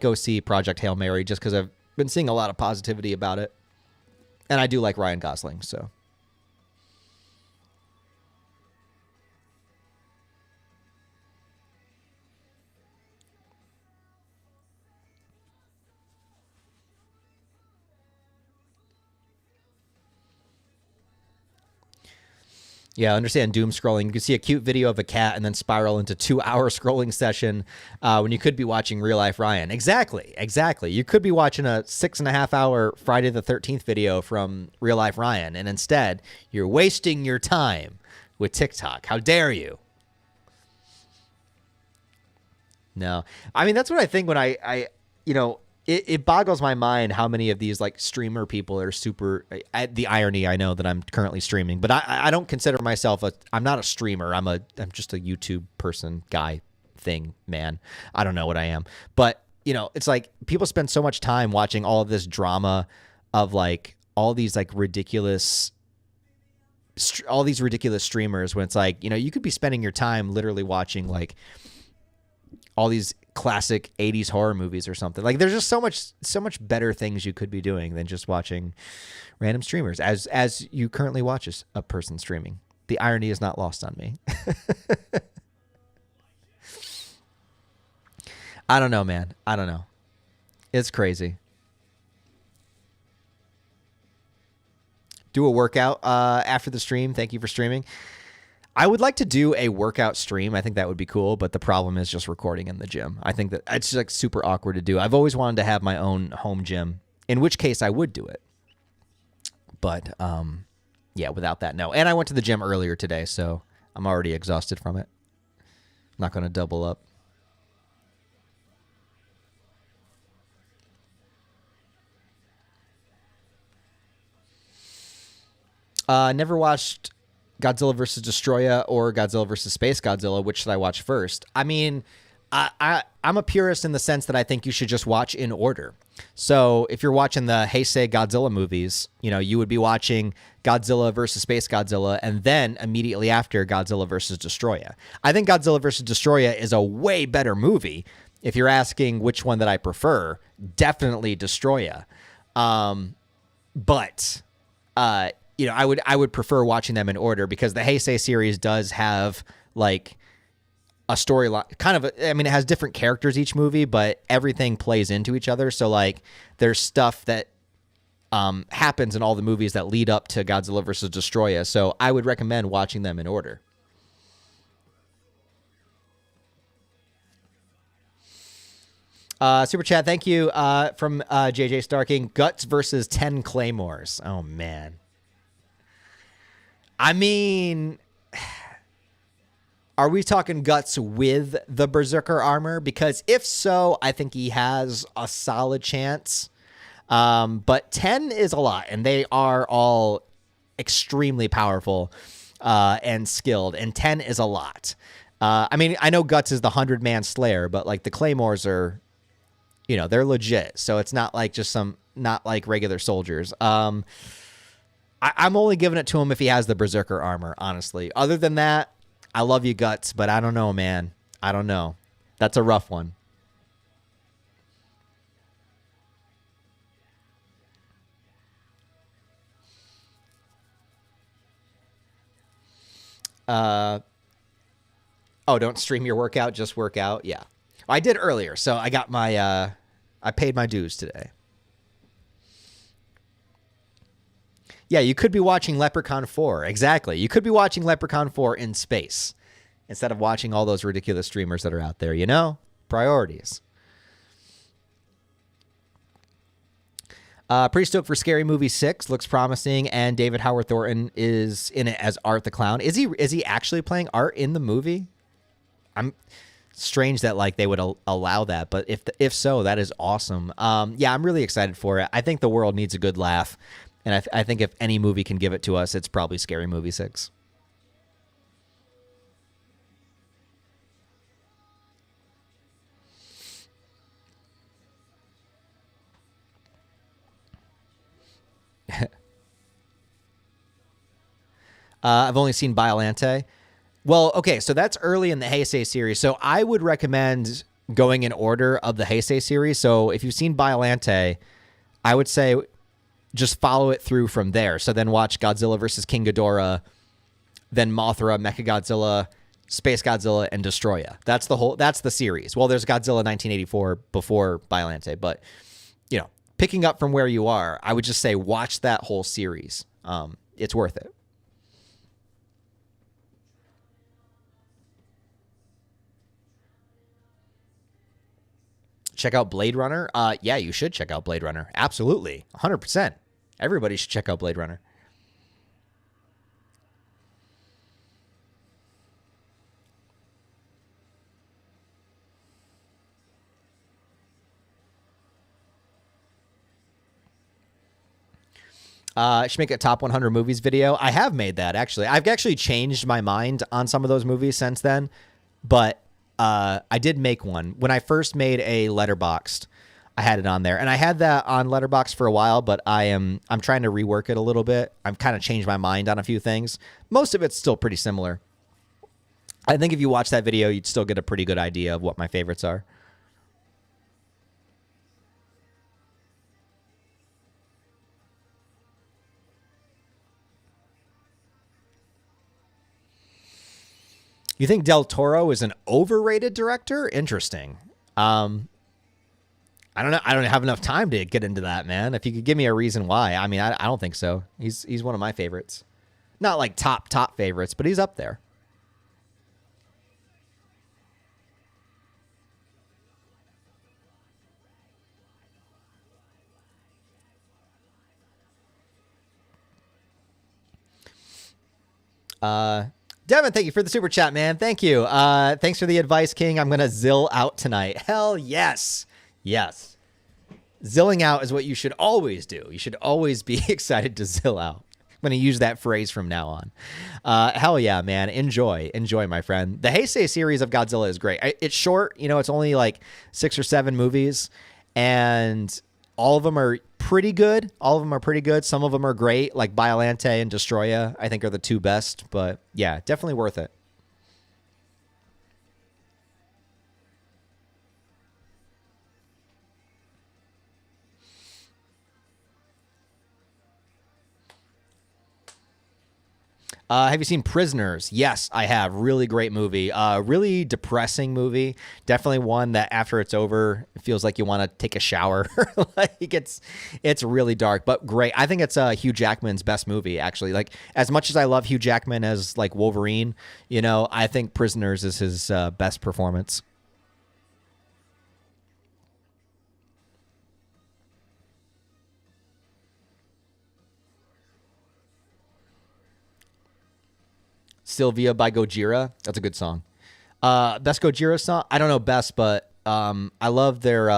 go see Project Hail Mary just because I've been seeing a lot of positivity about it, and I do like Ryan Gosling, so. Yeah, I understand doom scrolling. You can see a cute video of a cat and then spiral into 2-hour scrolling session when you could be watching Real Life Ryan. Exactly. You could be watching a 6.5-hour Friday the 13th video from Real Life Ryan, and instead you're wasting your time with TikTok. How dare you? No. I mean, that's what I think when I you know, it boggles my mind how many of these like streamer people are super. The irony, I know that I'm currently streaming, but I don't consider myself I'm not a streamer. I'm just a YouTube person, guy, thing, man. I don't know what I am, but you know, it's like people spend so much time watching all of this drama of like all these like ridiculous streamers when it's like, you know, you could be spending your time literally watching like all these classic 80s horror movies or something. Like, there's just so much better things you could be doing than just watching random streamers as you currently watch a person streaming. The irony is not lost on me. I don't know, man. I don't know. It's crazy. Do a workout after the stream. Thank you for streaming. I would like to do a workout stream. I think that would be cool, but the problem is just recording in the gym. I think that it's like super awkward to do. I've always wanted to have my own home gym, in which case I would do it. But yeah, without that, no. And I went to the gym earlier today, so I'm already exhausted from it. I'm not going to double up. Never watched Godzilla vs. Destroya or Godzilla vs. Space Godzilla. Which should I watch first? I mean, I'm a purist in the sense that I think you should just watch in order. So if you're watching the Heisei Godzilla movies, you know, you would be watching Godzilla vs. Space Godzilla and then immediately after Godzilla vs. Destroya. I think Godzilla vs. Destroya is a way better movie. If you're asking which one that I prefer, definitely Destroya. But you know, I would prefer watching them in order because the Heisei series does have like a storyline, kind of. I mean, it has different characters each movie, but everything plays into each other. So like, there's stuff that happens in all the movies that lead up to Godzilla vs. Destroya. So I would recommend watching them in order. Super chat, thank you from JJ Starking. Guts versus 10 Claymores. Oh man. I mean, are we talking Guts with the Berserker armor? Because if so, I think he has a solid chance. But 10 is a lot, and they are all extremely powerful and skilled, and 10 is a lot. I mean, I know Guts is the 100-man slayer, but like the Claymores are, you know, they're legit. So it's not like just not like regular soldiers. I'm only giving it to him if he has the Berserker armor, honestly. Other than that, I love you, Guts, but I don't know, man. I don't know. That's a rough one. Oh, don't stream your workout, just work out. Yeah. I did earlier, so I got my I paid my dues today. Yeah, you could be watching Leprechaun 4. Exactly. You could be watching Leprechaun 4 in space instead of watching all those ridiculous streamers that are out there, you know? Priorities. Pretty stoked for Scary Movie 6. Looks promising, and David Howard Thornton is in it as Art the Clown. Is he actually playing Art in the movie? I'm strange that like they would allow that, but if so, that is awesome. Yeah, I'm really excited for it. I think the world needs a good laugh. And I think if any movie can give it to us, it's probably Scary Movie 6. I've only seen Biollante. Well, okay, so that's early in the Heisei series. So I would recommend going in order of the Heisei series. So if you've seen Biollante, I would say just follow it through from there. So then watch Godzilla vs. King Ghidorah, then Mothra, Mechagodzilla, Space Godzilla, and Destroya. That's the series. Well, there's Godzilla 1984 before Biollante, but you know, picking up from where you are, I would just say watch that whole series. It's worth it. Check out Blade Runner. Yeah, you should check out Blade Runner. Absolutely. 100%. Everybody should check out Blade Runner. I should make a top 100 movies video. I have made that, actually. I've actually changed my mind on some of those movies since then, but I did make one. When I first made a Letterboxd, I had it on there, and I had that on Letterboxd for a while, but I'm trying to rework it a little bit. I've kind of changed my mind on a few things. Most of it's still pretty similar. I think if you watch that video, you'd still get a pretty good idea of what my favorites are. You think Del Toro is an overrated director? Interesting. I don't know. I don't have enough time to get into that, man. If you could give me a reason why. I mean, I don't think so. He's one of my favorites. Not like top favorites, but he's up there. Devin, thank you for the super chat, man. Thank you. Thanks for the advice, King. I'm going to zill out tonight. Hell yes. Yes. Zilling out is what you should always do. You should always be excited to zill out. I'm going to use that phrase from now on. Hell yeah, man. Enjoy, my friend. The Heisei series of Godzilla is great. It's short. You know, it's only like 6 or 7 movies, and all of them are pretty good. Some of them are great, like Biollante and Destroya, I think are the 2 best. But yeah, definitely worth it. Have you seen Prisoners? Yes, I have. Really great movie. Really depressing movie. Definitely one that after it's over, it feels like you want to take a shower. Like it's really dark, but great. I think it's Hugh Jackman's best movie, actually. Like, as much as I love Hugh Jackman as like Wolverine, you know, I think Prisoners is his best performance. Sylvia by Gojira. That's a good song. Best Gojira song? I don't know best, but I love their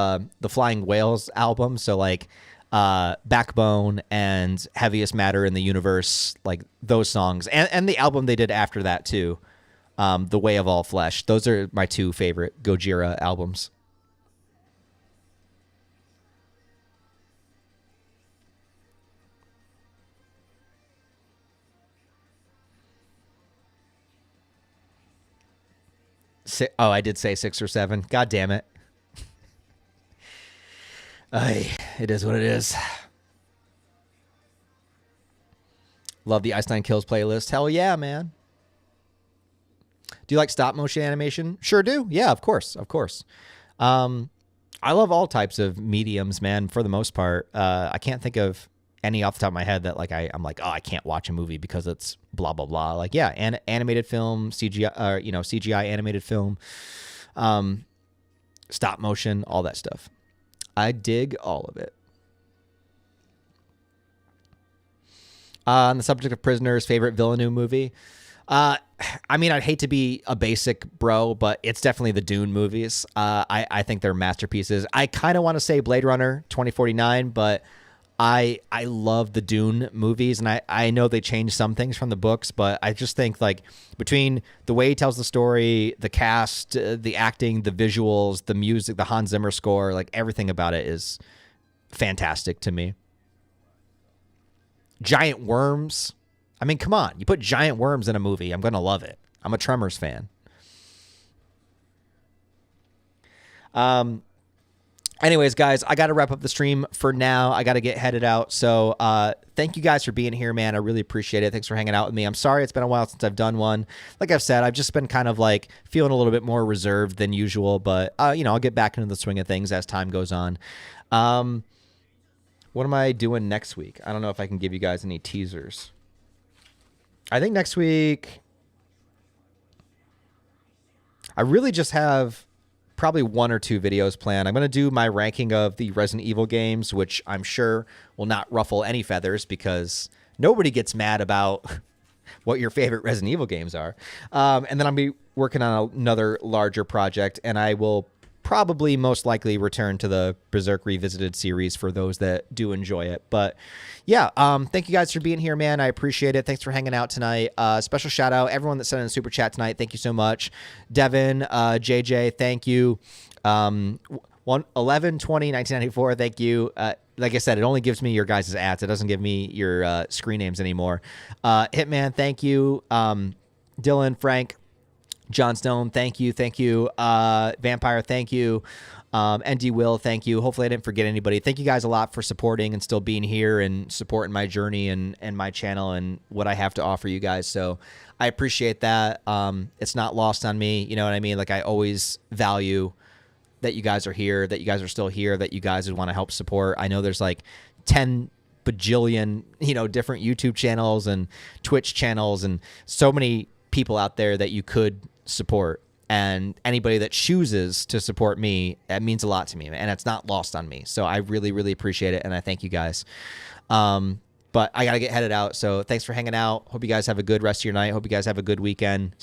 the Flying Whales album. So like Backbone and Heaviest Matter in the Universe, like those songs. And the album they did after that too. The Way of All Flesh. Those are my 2 favorite Gojira albums. Oh, I did say 6 or 7. God damn it. It is what it is. Love the Ice Nine Kills playlist. Hell yeah, man. Do you like stop motion animation? Sure do. Yeah, of course. I love all types of mediums, man, for the most part. I can't think of any off the top of my head that like I'm like, oh, I can't watch a movie because it's blah blah blah. Like, yeah, animated film, CGI, CGI animated film, stop motion, all that stuff. I dig all of it. On the subject of Prisoners, favorite Villeneuve movie. I mean, I'd hate to be a basic bro, but it's definitely the Dune movies. I think they're masterpieces. I kind of want to say Blade Runner 2049, but I love the Dune movies, and I know they changed some things from the books, but I just think like between the way he tells the story, the cast, the acting, the visuals, the music, the Hans Zimmer score, like everything about it is fantastic to me. Giant worms. I mean, come on. You put giant worms in a movie, I'm going to love it. I'm a Tremors fan. Anyways, guys, I got to wrap up the stream for now. I got to get headed out. So thank you guys for being here, man. I really appreciate it. Thanks for hanging out with me. I'm sorry it's been a while since I've done one. Like I've said, I've just been kind of like feeling a little bit more reserved than usual. But, I'll get back into the swing of things as time goes on. What am I doing next week? I don't know if I can give you guys any teasers. I think next week I really just have probably 1 or 2 videos planned. I'm going to do my ranking of the Resident Evil games, which I'm sure will not ruffle any feathers because nobody gets mad about what your favorite Resident Evil games are. And then I'll be working on another larger project, and I will probably most likely return to the Berserk Revisited series for those that do enjoy it. But yeah, thank you guys for being here, man. I appreciate it. Thanks for hanging out tonight. Special shout out everyone that sent in a super chat tonight. Thank you so much. Devin, JJ, thank you. 11/20/1994, thank you. Like I said, it only gives me your guys' ads. It doesn't give me your screen names anymore. Hitman, thank you. Dylan, Frank, John Stone, thank you. Vampire, thank you. ND Will, thank you. Hopefully I didn't forget anybody. Thank you guys a lot for supporting and still being here and supporting my journey and my channel and what I have to offer you guys. So I appreciate that. It's not lost on me. You know what I mean? Like I always value that you guys are here, that you guys are still here, that you guys would want to help support. I know there's like 10 bajillion, different YouTube channels and Twitch channels and so many people out there that you could support. And anybody that chooses to support me, that means a lot to me, and it's not lost on me. So I really, really appreciate it, and I thank you guys. But I got to get headed out, so thanks for hanging out. Hope you guys have a good rest of your night. Hope you guys have a good weekend.